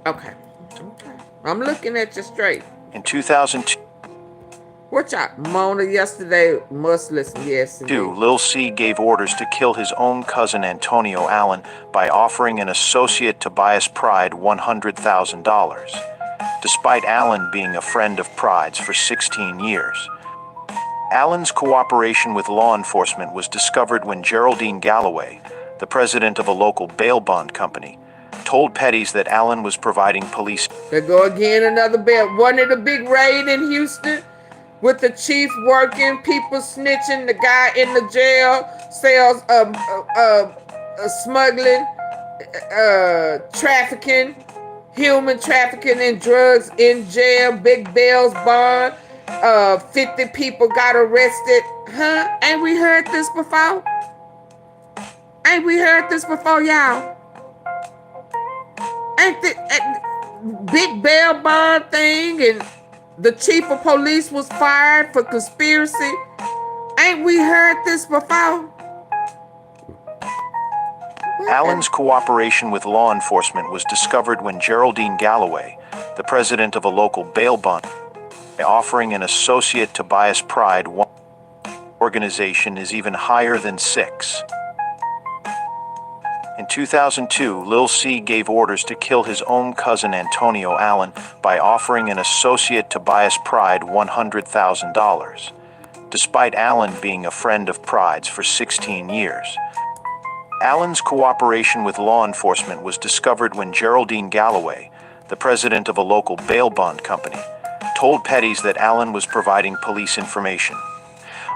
Okay. I'm looking at you straight. In 2002. What y'all? Mona yesterday must listen. Yes. Lil C gave orders to kill his own cousin Antonio Allen by offering an associate Tobias Pride $100,000. Despite Allen being a friend of Pride's for 16 years. Allen's cooperation with law enforcement was discovered when Geraldine Galloway, the president of a local bail bond company, told Petties that Allen was providing police. There go again, another bail. Wasn't it a big raid in Houston? With the chief working, people snitching, the guy in the jail, sales, smuggling, trafficking, human trafficking and drugs in jail, big bails bond, 50 people got arrested. Huh? Ain't we heard this before? Ain't we heard this before, y'all? Ain't the big bail bond thing and the chief of police was fired for conspiracy? Ain't we heard this before? Allen's cooperation with law enforcement was discovered when Geraldine Galloway, the president of a local bail bond, offering an associate Tobias Pride organization is even higher than 6. In 2002, Lil C gave orders to kill his own cousin Antonio Allen by offering an associate Tobias Pride $100,000. Despite Allen being a friend of Pride's for 16 years. Allen's cooperation with law enforcement was discovered when Geraldine Galloway, the president of a local bail bond company, told Petties that Allen was providing police information.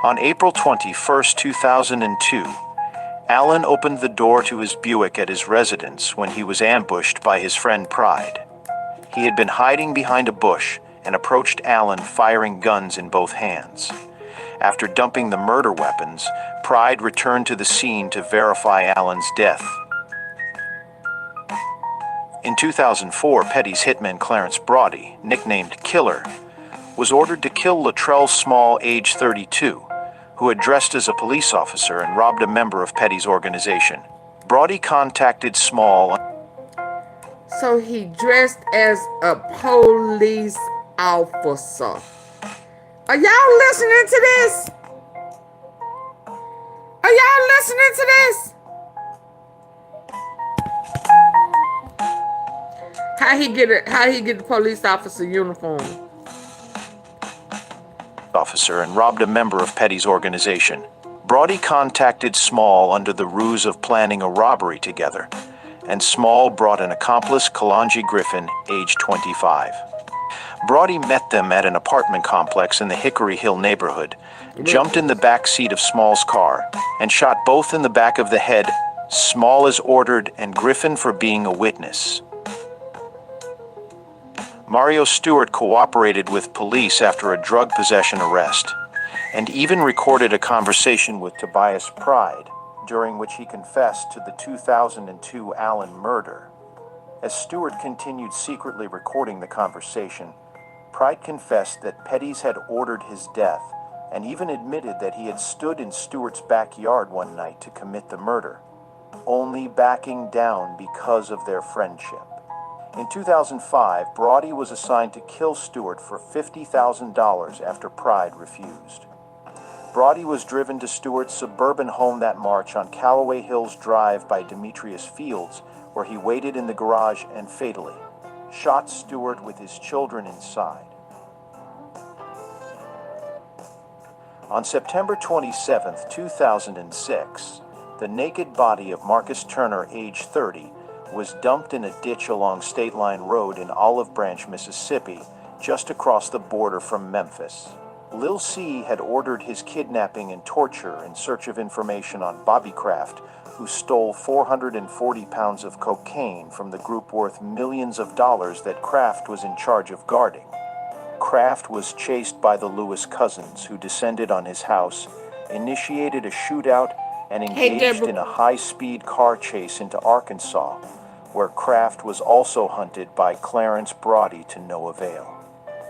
On April 21, 2002, Allen opened the door to his Buick at his residence when he was ambushed by his friend Pride. He had been hiding behind a bush and approached Allen firing guns in both hands. After dumping the murder weapons, Pride returned to the scene to verify Allen's death. In 2004, Petties hitman Clarence Brody, nicknamed Killer, was ordered to kill Latrell Small, age 32, who had dressed as a police officer and robbed a member of Petty's organization. Brody contacted Small. So he dressed as a police officer. Are y'all listening to this? Are y'all listening to this? How he get the police officer uniform? Officer and robbed a member of Petty's organization. Brody contacted Small under the ruse of planning a robbery together, and Small brought an accomplice, Kalonji Griffin, age 25. Brody met them at an apartment complex in the Hickory Hill neighborhood, jumped in the back seat of Small's car, and shot both in the back of the head, Small as ordered and Griffin for being a witness. Mario Stewart cooperated with police after a drug possession arrest, and even recorded a conversation with Tobias Pride, during which he confessed to the 2002 Allen murder. As Stewart continued secretly recording the conversation, Pride confessed that Petties had ordered his death, and even admitted that he had stood in Stewart's backyard one night to commit the murder, only backing down because of their friendship. In 2005, Brody was assigned to kill Stewart for $50,000 after Pride refused. Brody was driven to Stewart's suburban home that March on Callaway Hills Drive by Demetrius Fields, where he waited in the garage and fatally shot Stewart with his children inside. On September 27, 2006, the naked body of Marcus Turner, age 30, was dumped in a ditch along State Line Road in Olive Branch, Mississippi, just across the border from Memphis. Lil C had ordered his kidnapping and torture in search of information on Bobby Kraft, who stole 440 pounds of cocaine from the group worth millions of dollars that Kraft was in charge of guarding. Kraft was chased by the Lewis cousins, who descended on his house, initiated a shootout, and engaged in a high-speed car chase into Arkansas, where Kraft was also hunted by Clarence Brody to no avail.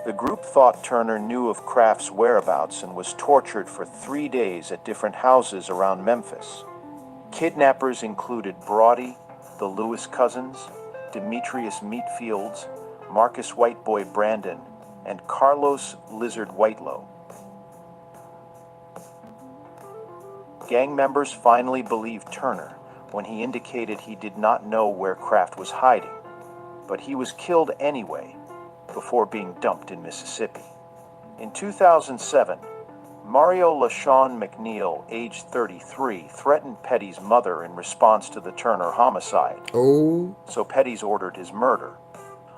The group thought Turner knew of Kraft's whereabouts and was tortured for 3 days at different houses around Memphis. Kidnappers included Brody, the Lewis cousins, Demetrius Meatfields, Marcus Whiteboy Brandon, and Carlos Lizard Whitelow. Gang members finally believed Turner when he indicated he did not know where Kraft was hiding, but he was killed anyway before being dumped in Mississippi. In 2007, Mario LaShawn McNeil, age 33, threatened Petties' mother in response to the Turner homicide. So Petties ordered his murder.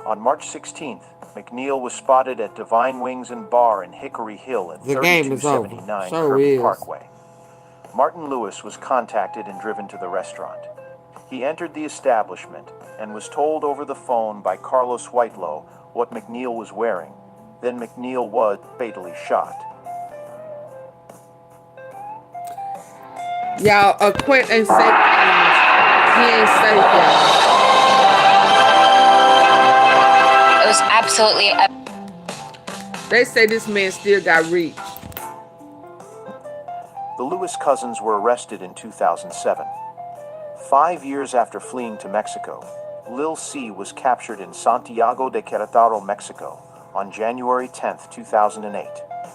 On March 16th, McNeil was spotted at Divine Wings and Bar in Hickory Hill at 3279 Kirby Parkway. Martin Lewis was contacted and driven to the restaurant. He entered the establishment and was told over the phone by Carlos Whitelow what McNeil was wearing. Then McNeil was fatally shot. Y'all, Quint ain't safe. He ain't safe, y'all. It was absolutely. They say this man still got reach. The Lewis cousins were arrested in 2007. 5 years after fleeing to Mexico, Lil C was captured in Santiago de Querétaro, Mexico, on January 10, 2008.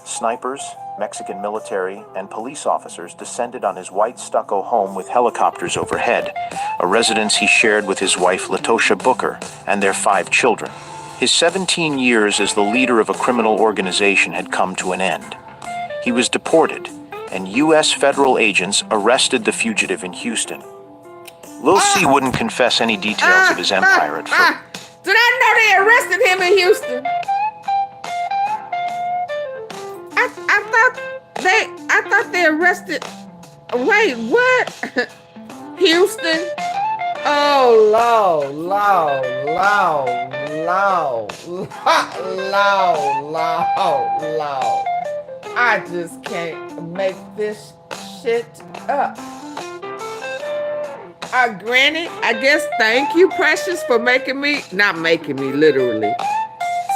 Snipers, Mexican military, and police officers descended on his white stucco home with helicopters overhead, a residence he shared with his wife Latosha Booker and their 5 children. His 17 years as the leader of a criminal organization had come to an end. He was deported, and U.S. federal agents arrested the fugitive in Houston. Lil C wouldn't confess any details of his empire at first. Did I know they arrested him in Houston? I thought they arrested. Wait, what? Houston? Oh, Lord. I just can't make this shit up. Granny, I guess thank you, Precious, for not making me literally.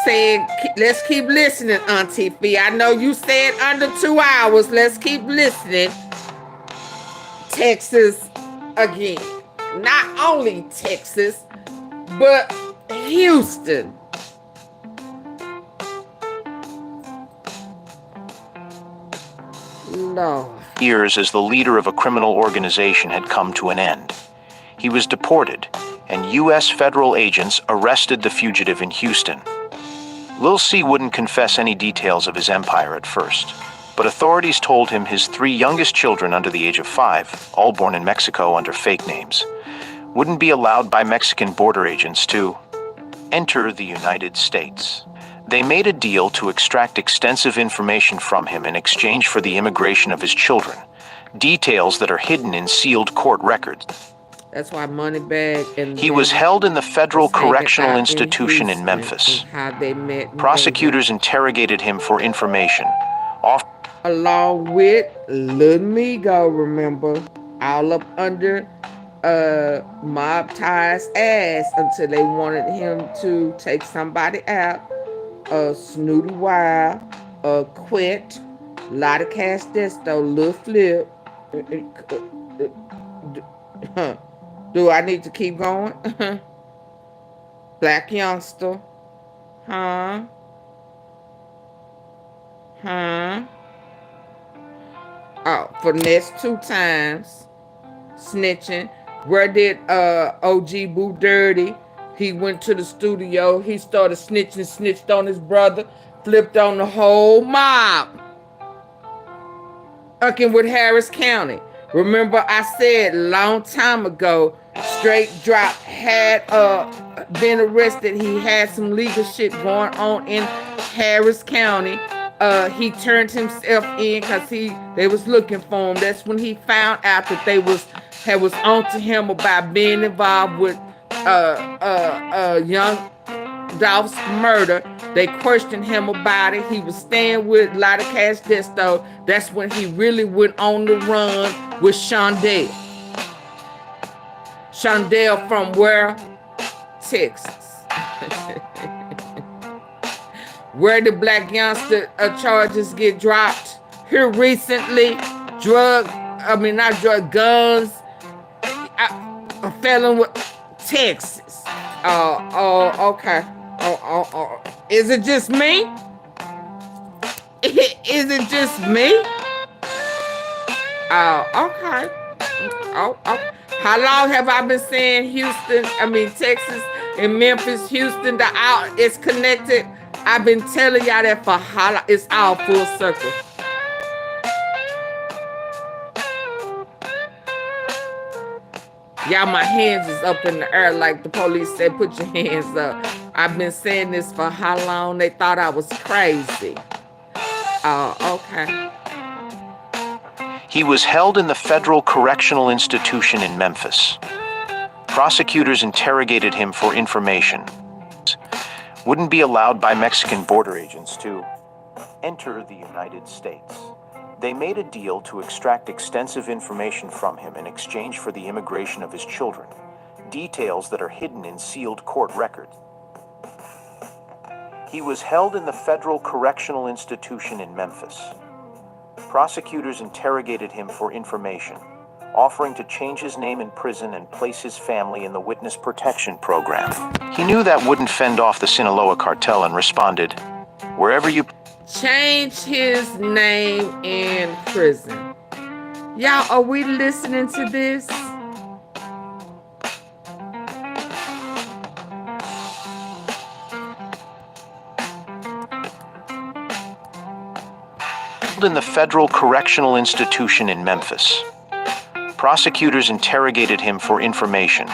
Saying, let's keep listening, AunTeaFee. I know you said under 2 hours. Let's keep listening. Texas again. Not only Texas, but Houston. No. Years as the leader of a criminal organization had come to an end. He was deported, and U.S. federal agents arrested the fugitive in Houston. Lil C wouldn't confess any details of his empire at first, but authorities told him his 3 youngest children under the age of 5, all born in Mexico under fake names, wouldn't be allowed by Mexican border agents to enter the United States. They made a deal to extract extensive information from him in exchange for the immigration of his children, details that are hidden in sealed court records. That's why Moneybag and he was held in the Federal Correctional Institution in Memphis. Prosecutors interrogated him for information. Along with LILMIGO, remember, all up under Mob Tie's ass until they wanted him to take somebody out. Snooty Wild, Quit, lot of cash desto, Lil Flip. Do I need to keep going? Black Youngster. For the next 2 times snitching. Where did OGBOODIRTY? He went to the studio. He started snitching, snitched on his brother, flipped on the whole mob. Fucking with Harris County. Remember I said a long time ago, STRAIGHTDROP had been arrested. He had some legal shit going on in Harris County. He turned himself in because they was looking for him. That's when he found out that they was onto him about being involved with YOUNGDOLPH's murder. They questioned him about it. He was staying with a lot of cash desto. That's when he really went on the run with Shondell. Shondell from where? Texas. Where did Black Youngster charges get dropped? Here recently, guns. A felon with Texas. Okay. Is it just me? Is it just me? Okay. How long have I been saying Texas and Memphis, Houston, it's connected? I've been telling y'all that for how long? It's all full circle. Y'all, my hands is up in the air like the police said, put your hands up. I've been saying this for how long? They thought I was crazy. Okay. He was held in the Federal Correctional Institution in Memphis. Prosecutors interrogated him for information. Wouldn't be allowed by Mexican border agents to enter the United States. They made a deal to extract extensive information from him in exchange for the immigration of his children, details that are hidden in sealed court records. He was held in the Federal Correctional Institution in Memphis. Prosecutors interrogated him for information, offering to change his name in prison and place his family in the Witness Protection Program. He knew that wouldn't fend off the Sinaloa cartel and responded, "Wherever you..." Change his name in prison. Y'all, are we listening to this? In the Federal Correctional Institution in Memphis. Prosecutors interrogated him for information,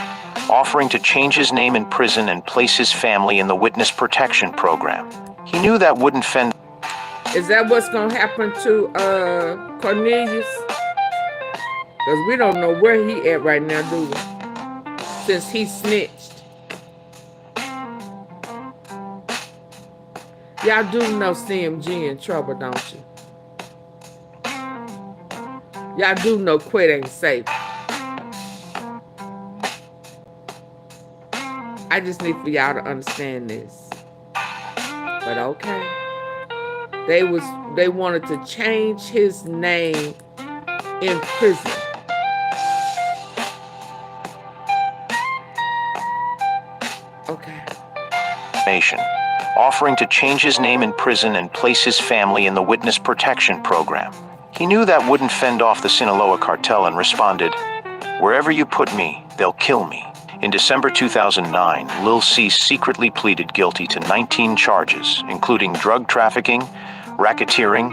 offering to change his name in prison and place his family in the Witness Protection Program. He knew that wouldn't fend... Is that what's going to happen to Cornelius? Because we don't know where he at right now, do we? Since he snitched. Y'all do know CMG in trouble, don't you? Y'all do know quit ain't safe. I just need for y'all to understand this. But okay. They wanted to change his name in prison. Okay. Offering to change his name in prison and place his family in the Witness Protection Program. He knew that wouldn't fend off the Sinaloa cartel and responded, "Wherever you put me, they'll kill me." In December 2009, Lil C secretly pleaded guilty to 19 charges, including drug trafficking, racketeering,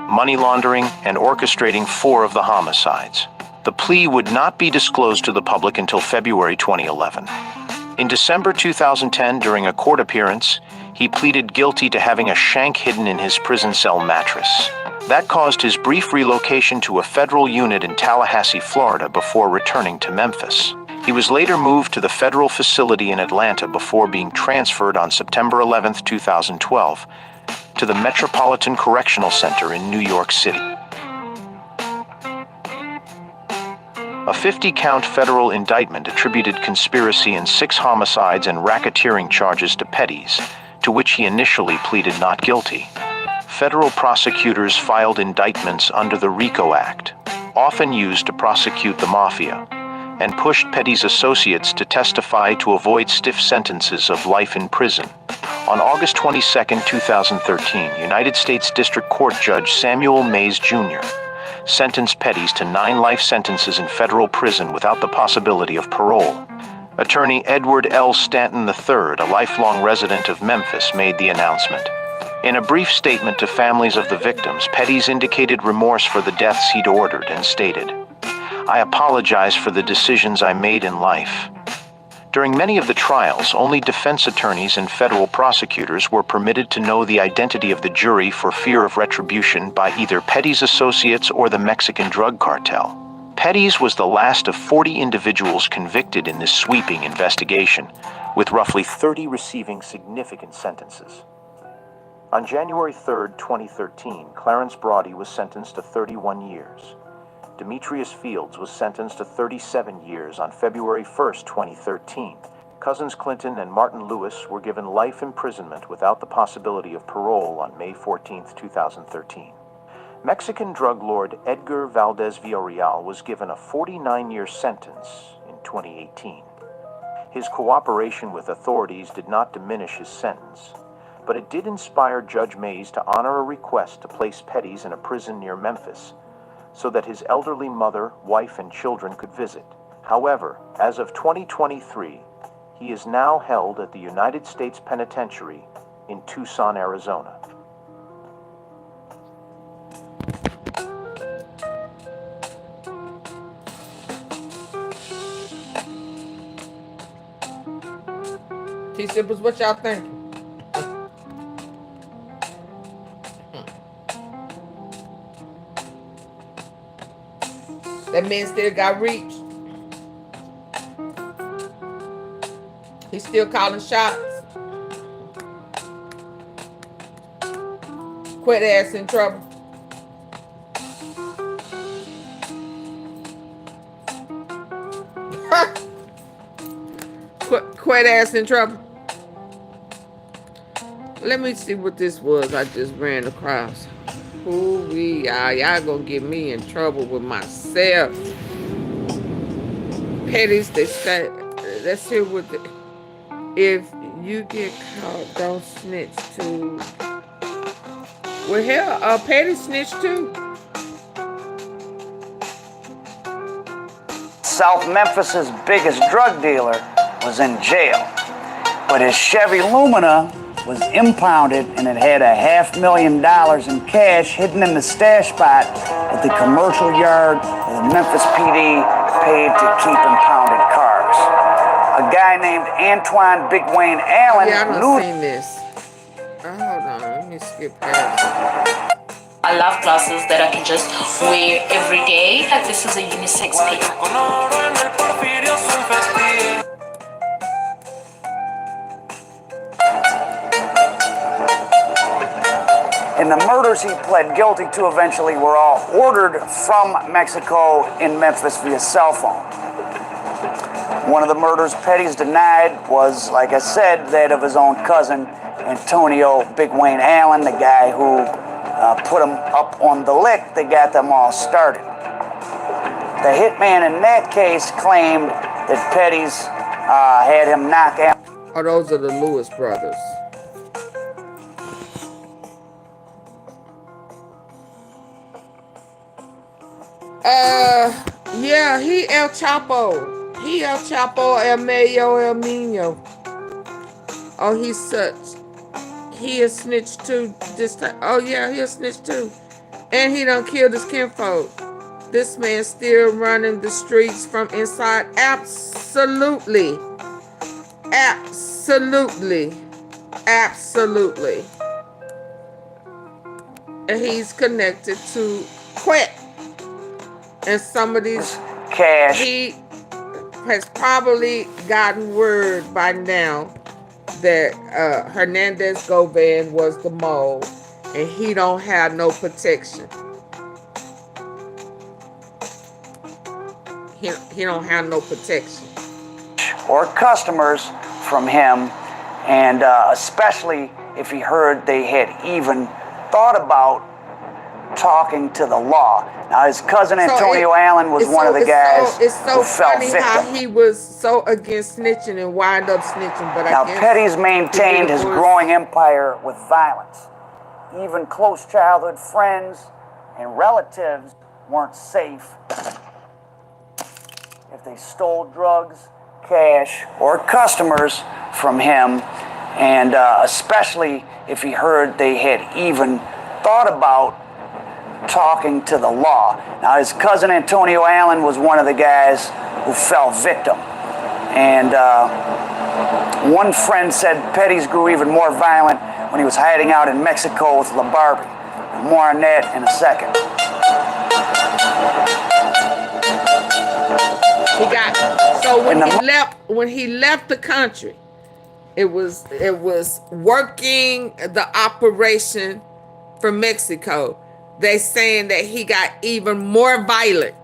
money laundering, and orchestrating 4 of the homicides. The plea would not be disclosed to the public until February 2011. In December 2010, during a court appearance, he pleaded guilty to having a shank hidden in his prison cell mattress. That caused his brief relocation to a federal unit in Tallahassee, Florida, before returning to Memphis. He was later moved to the federal facility in Atlanta before being transferred on September 11, 2012, to the Metropolitan Correctional Center in New York City. A 50-count federal indictment attributed conspiracy and 6 homicides and racketeering charges to Petties, to which he initially pleaded not guilty. Federal prosecutors filed indictments under the RICO Act, often used to prosecute the mafia, and pushed Petties' associates to testify to avoid stiff sentences of life in prison. On August 22, 2013, United States District Court Judge Samuel Mays Jr. sentenced Petties to 9 life sentences in federal prison without the possibility of parole. Attorney Edward L. Stanton III, a lifelong resident of Memphis, made the announcement. In a brief statement to families of the victims, Petties indicated remorse for the deaths he'd ordered and stated, "I apologize for the decisions I made in life." During many of the trials, only defense attorneys and federal prosecutors were permitted to know the identity of the jury for fear of retribution by either Petties' associates or the Mexican drug cartel. Petties was the last of 40 individuals convicted in this sweeping investigation, with roughly 30 receiving significant sentences. On January 3, 2013, Clarence Brody was sentenced to 31 years. Demetrius Fields was sentenced to 37 years on February 1, 2013. Cousins Clinton and Martin Lewis were given life imprisonment without the possibility of parole on May 14, 2013. Mexican drug lord Edgar Valdez Villarreal was given a 49-year sentence in 2018. His cooperation with authorities did not diminish his sentence, but it did inspire Judge Mays to honor a request to place Petties in a prison near Memphis, so that his elderly mother, wife, and children could visit. However, as of 2023, he is now held at the United States Penitentiary in Tucson, Arizona. T-Sippers, what y'all thinking? That man still got reach. He's still calling shots. Quit ass in trouble. Quit ass in trouble. Let me see what this was I just ran across. Y'all gonna get me in trouble with myself. Petties, they say, let's hear what the, if you get caught, don't snitch too. Well, hell, Petties snitched too. South Memphis's biggest drug dealer was in jail, but his Chevy Lumina was impounded and it had $500,000 in cash hidden in the stash spot at the commercial yard where the Memphis PD paid to keep impounded cars. A guy named Antoine Big Wayne Allen knew. Seen this. Oh, hold on, let me skip past. I love glasses that I can just wear every day. Like this is a unisex pair. And the murders he pled guilty to eventually were all ordered from Mexico in Memphis via cell phone. One of the murders Petties denied was, like I said, that of his own cousin, Antonio Big Wayne Allen, the guy who put him up on the lick that got them all started. The hitman in that case claimed that Petties had him knock out. Oh, those are the Lewis brothers. Yeah, he El Chapo. He El Chapo, El Mayo, El Nino. Oh, he's such. He a snitch too this time. Oh yeah, he a snitch too. And he done killed his kinfolk. This man still running the streets from inside. Absolutely. Absolutely. Absolutely. And he's connected to Quet. And some of these cash. He has probably gotten word by now that Hernandez Govan was the mole, and he don't have no protection. He don't have no protection. Or customers from him, and especially if he heard they had even thought about talking to the law. Now, his cousin Antonio Allen was one of the guys who fell victim. It's so funny how he was so against snitching and wind up snitching. But now, Petties maintained his growing empire with violence. Even close childhood friends and relatives weren't safe if they stole drugs, cash, or customers from him, and especially if he heard they had even thought about talking to the law. Now, his cousin Antonio Allen was one of the guys who fell victim. And one friend said Petties grew even more violent when he was hiding out in Mexico with LaBarbie. More on that in a second. He got, so when he left the country, it was working the operation for Mexico. They saying that he got even more violent.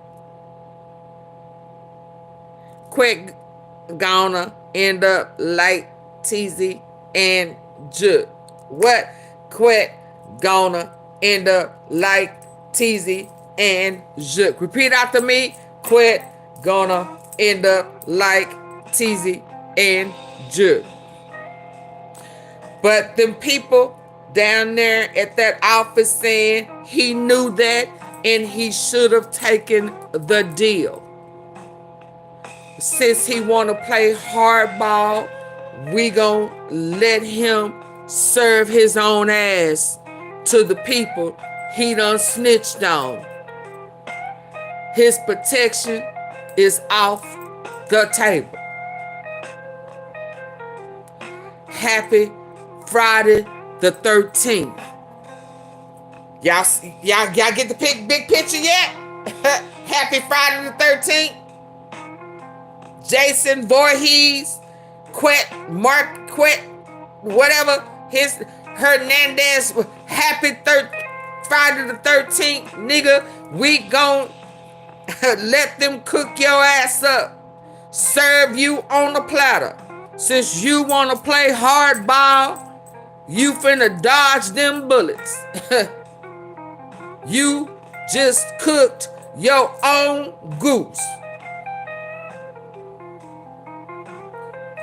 Quick gonna end up like TZ and J. What? Quick gonna end up like TZ and J. Repeat after me. Quit gonna end up like TZ and J. But them people down there at that office saying he knew that and he should have taken the deal. Since he want to play hardball, we gonna let him serve his own ass to the people he done snitched on. His protection is off the table. Happy Friday the 13th. Y'all get the big picture yet? Happy Friday the 13th. Jason Voorhees, Mark Quet, whatever, his Hernandez, happy Friday the 13th, nigga. We gon' let them cook your ass up. Serve you on the platter. Since you wanna play hardball, you finna dodge them bullets. You just cooked your own goose.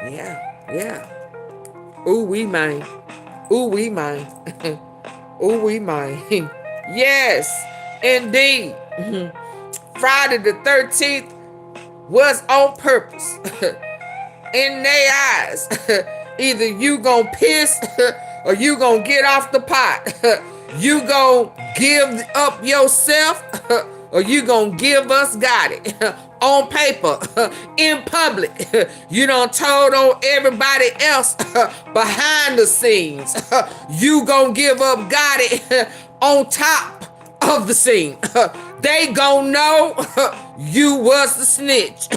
Yeah. Ooh, we mine. Ooh, we mine. Ooh, we mine. Yes, indeed. Friday the 13th was on purpose. In their eyes. Either you gonna piss or you gonna get off the pot. You gonna give up yourself or you gonna give us got it. On paper, in public, you done told on everybody else behind the scenes. You gonna give up got it on top of the scene. They gon' know you was the snitch.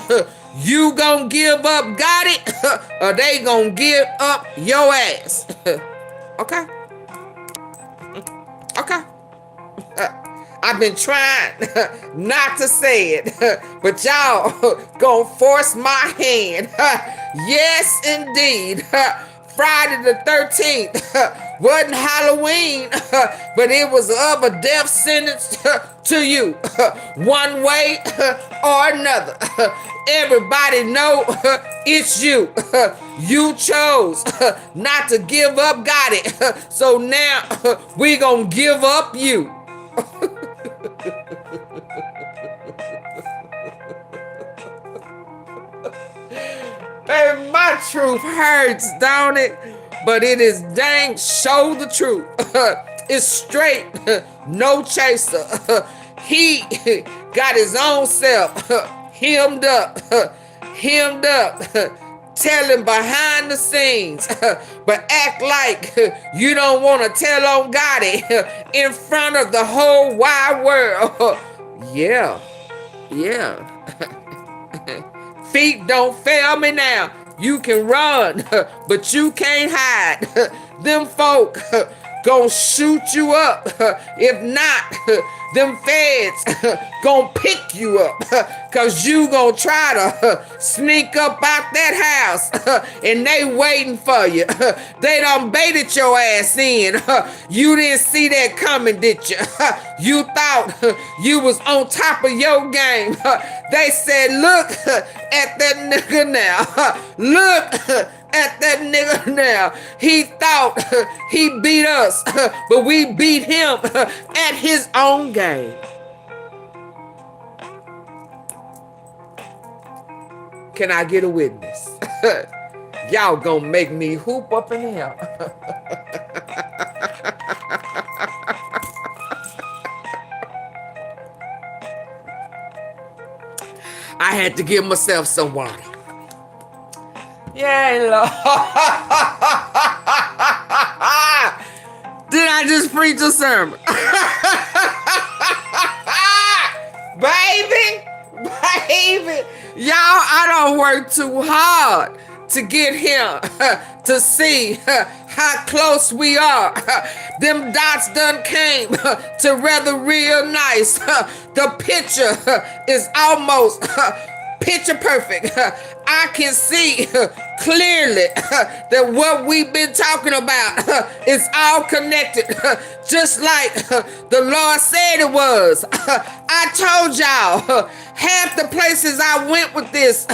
You gon' give up got it or they gon' give up your ass. Okay? Okay. I've been trying not to say it, but y'all gonna force my hand. Yes, indeed. Friday the 13th wasn't Halloween, but it was of a death sentence to you, one way or another. Everybody know it's you. You chose not to give up, got it. So now we gonna give up you. Baby, my truth hurts, don't it? But it is dang show the truth. It's straight, no chaser. He got his own self hemmed up, telling behind the scenes, but act like you don't want to tell on Gotti in front of the whole wide world. Yeah. Feet don't fail me now. You can run, but you can't hide. Them folk gon' shoot you up. If not, them feds gon' pick you up. Cause you gon' try to sneak up out that house and they waiting for you. They done baited your ass in. You didn't see that coming, did you? You thought you was on top of your game. They said, look at that nigga now. Look at that nigga now. He thought he beat us, but we beat him at his own game. Can I get a witness? Y'all gonna make me hoop up in here. I had to give myself some water. Yeah, Lord. Did I just preach a sermon? Baby. Y'all, I don't work too hard to get here to see how close we are. Them dots done came to rather real nice. The picture is almost picture perfect. I can see clearly that what we've been talking about is all connected, just like the Lord said it was. I told y'all, half the places I went with this,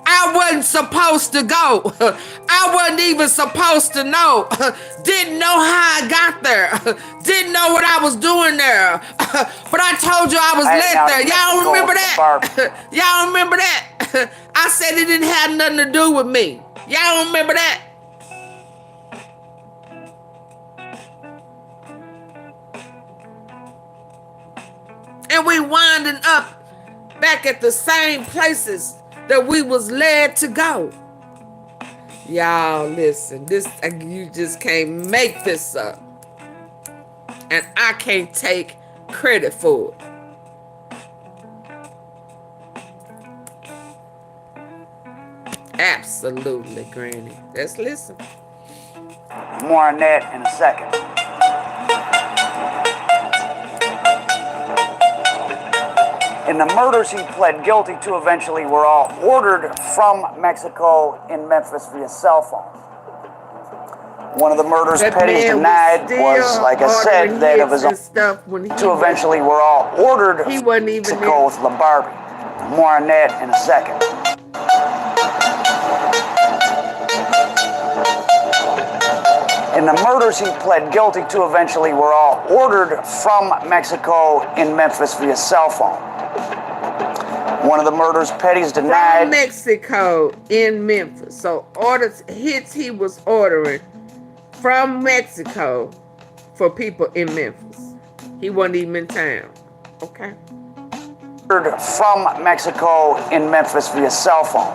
I wasn't supposed to go. I wasn't even supposed to know. Didn't know how I got there. Didn't know what I was doing there. But I told you I was led there. Y'all remember that? Y'all remember that? I said it didn't have nothing to do with me. Y'all remember that? And we winding up back at the same places that we was led to go. Y'all listen, this you just can't make this up. And I can't take credit for it. Absolutely, Granny. Let's listen. More on that in a second. And the murders he pled guilty to eventually were all ordered from Mexico in Memphis via cell phone. One of the murders Petties denied was, like I said, that of his own. Two eventually were all ordered to go with LaBarbie. More on that in a second. And the murders he pled guilty to eventually were all ordered from Mexico in Memphis via cell phone. One of the murders Petties denied. From Mexico in Memphis. So hits he was ordering from Mexico for people in Memphis. He wasn't even in town. Okay. From Mexico in Memphis via cell phone.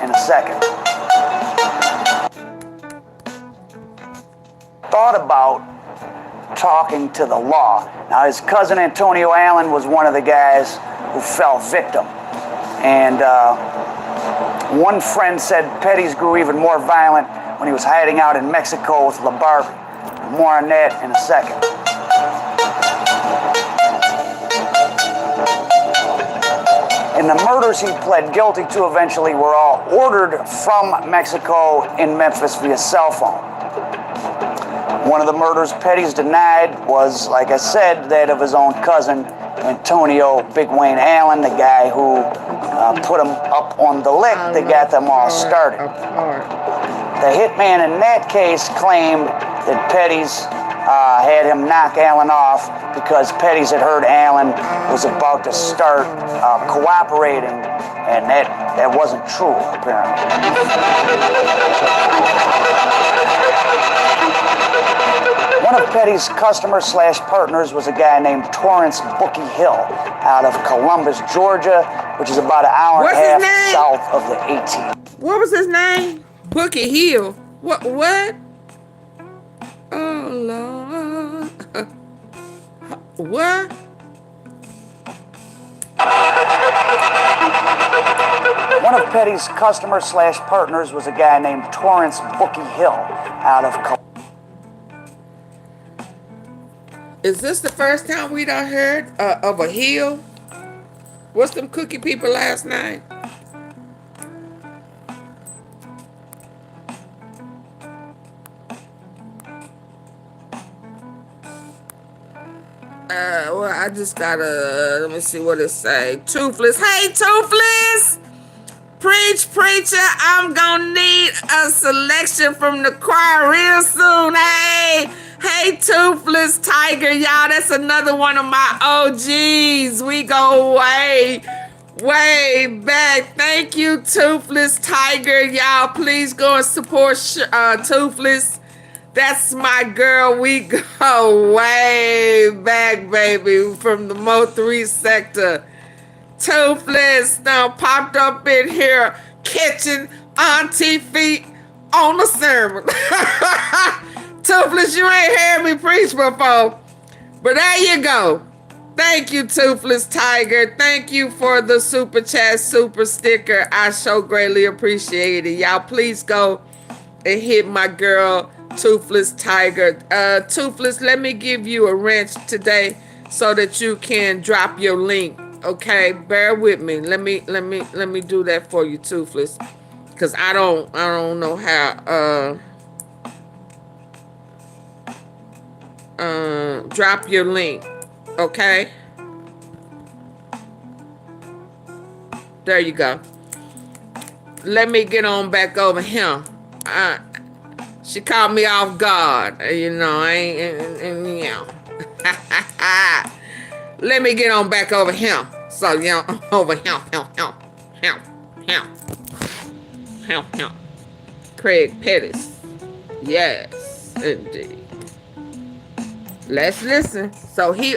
In a second. Thought about talking to the law. Now, his cousin Antonio Allen was one of the guys who fell victim. And one friend said Petties grew even more violent when he was hiding out in Mexico with LaBarbie. More on that in a second. And the murders he pled guilty to eventually were all ordered from Mexico in Memphis via cell phone. One of the murders Petties denied was, like I said, that of his own cousin, Antonio Big Wayne Allen, the guy who put him up on the lick that got them all started. The hitman in that case claimed that Petties had him knock Allen off because Petties had heard Allen was about to start cooperating, and that wasn't true, apparently. One of Petties' customers/partners was a guy named Torrance Bookie Hill out of Columbus, Georgia, which is about an hour and a half south of the 18. What was his name? Bookie Hill. What? Oh, Lord. What? One of Petties' customers/partners was a guy named Torrance Bookie Hill out of Columbus. Is this the first time we done heard of a hill? What's them cookie people last night? Well, I just gotta, let me see what it say. Toothless. Hey, Toothless! Preach, preacher, I'm gonna need a selection from the choir real soon. Hey, Toothless Tiger, y'all. That's another one of my OGs. We go way Way back. Thank you, Toothless Tiger. Y'all, please go and support Toothless. That's my girl. We go way back, baby, from the Mo3 sector. Toothless now popped up in here catching AunTeaFee on the sermon. Toothless, you ain't heard me preach before. But there you go. Thank you, Toothless Tiger. Thank you for the super chat, super sticker. I so greatly appreciate it. Y'all, please go and hit my girl, Toothless Tiger. Toothless, let me give you a wrench today so that you can drop your link. Okay, bear with me. Let me do that for you, Toothless, because I don't know how. Drop your link. Okay. There you go. Let me get on back over here. She caught me off guard. You know, Let me get on back over here. So, you know, over here. Craig Petties. Yes, indeed. Let's listen. So he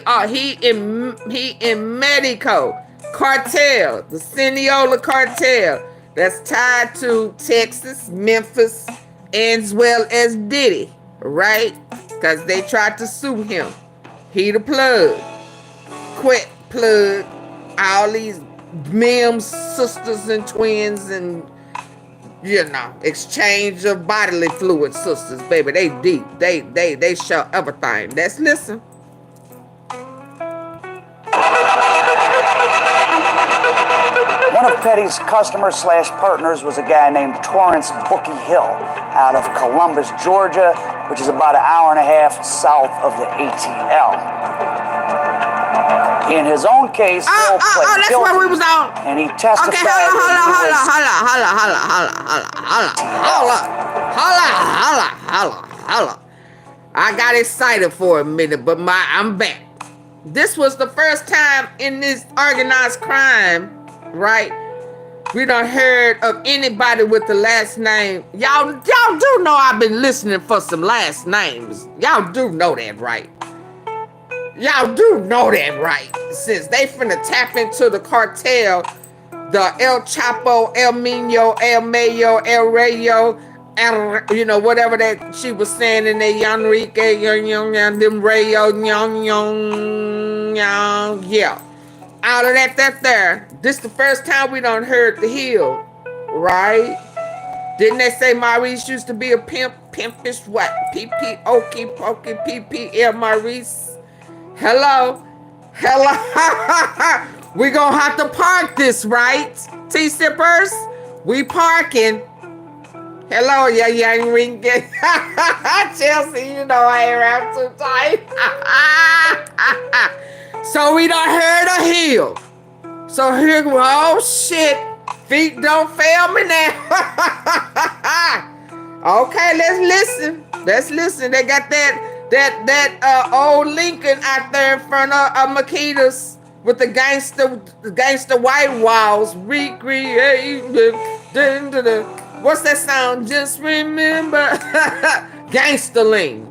in Medico cartel, the Cineola cartel that's tied to Texas, Memphis, as well as Diddy, right? Because they tried to sue him. He the plug. Quit plug. All these Mims sisters and twins and, you know, exchange of bodily fluid sisters, baby. They deep. They show everything. Let's listen. One of Petty's customers/partners was a guy named Torrance Bookie Hill out of Columbus, Georgia, which is about an hour and a half south of the ATL. In his own case, Hill pled that's guilty, where we was on. and he testified Okay, that hold on. I got excited for a minute, but I'm back. This was the first time in this organized crime, right? We done heard of anybody with the last name. Y'all do know I've been listening for some last names. Y'all do know that, right? Y'all do know that, right? Since they finna tap into the cartel, the El Chapo, El Mino, El Mayo, El Rayo, you know, whatever that she was saying in there, Enrique, them Rayo, yeah. All of that there. This the first time we done heard the Hill, right? Didn't they say Maurice used to be a pimp? Pimpish what? PP, okey, pokey, PPL Maurice. Hello. We gonna have to park this, right? T-sippers, we parking. Hello, yeah, young ring. Chelsea, you know I ain't around too tight. So we done heard a Hill. So here, oh shit, feet don't fail me now. Okay, let's listen. They got that old Lincoln out there in front of Makeda's with the gangster white walls recreated. What's that sound? Just remember. Gangsterling.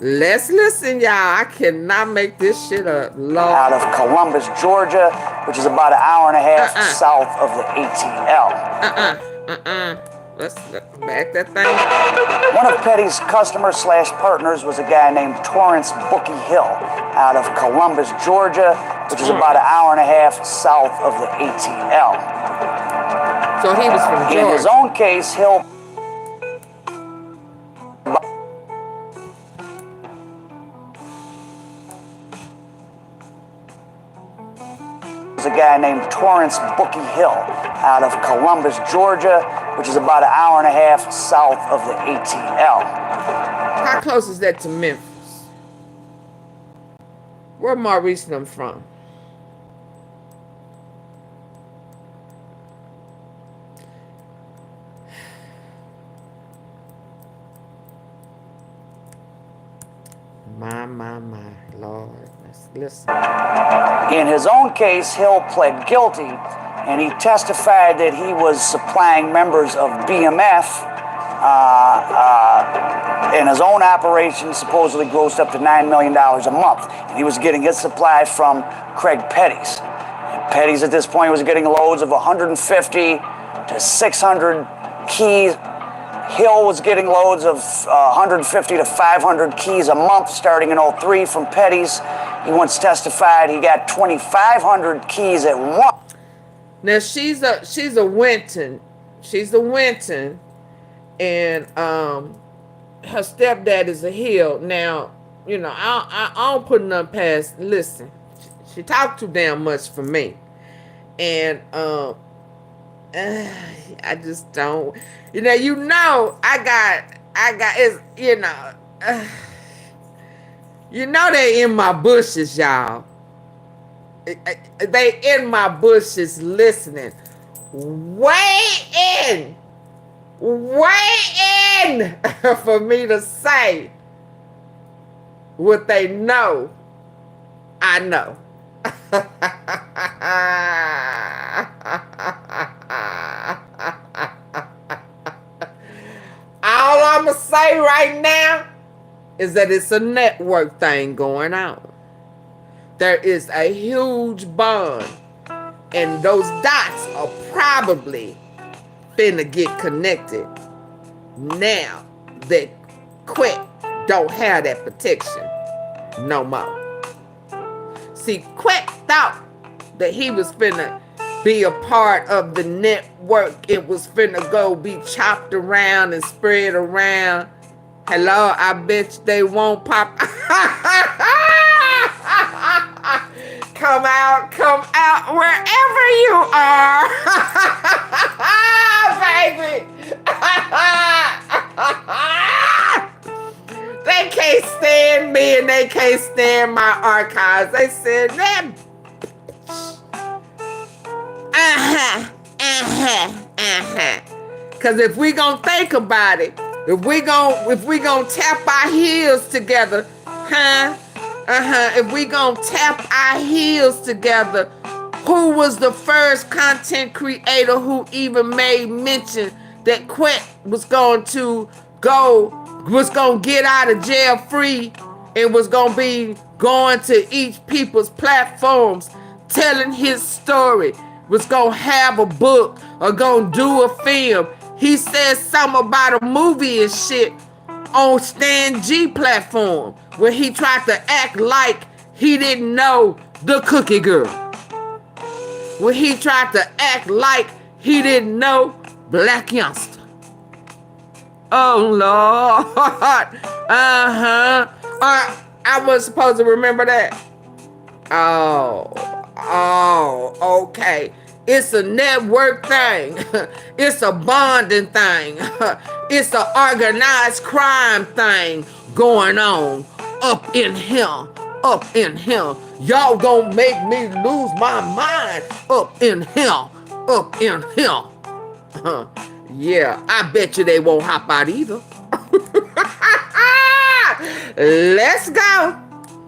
Let's listen, y'all. I cannot make this shit up. Lord. Out of Columbus, Georgia, which is about an hour and a half south of the ATL. Let's back that thing. One of Petty's customers/partners was a guy named Torrance Bookie Hill out of Columbus, Georgia, which is about an hour and a half south of the ATL. So he was from Georgia. In his own case, Hill was a guy named Torrance Bookie Hill out of Columbus, Georgia, which is about an hour and a half south of the ATL. How close is that to Memphis? Where Maurice and them from? My, Lord, let's listen. In his own case, Hill pled guilty, and he testified that he was supplying members of BMF in his own operation, supposedly grossed up to $9 million a month. And he was getting his supply from Craig Petties. And Petties at this point was getting loads of 150 to 600 keys. Hill was getting loads of 150 to 500 keys a month starting in 03 from Petties. He once testified he got 2,500 keys at once. Now she's a Winton. She's a Winton. And her stepdad is a Hill. Now, you know, I don't put nothing past. Listen, she talked too damn much for me, and I just don't. You know, I got. It's you know they in my bushes, y'all. They in my bushes listening, waiting for me to say what they know I know. All I'ma say right now is that it's a network thing going on. There is a huge bond, and those dots are probably finna get connected now that Quet don't have that protection no more. See, Quet thought that he was finna be a part of the network. It was finna go be chopped around and spread around. Hello, I bet you they won't pop. Come out wherever you are, baby. They can't stand me and they can't stand my archives. They said that. Cause if we gonna think about it, if we gonna tap our heels together, if we gonna tap our heels together, who was the first content creator who even made mention that Quet was going to get out of jail free and was gonna be going to each people's platforms, telling his story, was gonna have a book or gonna do a film? He said something about a movie and shit on Stan G platform where he tried to act like he didn't know the Cookie Girl. When he tried to act like he didn't know Black Youngster. Oh, Lord. I was supposed to remember that. Oh, okay. It's a network thing. It's a bonding thing. It's an organized crime thing going on up in here. Y'all gonna make me lose my mind up in here. Yeah, I bet you they won't hop out either. Let's go.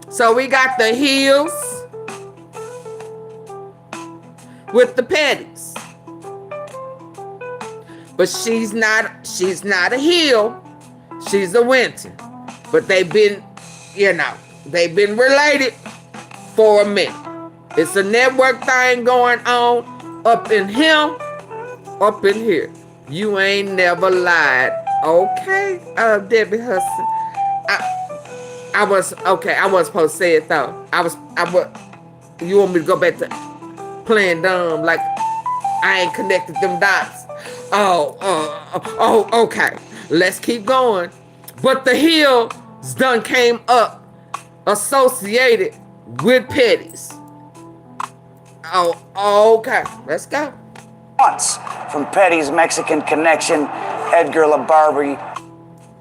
So we got the Hills with the Petties. But she's not a Hill. She's a Winton. But they've been related for a minute. It's a network thing going on up in him, up in here. You ain't never lied. Okay, Debbie Hudson. I wasn't supposed to say it though. You want me to go back to playing dumb like I ain't connected them dots? Okay. Let's keep going. But the Hills done came up associated with Petties. Oh, okay. Let's go. Once from Petties' Mexican connection, Edgar LaBarbie.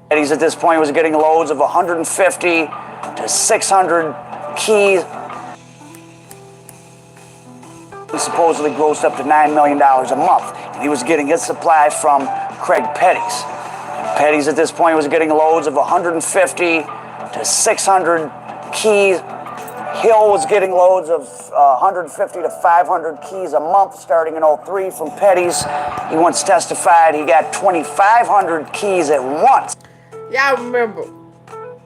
Petties at this point was getting loads of 150 to 600 keys. He supposedly grossed up to $9 million a month. And he was getting his supply from Craig Petties. And Petties at this point was getting loads of 150 to 600 keys. Hill was getting loads of 150 to 500 keys a month starting in 03 from Petties. He once testified he got 2,500 keys at once. Y'all remember,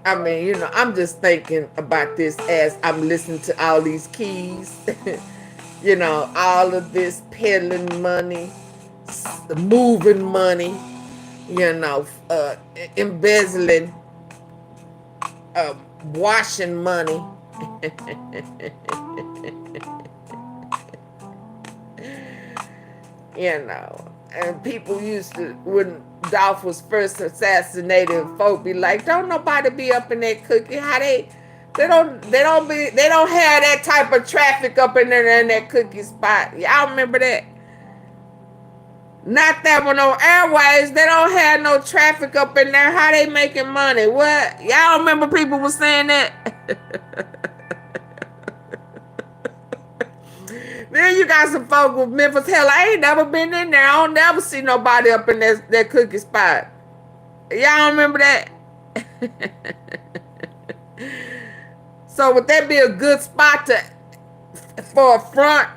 I mean, you know, I'm just thinking about this as I'm listening to all these keys. You know, all of this peddling money, moving money, you know, embezzling, washing money. You know, and people used to, when Dolph was first assassinated, folk be like, don't nobody be up in that cookie. How they don't have that type of traffic up in there in that cookie spot. Y'all remember that? Not that one on Airways. They don't have no traffic up in there. How they making money? What? Y'all remember people was saying that? Then you got some folk with Memphis. Hell, I ain't never been in there. I don't never see nobody up in that cookie spot. Y'all remember that? So would that be a good spot for a front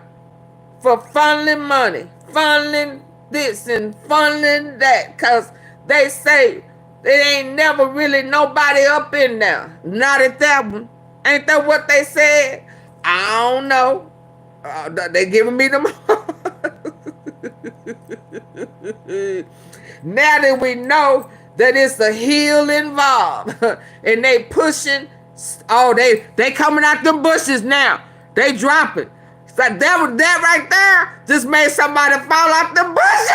for funneling money, funneling this and funneling that? Cause they say there ain't never really nobody up in there. Not at that one. Ain't that what they said? I don't know. They giving me them. Now that we know that it's a hill involved, and they pushing. Oh, they coming out them bushes now. They dropping. It's like that right there just made somebody fall out the bushes.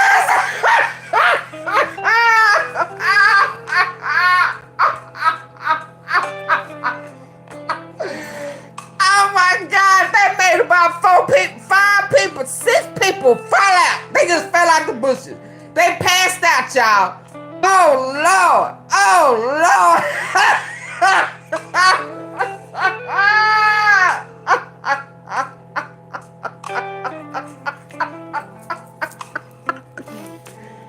Oh my God, they made about 4 people, 5 people, 6 people fall out. They just fell out the bushes. They passed out, y'all. Oh Lord. Oh Lord.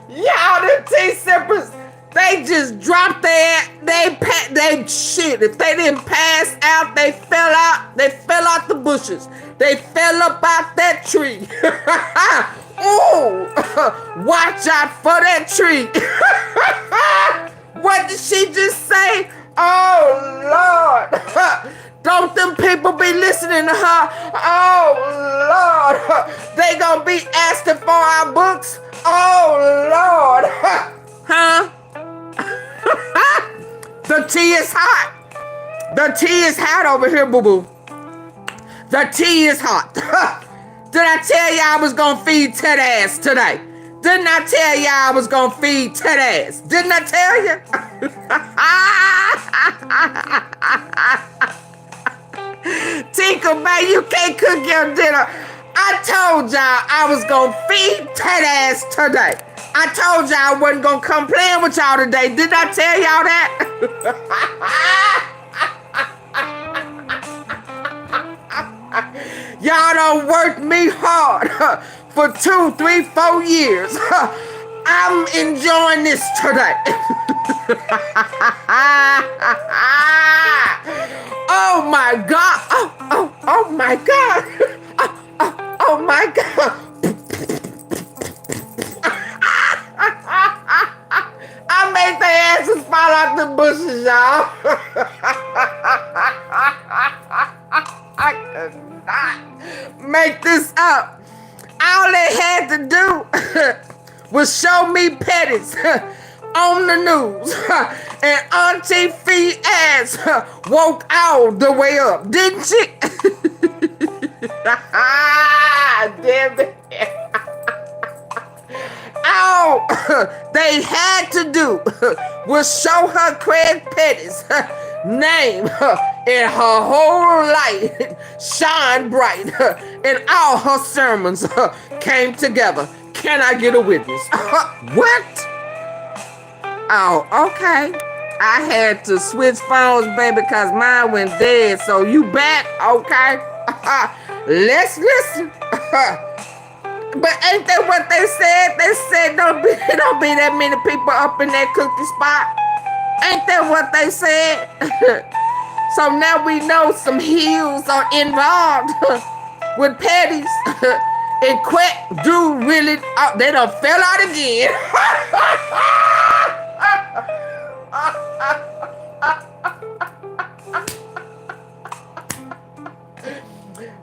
Y'all, the T-sippers, they just dropped they shit. If they didn't pass out, they fell out the bushes. They fell up out that tree. Ooh, watch out for that tree. What did she just say? Oh Lord. Don't them people be listening to her? Oh Lord. They gonna be asking for our books? Oh Lord. Huh? The tea is hot. The tea is hot over here, boo-boo. The tea is hot. Did I tell you I was gonna feed Ted ass today? Didn't I tell you I was gonna feed Ted ass? Didn't I tell you? Tinker, man, you can't cook your dinner. I told y'all I was gonna feed Ted ass today. I told y'all I wasn't gonna come playing with y'all today. Did I tell y'all that? Y'all done worked me hard for 2, 3, 4 years. I'm enjoying this today. Oh my God. Oh my God. Oh my God. I made their asses fall out the bushes, y'all. I could not make this up. All they had to do was show me Petties on the news, and AunTeaFee ass woke all the way up, didn't she? Damn it. All they had to do was show her Craig Petties' name and her whole light shine bright, and all her sermons came together. Can I get a witness? What? Oh, okay. I had to switch phones, baby, because mine went dead. So you back? Okay. Let's listen. But ain't that what they said? They said don't be that many people up in that cookie spot. Ain't that what they said? So now we know some heels are involved with Petties. And Quack do really, they done fell out again.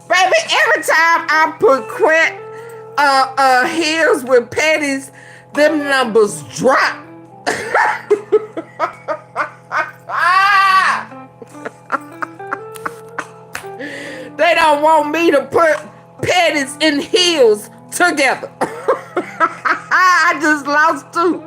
Baby, every time I put Quack heels with Petties, them numbers drop. They don't want me to put Petties and heels together. I just lost two.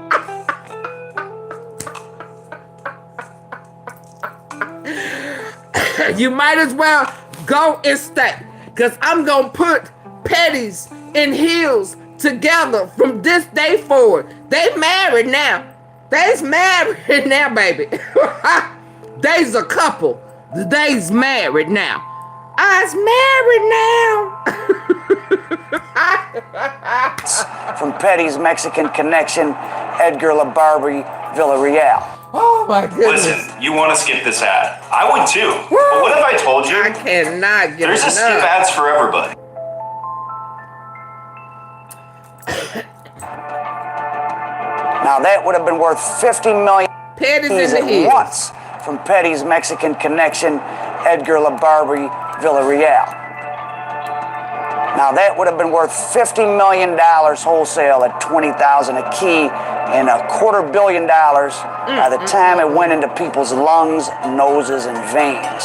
You might as well go and stay, because I'm going to put Petties and heels together from this day forward. They married now. They's married now, baby. They's a couple. They's married now. I's married From Petty's Mexican connection, Edgar LaBarbie Villarreal. Oh my goodness. Listen, you want to skip this ad. I would too. But what if I told you? I cannot get There's enough. a skip ads for everybody. Now that would have been worth $50 million Petties at once. From Petty's Mexican connection, Edgar LaBarbie Villarreal. Now that would have been worth $50 million wholesale at $20,000 a key and $250 million by the time it went into people's lungs, noses, and veins.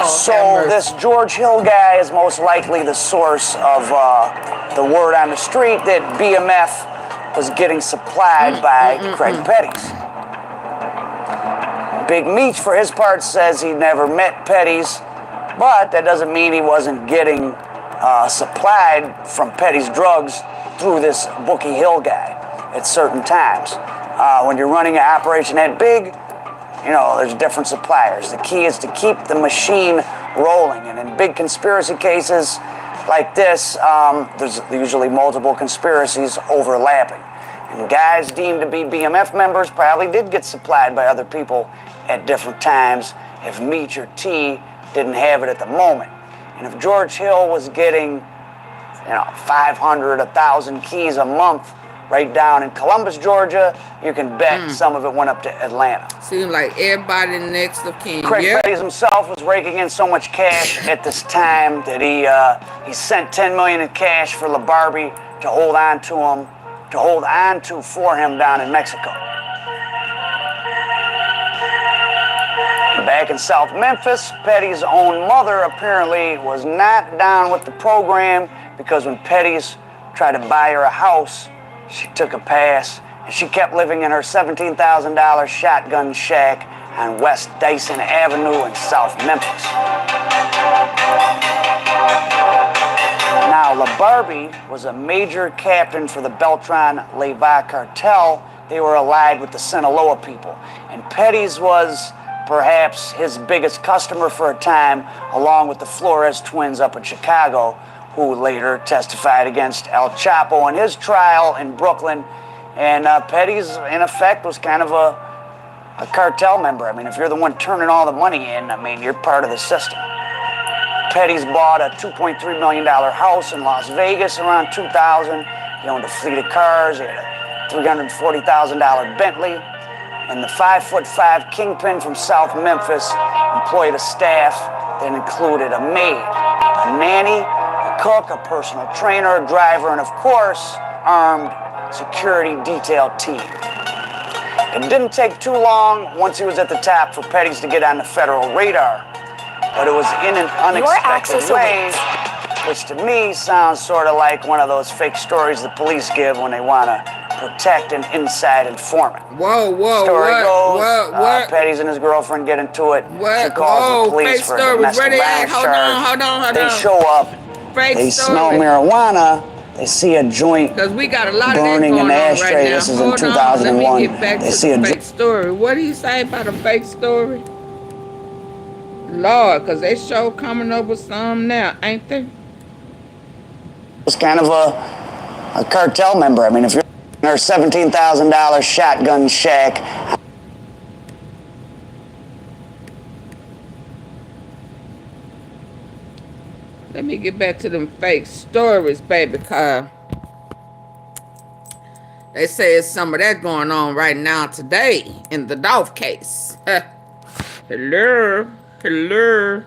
So this George Hill guy is most likely the source of the word on the street that BMF was getting supplied by Craig Petties. Big Meech, for his part, says he never met Petties, but that doesn't mean he wasn't getting supplied from Petties drugs through this Bookie Hill guy at certain times. When you're running an operation that big, you know, there's different suppliers. The key is to keep the machine rolling, and in big conspiracy cases like this, there's usually multiple conspiracies overlapping. And guys deemed to be BMF members probably did get supplied by other people at different times if Meech or T didn't have it at the moment. And if George Hill was getting, 500, 1,000 keys a month right down in Columbus, Georgia, you can bet some of it went up to Atlanta. Seems like everybody next of kin. Craig Petties himself was raking in so much cash at this time that he sent $10 million in cash for LaBarbie to hold on to for him down in Mexico. Back in South Memphis, Petties' own mother apparently was not down with the program, because when Petties tried to buy her a house, she took a pass, and she kept living in her $17,000 shotgun shack on West Dyson Avenue in South Memphis. Now, LaBarbie was a major captain for the Beltran-Leyva cartel. They were allied with the Sinaloa people, and Petties was perhaps his biggest customer for a time, along with the Flores twins up in Chicago, who later testified against El Chapo in his trial in Brooklyn. And Petties, in effect, was kind of a cartel member. I mean, if you're the one turning all the money in, you're part of the system. Petties bought a $2.3 million house in Las Vegas around 2000. He owned a fleet of cars. He had a $340,000 Bentley. And the 5'5" kingpin from South Memphis employed a staff that included a maid, a nanny, a cook, a personal trainer, a driver, and of course, armed security detail team. It didn't take too long once he was at the top for Petties to get on the federal radar, but it was in an unexpected way, which to me sounds sort of like one of those fake stories the police give when they want to protect an inside informant. Story goes, Petties and his girlfriend get into it. She calls the police for a domestic violence charge. They show up, they smell marijuana, they see a joint burning in the ashtray. This is in 2001. They see a fake story. What do you say about a fake story? Lord, because they sure coming up with some now, ain't they? It's kind of a cartel member. If you're in her $17,000 shotgun shack Let me get back to them fake stories, baby, cause they say it's some of that going on right now today in the Dolph case. Hello. Hello.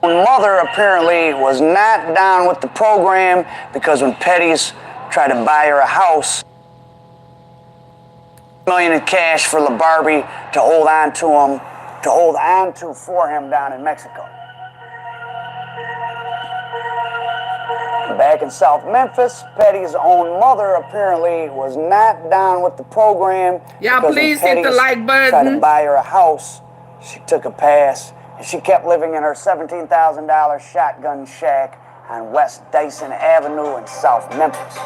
Mother apparently was not down with the program because when Petties tried to buy her a house, $1 million in cash for LaBarbie to hold on to for him down in Mexico. Back in South Memphis, Petty's own mother apparently was not down with the program. Y'all please hit the like button. Tried to buy her a house. She took a pass, and she kept living in her $17,000 shotgun shack on West Dyson Avenue in South Memphis.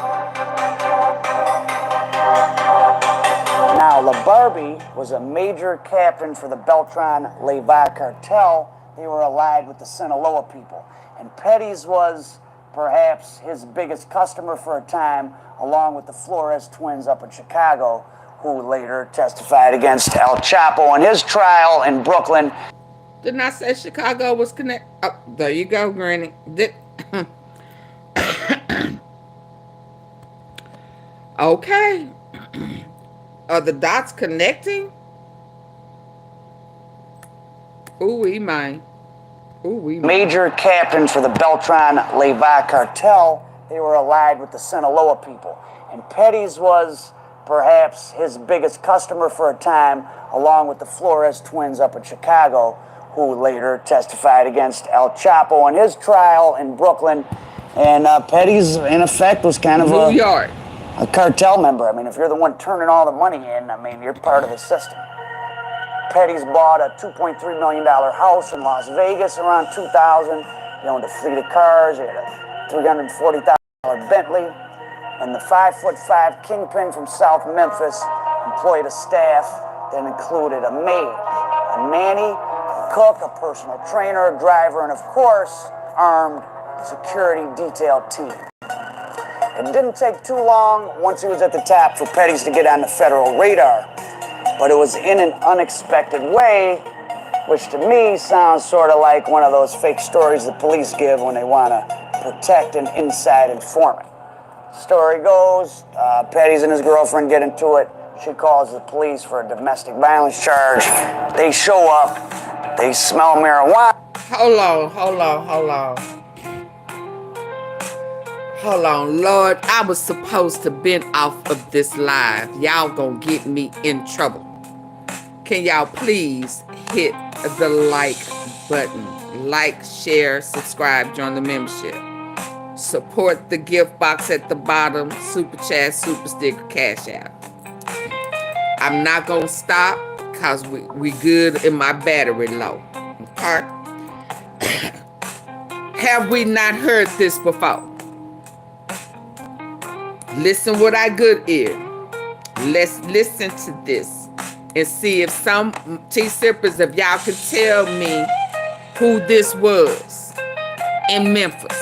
Now, LaBarbie was a major captain for the Beltran-Leyva cartel. They were allied with the Sinaloa people, and Petties was perhaps his biggest customer for a time, along with the Flores twins up in Chicago, who later testified against El Chapo in his trial in Brooklyn. Didn't I say Chicago was connected? Oh, there you go, Granny. Okay. Are the dots connecting? Ooh-wee, mine. Major captain for the Beltran-Leyva cartel. They were allied with the Sinaloa people. And Petties was perhaps his biggest customer for a time, along with the Flores twins up in Chicago, who later testified against El Chapo in his trial in Brooklyn. And Petties, in effect, was kind of a cartel member. I mean, if you're the one turning all the money in, I mean, you're part of the system. Petties bought a $2.3 million house in Las Vegas around 2000. He owned a fleet of cars. He had a $340,000 Bentley. And the 5'5" kingpin from South Memphis employed a staff that included a maid, a nanny, a cook, a personal trainer, a driver, and of course, armed security detail team. It didn't take too long once he was at the top for Petties to get on the federal radar. But it was in an unexpected way, which to me sounds sort of like one of those fake stories the police give when they want to protect an inside informant. Story goes, Petties and his girlfriend get into it. She calls the police for a domestic violence charge. They show up. They smell marijuana. Hold on, Lord. I was supposed to been off of this live. Y'all gonna get me in trouble. Can y'all please hit the like button? Like, share, subscribe, join the membership. Support the gift box at the bottom. Super chat, super sticker, cash out. I'm not gonna stop because we good in my battery low. Okay? Have we not heard this before? Listen with our good ear. Let's listen to this and see if some T-sippers, if y'all can tell me who this was in Memphis.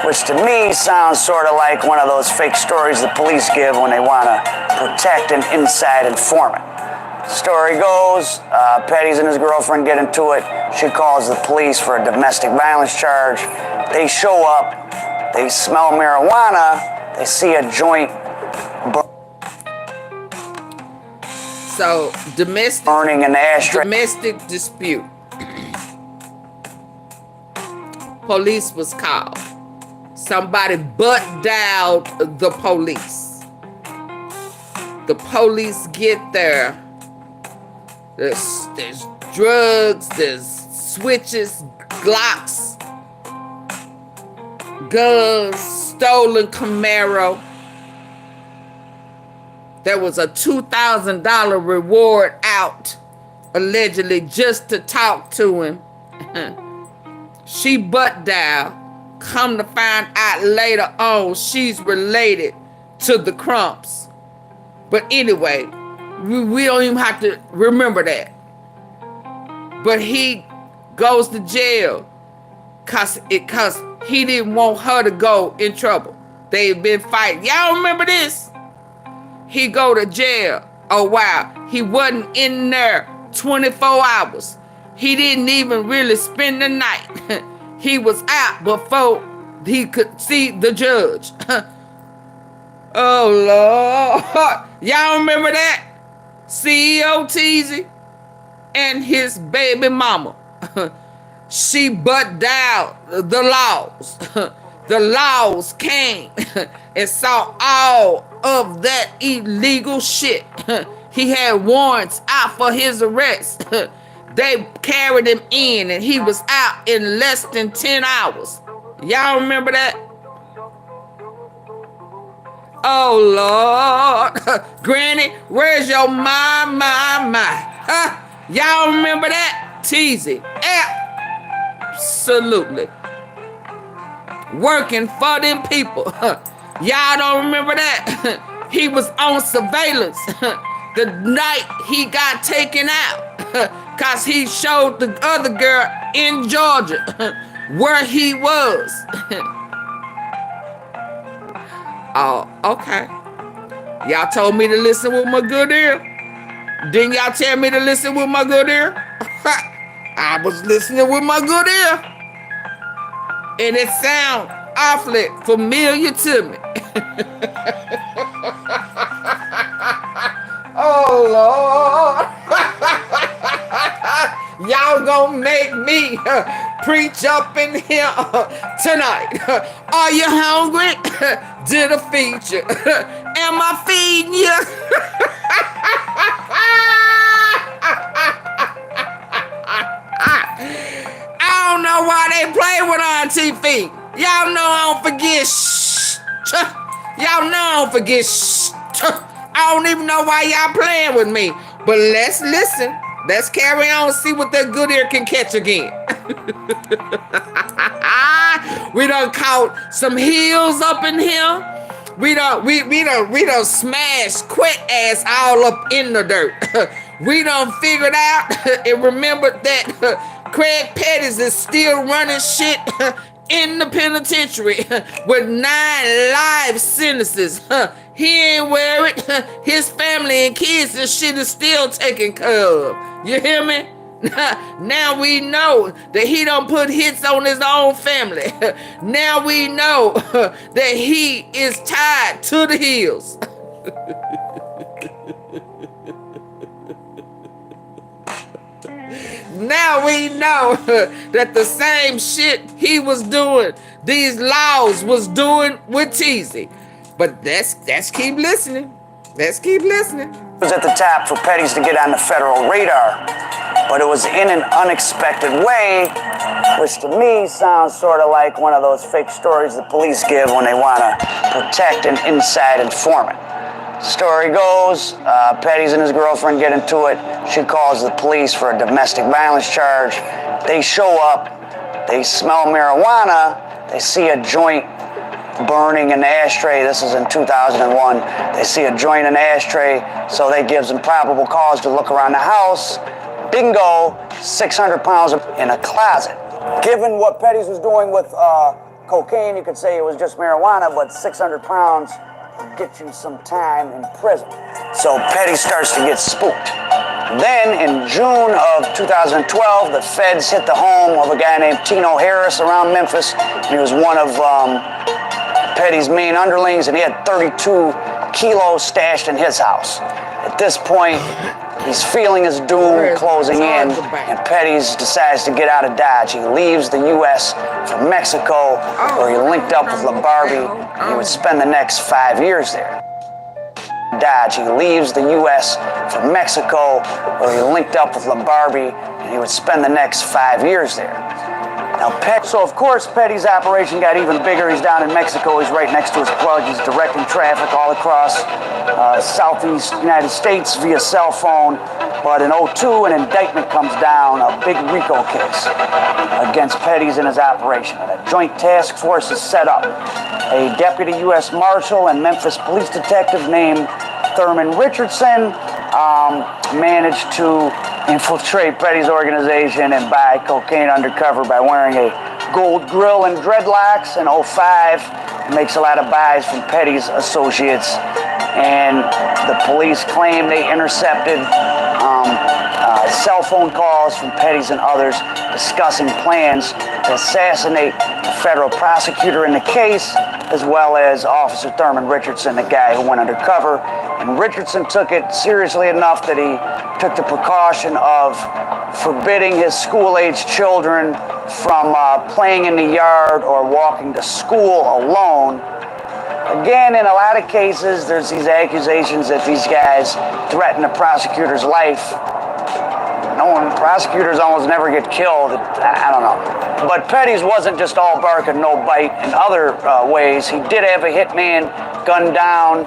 Which to me sounds sort of like one of those fake stories the police give when they want to protect an inside informant. Story goes, Petties and his girlfriend get into it. She calls the police for a domestic violence charge. They show up. They smell marijuana. They see a joint So, domestic burning in the ashtray. Domestic dispute. Police was called. Somebody butt dialed the police. The police get there. There's drugs, there's switches, Glocks, guns, stolen Camaro. There was a $2,000 reward out, allegedly, just to talk to him. She butt dialed. Come to find out later on, she's related to the Crumps. But anyway, we don't even have to remember that. But he goes to jail because he didn't want her to go in trouble. They've been fighting. Y'all remember this? He go to jail. Oh, wow. He wasn't in there 24 hours. he didn't even really spend the night. He was out before he could see the judge. Oh, Lord. Y'all remember that? CEO Teasy and his baby mama. She butt down the laws. The laws came and saw all of that illegal shit. He had warrants out for his arrest. They carried him in and he was out in less than 10 hours. Y'all remember that? Oh, Lord. Granny, where's your my? Huh? Y'all remember that? Teasy. Absolutely. Working for them people. Y'all don't remember that? He was on surveillance the night he got taken out. Because he showed the other girl in Georgia where he was. Oh, okay. Y'all told me to listen with my good ear. Didn't y'all tell me to listen with my good ear? I was listening with my good ear. And it sounds awfully familiar to me. Oh, Lord. Y'all gonna make me preach up in here tonight. Are you hungry? Did a feature. Am I feeding you? I don't know why they play with AunTeaFee. Y'all know I don't forget shh. Y'all know I don't forget shh. I don't even know why y'all playing with me. But let's listen. Let's carry on and see what that good ear can catch again. We done caught some heels up in here. We done smashed quick ass all up in the dirt. We done figured out and remembered that Craig Petties is still running shit in the penitentiary with 9 life sentences. He ain't worried. His family and kids and shit is still taken care of. You hear me? Now we know that he don't put hits on his own family. Now we know that he is tied to the hills. Now we know that the same shit he was doing, these laws was doing with Teasy. But let's keep listening. Let's keep listening. It was at the top for Petties to get on the federal radar, but it was in an unexpected way, which to me sounds sort of like one of those fake stories the police give when they want to protect an inside informant. Story goes, Petties and his girlfriend get into it. She calls the police for a domestic violence charge. They show up, they smell marijuana, they see a joint burning in the ashtray. This is in 2001. They see a joint in the ashtray, so they gives them probable cause to look around the house. Bingo, 600 pounds in a closet. Given what Petties was doing with cocaine, you could say it was just marijuana, but 600 pounds get you some time in prison. So Petties starts to get spooked. Then in June of 2012, the feds hit the home of a guy named Tino Harris around Memphis. He was one of Petties' main underlings, and he had 32 kilos stashed in his house. At this point, he's feeling his doom closing in, and Petties decides to get out of Dodge. He leaves the U.S. for Mexico, where he linked up with LaBarbie, and he would spend the next 5 years there. Dodge. He leaves the U.S. for Mexico, where he linked up with LaBarbie, and he would spend the next 5 years there. Now, so of course, Petties' operation got even bigger. He's down in Mexico. He's right next to his plug. He's directing traffic all across southeast United States via cell phone. But in 2002, an indictment comes down, a big RICO case against Petties and his operation. And a joint task force is set up. A deputy U.S. Marshal and Memphis police detective named Thurman Richardson managed to infiltrate Petties' organization and buy cocaine undercover by wearing a gold grill and dreadlocks. In 2005, he makes a lot of buys from Petties' associates, and the police claim they intercepted cell phone calls from Petties and others discussing plans to assassinate the federal prosecutor in the case, as well as Officer Thurman Richardson, the guy who went undercover. And Richardson took it seriously enough that he took the precaution of forbidding his school-age children from playing in the yard or walking to school alone. Again, in a lot of cases, there's these accusations that these guys threaten the prosecutor's life. Prosecutors almost never get killed. I don't know. But Petties wasn't just all bark and no bite in other ways. He did have a hitman gun down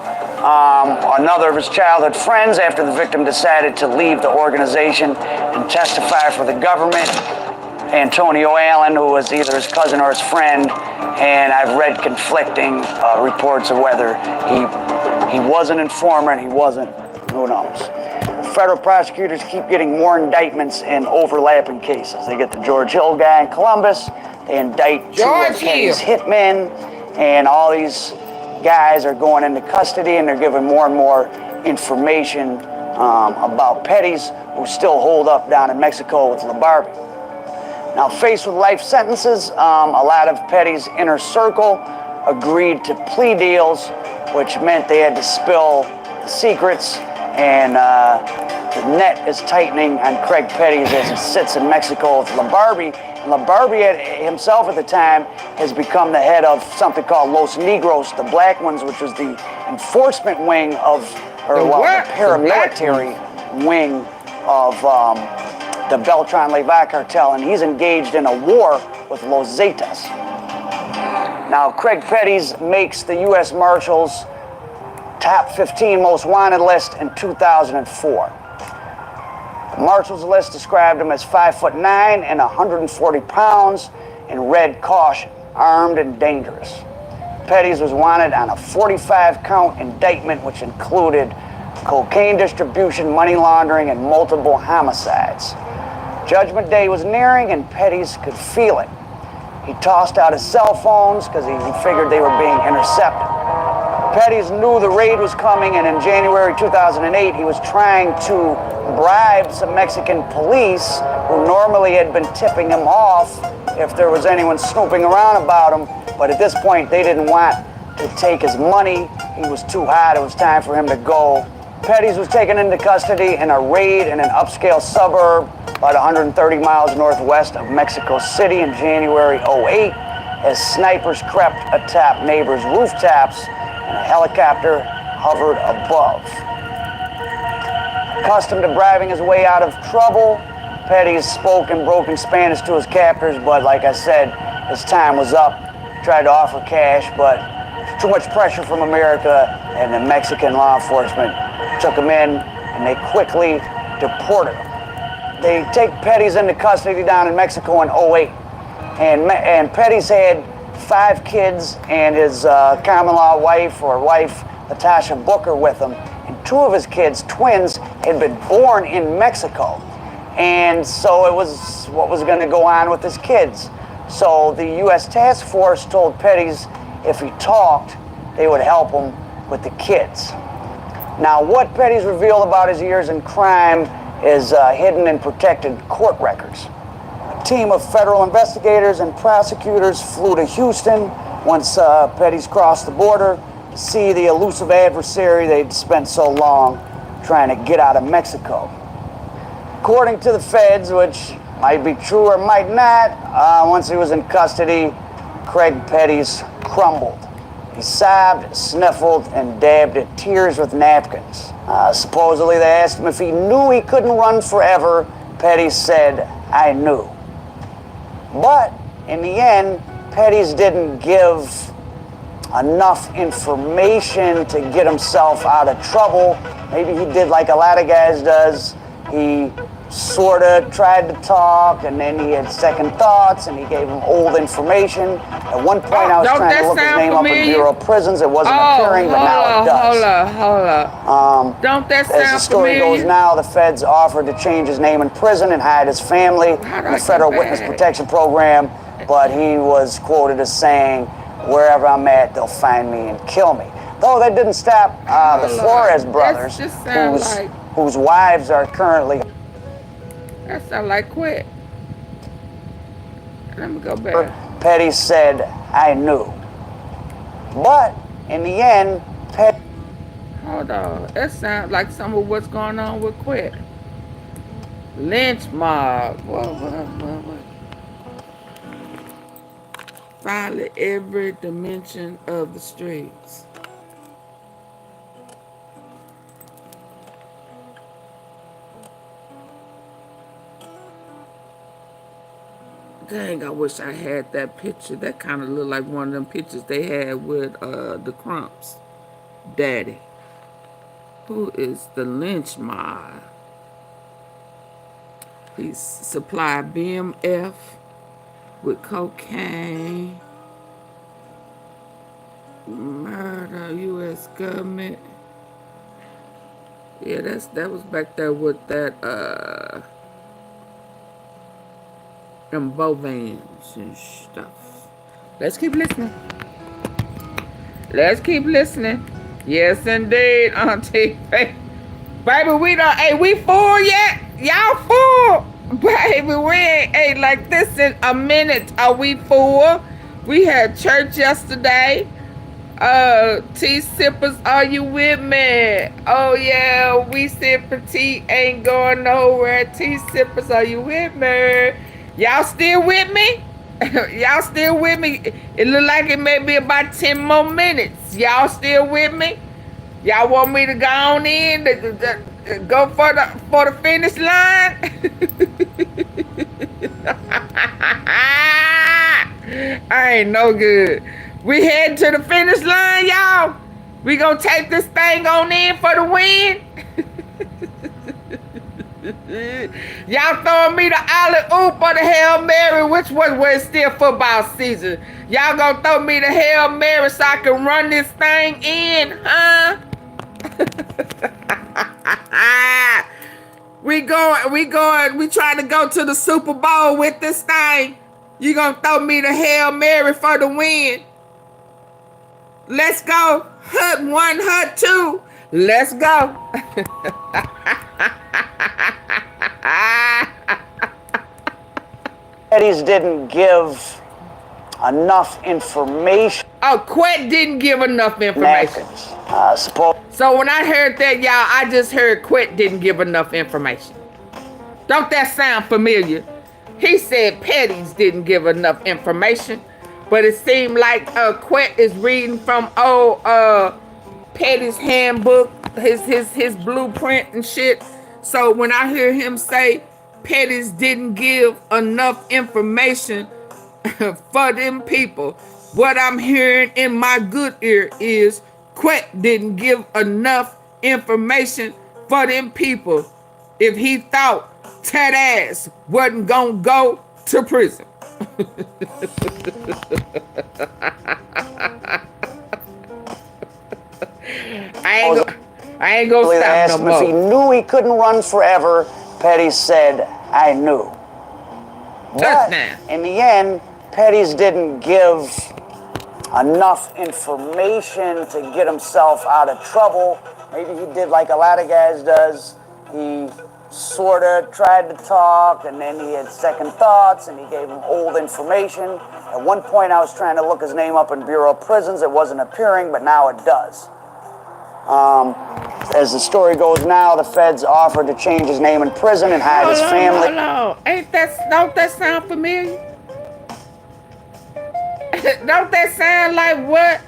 another of his childhood friends after the victim decided to leave the organization and testify for the government. Antonio Allen, who was either his cousin or his friend, and I've read conflicting reports of whether he was an informant, he wasn't, who knows. Federal prosecutors keep getting more indictments in overlapping cases. They get the George Hill guy in Columbus, they indict Petties hitmen, and all these guys are going into custody, and they're giving more and more information about Petties, who's still holed up down in Mexico with LaBarbie. Now, faced with life sentences, a lot of Petties' inner circle agreed to plea deals, which meant they had to spill the secrets, and the net is tightening on Craig Petties as he sits in Mexico with LaBarbie. And LaBarbie himself at the time has become the head of something called Los Negros, the Black Ones, which was the enforcement wing of, or the paramilitary wing of the Beltran-Leyva cartel, and he's engaged in a war with Los Zetas. Now, Craig Petties makes the U.S. Marshals top 15 most wanted list in 2004. The Marshals list described him as 5'9" and 140 pounds and read caution, armed and dangerous. Petties was wanted on a 45-count indictment, which included cocaine distribution, money laundering, and multiple homicides. Judgment day was nearing, and Petties could feel it. He tossed out his cell phones because he figured they were being intercepted. Petties knew the raid was coming, and in January 2008, he was trying to bribe some Mexican police who normally had been tipping him off if there was anyone snooping around about him. But at this point, they didn't want to take his money. He was too hot. It was time for him to go. Petties was taken into custody in a raid in an upscale suburb about 130 miles northwest of Mexico City in January 2008 as snipers crept atop neighbors' rooftops and a helicopter hovered above. Accustomed to bribing his way out of trouble, Petties spoke in broken Spanish to his captors, but like I said, his time was up. He tried to offer cash, but too much pressure from America, and the Mexican law enforcement took him in, and they quickly deported him. They take Petties into custody down in Mexico in 2008, and Petties had 5 kids and his common-law wife, Natasha Booker, with him. And 2 of his kids, twins, had been born in Mexico. And so it was what was going to go on with his kids. So the U.S. task force told Petties if he talked, they would help him with the kids. Now, what Petties revealed about his years in crime is hidden and protected court records. A team of federal investigators and prosecutors flew to Houston once Petties crossed the border to see the elusive adversary they'd spent so long trying to get out of Mexico. According to the feds, which might be true or might not, once he was in custody, Craig Petties crumbled. He sobbed, sniffled, and dabbed at tears with napkins. Supposedly, they asked him if he knew he couldn't run forever. Petties said, "I knew." But in the end, Petties didn't give enough information to get himself out of trouble. Maybe he did like a lot of guys does. He sort of tried to talk, and then he had second thoughts, and he gave him old information. At one point, I was trying to look his name up in Bureau of Prisons. It wasn't appearing, but now it does. Hold up. Don't that sound familiar? As the story goes now, the feds offered to change his name in prison and hide his family in the Federal Witness Protection Program, but he was quoted as saying, "Wherever I'm at, they'll find me and kill me." Though that didn't stop the Flores brothers, whose wives are currently That sound like quit. Let me go back. Petty said, I knew. But in the end, Petty... Hold on. That sounds like some of what's going on with quit. Lynch mob. What? Violate every dimension of the streets. Dang, I wish I had that picture. That kind of looked like one of them pictures they had with the Crumps. Daddy. Who is the lynch mob? He supplied BMF with cocaine, murder, U.S. government. Yeah, that was back there with that them bovans and stuff. Let's keep listening. Let's keep listening. Yes, indeed, AunTeaFee. Baby, we full yet? Y'all full? Baby, we ain't ate like this in a minute. Are we full? We had church yesterday. Tea sippers, are you with me? Oh yeah, we sipping tea, ain't going nowhere. Tea sippers, are you with me? Y'all still with me? Y'all still with me? It look like it may be about 10 more minutes. Y'all still with me? Y'all want me to go on in, go for the finish line? I ain't no good. We head to the finish line, y'all. We gonna take this thing on in for the win. Y'all throwing me the alley-oop or the Hail Mary, which was where it's still football season. Y'all gonna throw me the Hail Mary so I can run this thing in, huh? We trying to go to the Super Bowl with this thing. You gonna throw me the Hail Mary for the win? Let's go. Hut 1, hut 2. Let's go. Petties didn't give enough information. Oh, Quet didn't give enough information. So when I heard that, y'all, I just heard Quet didn't give enough information. Don't that sound familiar? He said Petties didn't give enough information, but it seemed like Quet is reading from Petties' handbook, his blueprint and shit. So when I hear him say Petties didn't give enough information for them people, what I'm hearing in my good ear is Quet didn't give enough information for them people if he thought Ted ass wasn't gonna go to prison. I ain't gonna stop no more. If he knew he couldn't run forever, Petties said, I knew. But in the end, Petties didn't give enough information to get himself out of trouble. Maybe he did like a lot of guys does. He sort of tried to talk, and then he had second thoughts, and he gave him old information. At one point, I was trying to look his name up in Bureau of Prisons. It wasn't appearing, but now it does. As the story goes now, the feds offered to change his name in prison and hide his family. Hold on. Don't that sound familiar? Don't that sound like what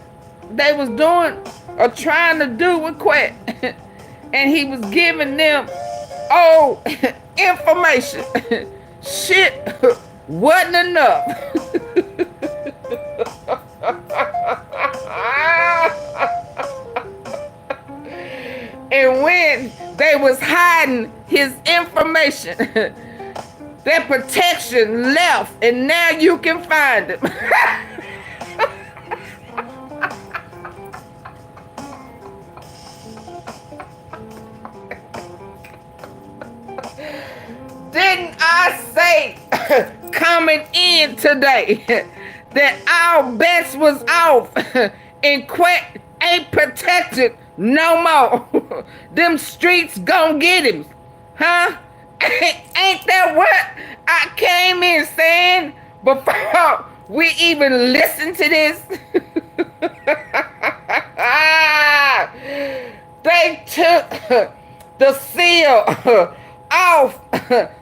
they was doing or trying to do with Quet? And he was giving them information. Shit wasn't enough. And when they was hiding his information, their protection left, and now you can find him. Didn't I say coming in today that our bets was off and Quet ain't protected no more? Them streets gon' get him, huh? Ain't that what I came in saying before we even listened to this? They took the seal off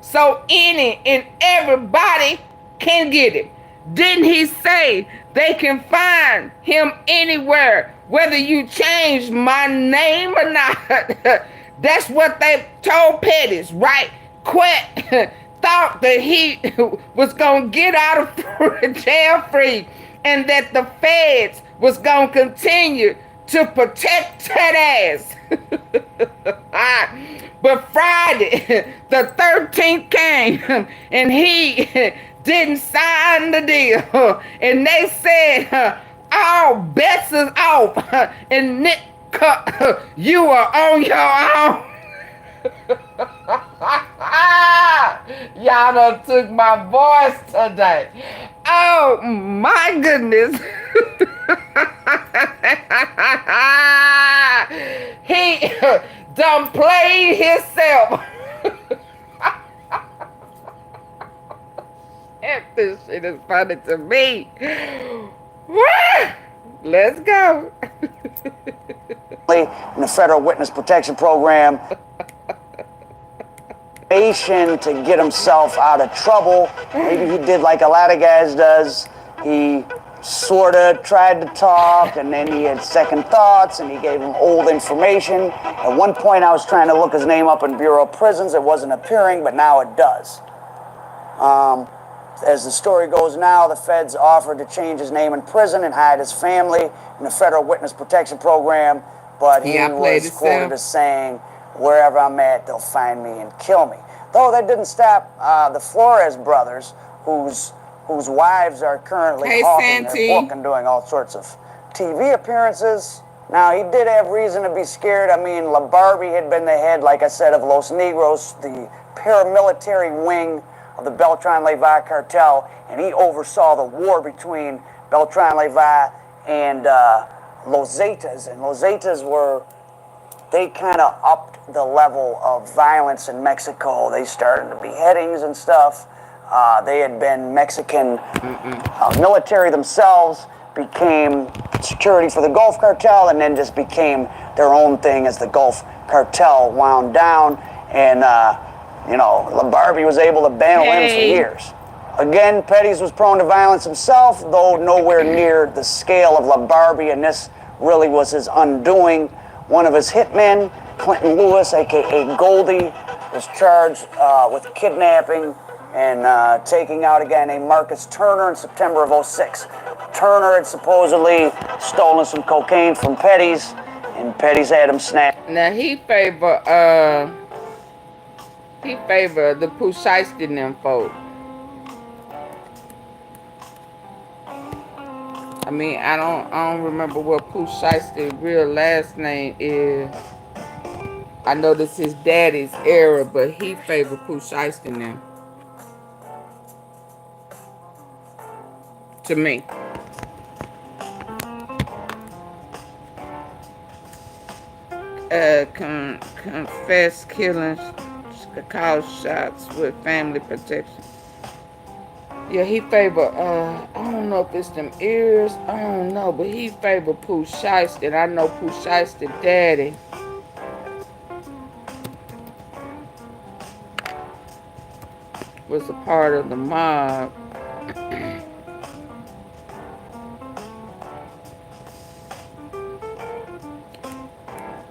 so any and everybody can get it. Didn't he say they can find him anywhere, whether you change my name or not? That's what they told Petties, right? Quet thought that he was gonna get out of jail free and that the feds was gonna continue to protect that ass. But Friday, the 13th came and he didn't sign the deal. And they said, all bets is off. And Nick, you are on your own. Y'all done took my voice today. Oh my goodness. He done played himself. This shit is funny to me. Let's go. In the Federal Witness Protection Program, to get himself out of trouble. Maybe he did like a lot of guys does. He sort of tried to talk, and then he had second thoughts, and he gave him old information. At one point, I was trying to look his name up in Bureau of Prisons. It wasn't appearing, but now it does. As the story goes now, the feds offered to change his name in prison and hide his family in the Federal Witness Protection Program, but he was quoted as saying, "Wherever I'm at, they'll find me and kill me." Though that didn't stop the Flores brothers, whose wives are currently hawking their book and doing all sorts of TV appearances. Now, he did have reason to be scared. I mean, La Barbie had been the head, like I said, of Los Negros, the paramilitary wing of the Beltran-Leyva cartel, and he oversaw the war between Beltran-Leyva and Los Zetas. And Los Zetas they kind of upped the level of violence in Mexico. They started the beheadings and stuff. They had been Mexican military themselves, became security for the Gulf cartel, and then just became their own thing as the Gulf cartel wound down. And, you know, La Barbie was able to bantle him for years. Again, Petties was prone to violence himself, though nowhere near the scale of La Barbie, and this really was his undoing. One of his hitmen, Clinton Lewis, a.k.a. Goldie, was charged with kidnapping and taking out a guy named Marcus Turner in September of '06. Turner had supposedly stolen some cocaine from Petties, and Petties had him snapped. Now he favor the Pooh Shiesty and them folk. I mean, I don't remember what Pooh Shiesty's real last name is. I know this is daddy's era, but he favored Pooh Shiesty and them. To me. Confess killings, cause shots with family protection. Yeah, he favor, I don't know if it's them ears, I don't know, but he favor Pooh Shiesty, and I know Pooh Shiesty daddy was a part of the mob.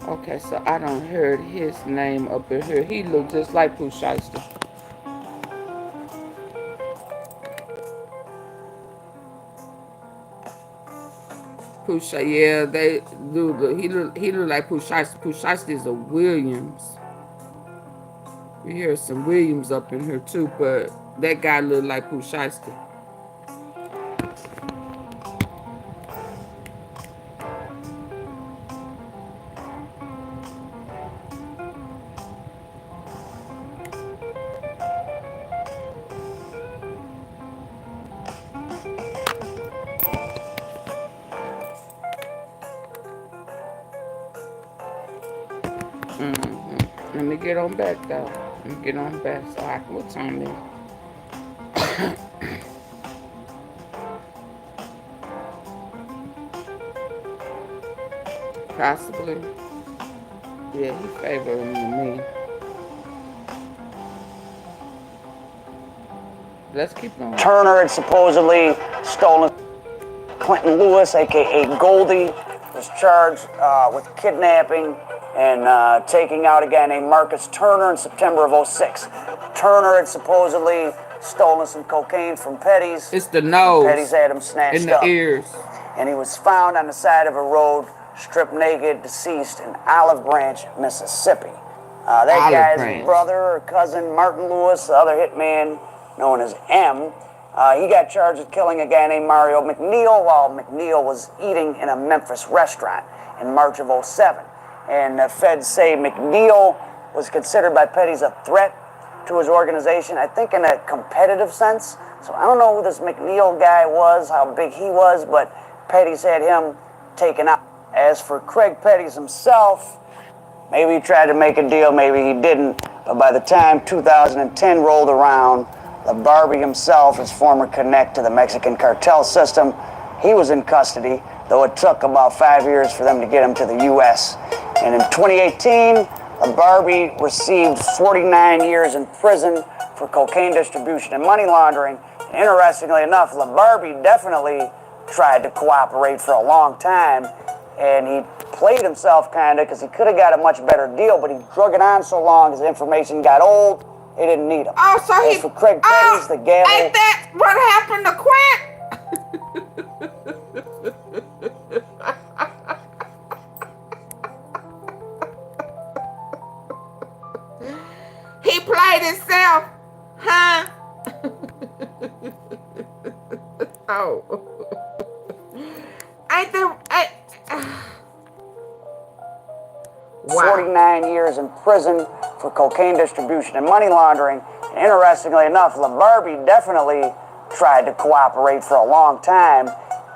Okay, so I done heard his name up in here. He looked just like Pooh Shiesty. Pooh Shiesty, yeah, they do. He look like Pooh Shiesty. Pooh Shiesty is a Williams. We hear some Williams up in here too, but that guy look like Pooh Shiesty. Let me get on back though. Let me get on back so I can, what time is it? Possibly. Yeah, he favoring me. Let's keep going. Turner had supposedly stolen Clinton Lewis, aka Goldie, was charged with kidnapping and taking out a guy named Marcus Turner in September of '06. Turner had supposedly stolen some cocaine from Petties. It's the nose. Petties had him snatched in the up. ears. And he was found on the side of a road, stripped naked, deceased in Olive Branch, Mississippi. That guy's brother or cousin, Martin Lewis, the other hitman known as M, he got charged with killing a guy named Mario McNeil while McNeil was eating in a Memphis restaurant in March of '07. And the feds say McNeil was considered by Petties a threat to his organization, I think in a competitive sense. So I don't know who this McNeil guy was, how big he was, but Petties had him taken out. As for Craig Petties himself, maybe he tried to make a deal, maybe he didn't, but by the time 2010 rolled around, Barbie himself, his former connect to the Mexican cartel system, he was in custody, though it took about 5 years for them to get him to the U.S. And in 2018, Barbie received 49 years in prison for cocaine distribution and money laundering. And interestingly enough, Barbie definitely tried to cooperate for a long time, and he played himself kind of because he could have got a much better deal, but he drug it on so long his information got old. They didn't need him. Oh, so as for Craig Petties, the gavel. Ain't that what happened to Quint? He played himself, huh? Oh. Ain't that... Wow. 49 years in prison for cocaine distribution and money laundering. And interestingly enough, Barbie definitely tried to cooperate for a long time,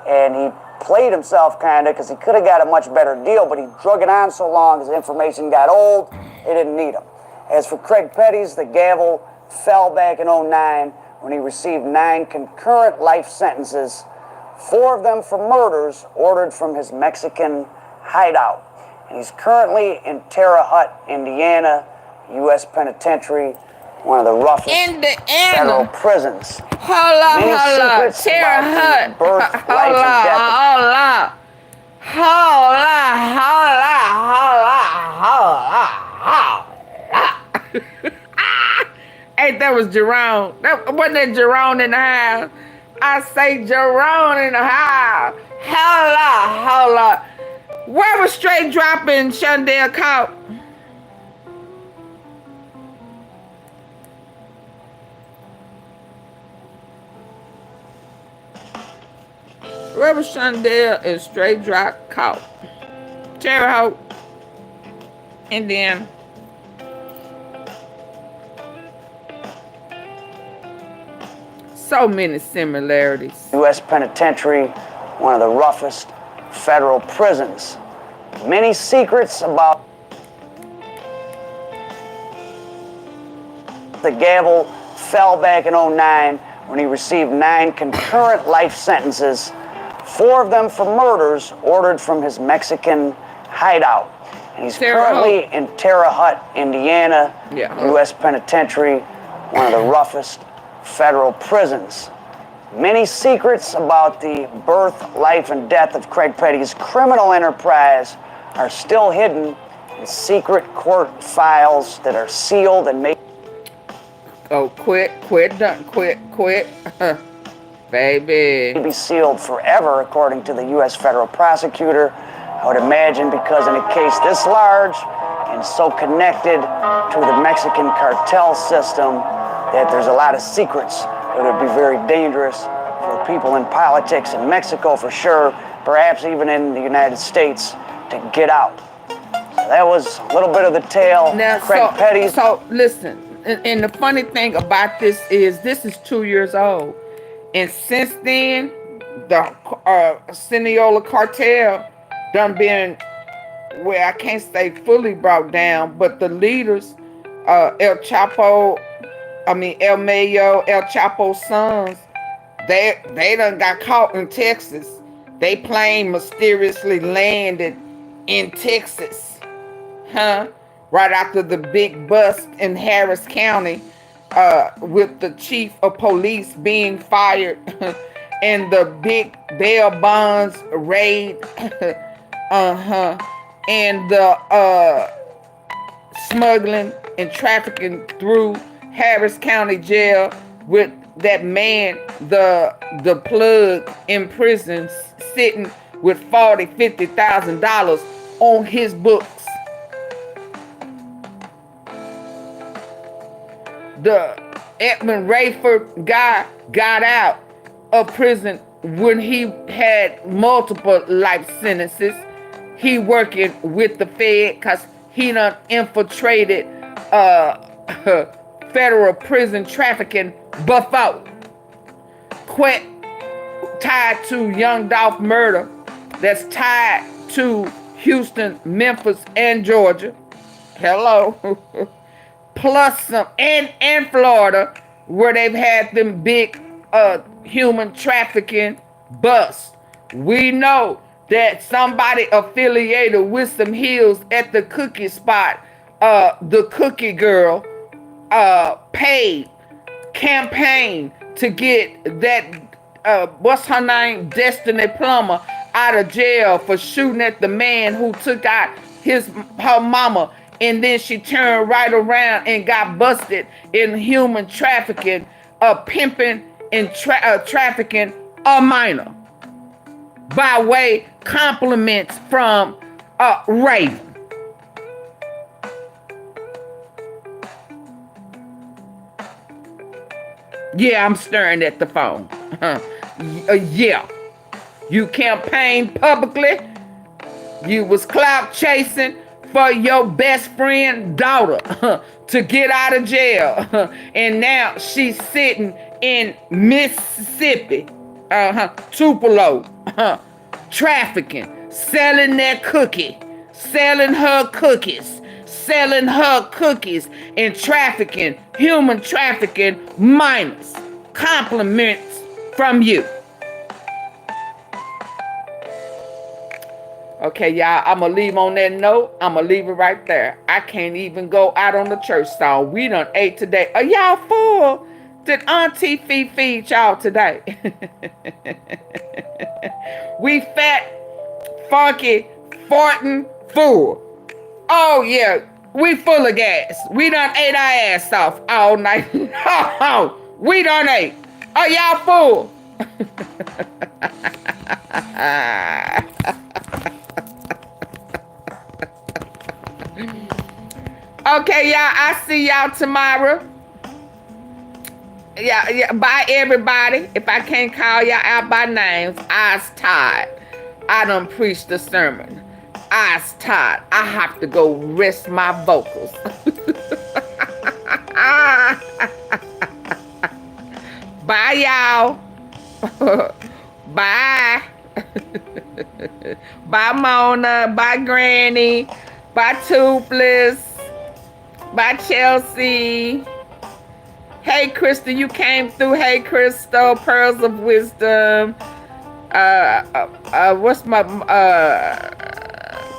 and he played himself kind of because he could have got a much better deal, but he drug it on so long his information got old, they didn't need him. As for Craig Petties, the gavel fell back in '09 when he received 9 concurrent life sentences, 4 of them for murders ordered from his Mexican hideout. And he's currently in Terre Haute, Indiana, U.S. Penitentiary, one of the roughest federal prisons. Hold on. Terre Haute. Hold on. Hey, that was Jerome. Wasn't that Jerome in the house? I say Jerome in the house. Hold on. Where was Straight Drop and Shundell caught? Where was Shundell and Straight Drop caught? Terre Haute, Indiana. So many similarities. U.S. Penitentiary, one of the roughest federal prisons. Many secrets about the gavel fell back in '09 when he received 9 concurrent life sentences, 4 of them for murders ordered from his Mexican hideout. And he's currently in Terre Haute, Indiana, U.S. Penitentiary, one of the roughest federal prisons. Many secrets about the birth, life, and death of Craig Petties' criminal enterprise are still hidden in secret court files that are sealed and made. Oh, quit, baby. To be sealed forever, according to the U.S. federal prosecutor. I would imagine because in a case this large and so connected to the Mexican cartel system, that there's a lot of secrets that would be very dangerous for people in politics in Mexico for sure, perhaps even in the United States, to get out. So that was a little bit of the tale. Now, Craig Petties. So listen, and the funny thing about this is 2 years old. And since then, the Sinaloa cartel done been well, I can't say fully brought down, but the leaders, El Mayo, El Chapo's sons, they done got caught in Texas. They plane mysteriously landed in Texas, right after the big bust in Harris County, with the chief of police being fired and the big bail bonds raid, and the smuggling and trafficking through Harris County Jail with that man, the plug in prison, sitting with $40,000-$50,000 on his books. The Edmund Rayford guy got out of prison when he had multiple life sentences. He working with the Fed because he done infiltrated federal prison trafficking before. Quit tied to YOUNGDOLPH murder that's tied to Houston, Memphis, and Georgia. Hello. Plus some, and Florida, where they've had them big human trafficking busts. We know that somebody affiliated with some heels at the cookie spot, the cookie girl, paid campaign to get that, what's her name, Destiny Plummer, out of jail for shooting at the man who took out her mama, and then she turned right around and got busted in human trafficking, pimping and trafficking a minor by way compliments from Raven. Yeah, I'm staring at the phone. Yeah. You campaigned publicly. You was clout chasing for your best friend's daughter to get out of jail. And now she's sitting in Mississippi, Tupelo, trafficking, selling their cookie, selling her cookies, and trafficking, human trafficking minors. Compliments from you. Okay, y'all, I'm going to leave on that note. I'm going to leave it right there. I can't even go out on the church song. We done ate today. Are y'all full? Did AunTeaFee feed y'all today? We fat, funky, farting, full. Oh, yeah, we full of gas. We done ate our ass off all night. We done ate. Are y'all full? Okay, y'all, I see y'all tomorrow. Yeah, bye, everybody. If I can't call y'all out by names, I's tired. I done preached the sermon. I's tired. I have to go rest my vocals. Bye, y'all. Bye. Bye, Mona. Bye, Granny. Bye, Toothless. Bye, Chelsea. Hey, Crystal, you came through. Hey, Crystal, Pearls of Wisdom. What's my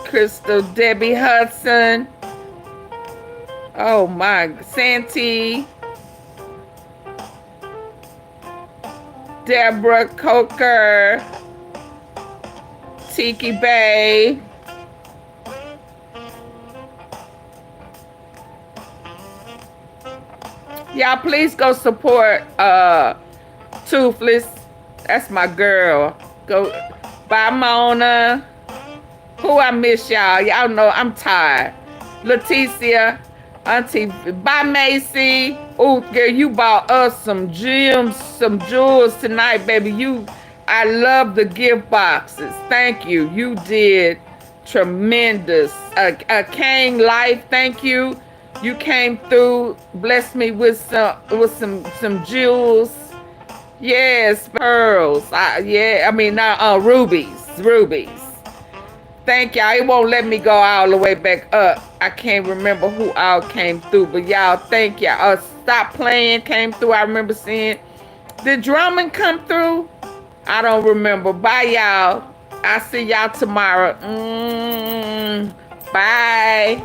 Crystal? Debbie Hudson. Oh my, Santee. Deborah Coker. Tiki Bay. Y'all, please go support Toothless. That's my girl. Go. Bye, Mona. Who I miss, y'all? Y'all know I'm tired. Leticia, Auntie. Bye, Macy. Oh, girl, you bought us some gems, some jewels tonight, baby. I love the gift boxes. Thank you. You did tremendous. King Life, thank you. You came through, blessed me with some jewels. Yes, pearls. Rubies. Thank y'all. It won't let me go all the way back up. I can't remember who all came through, but y'all, thank y'all. Stop Playing came through. I remember seeing. Did Drummond come through? I don't remember. Bye, y'all. I'll see y'all tomorrow. Bye.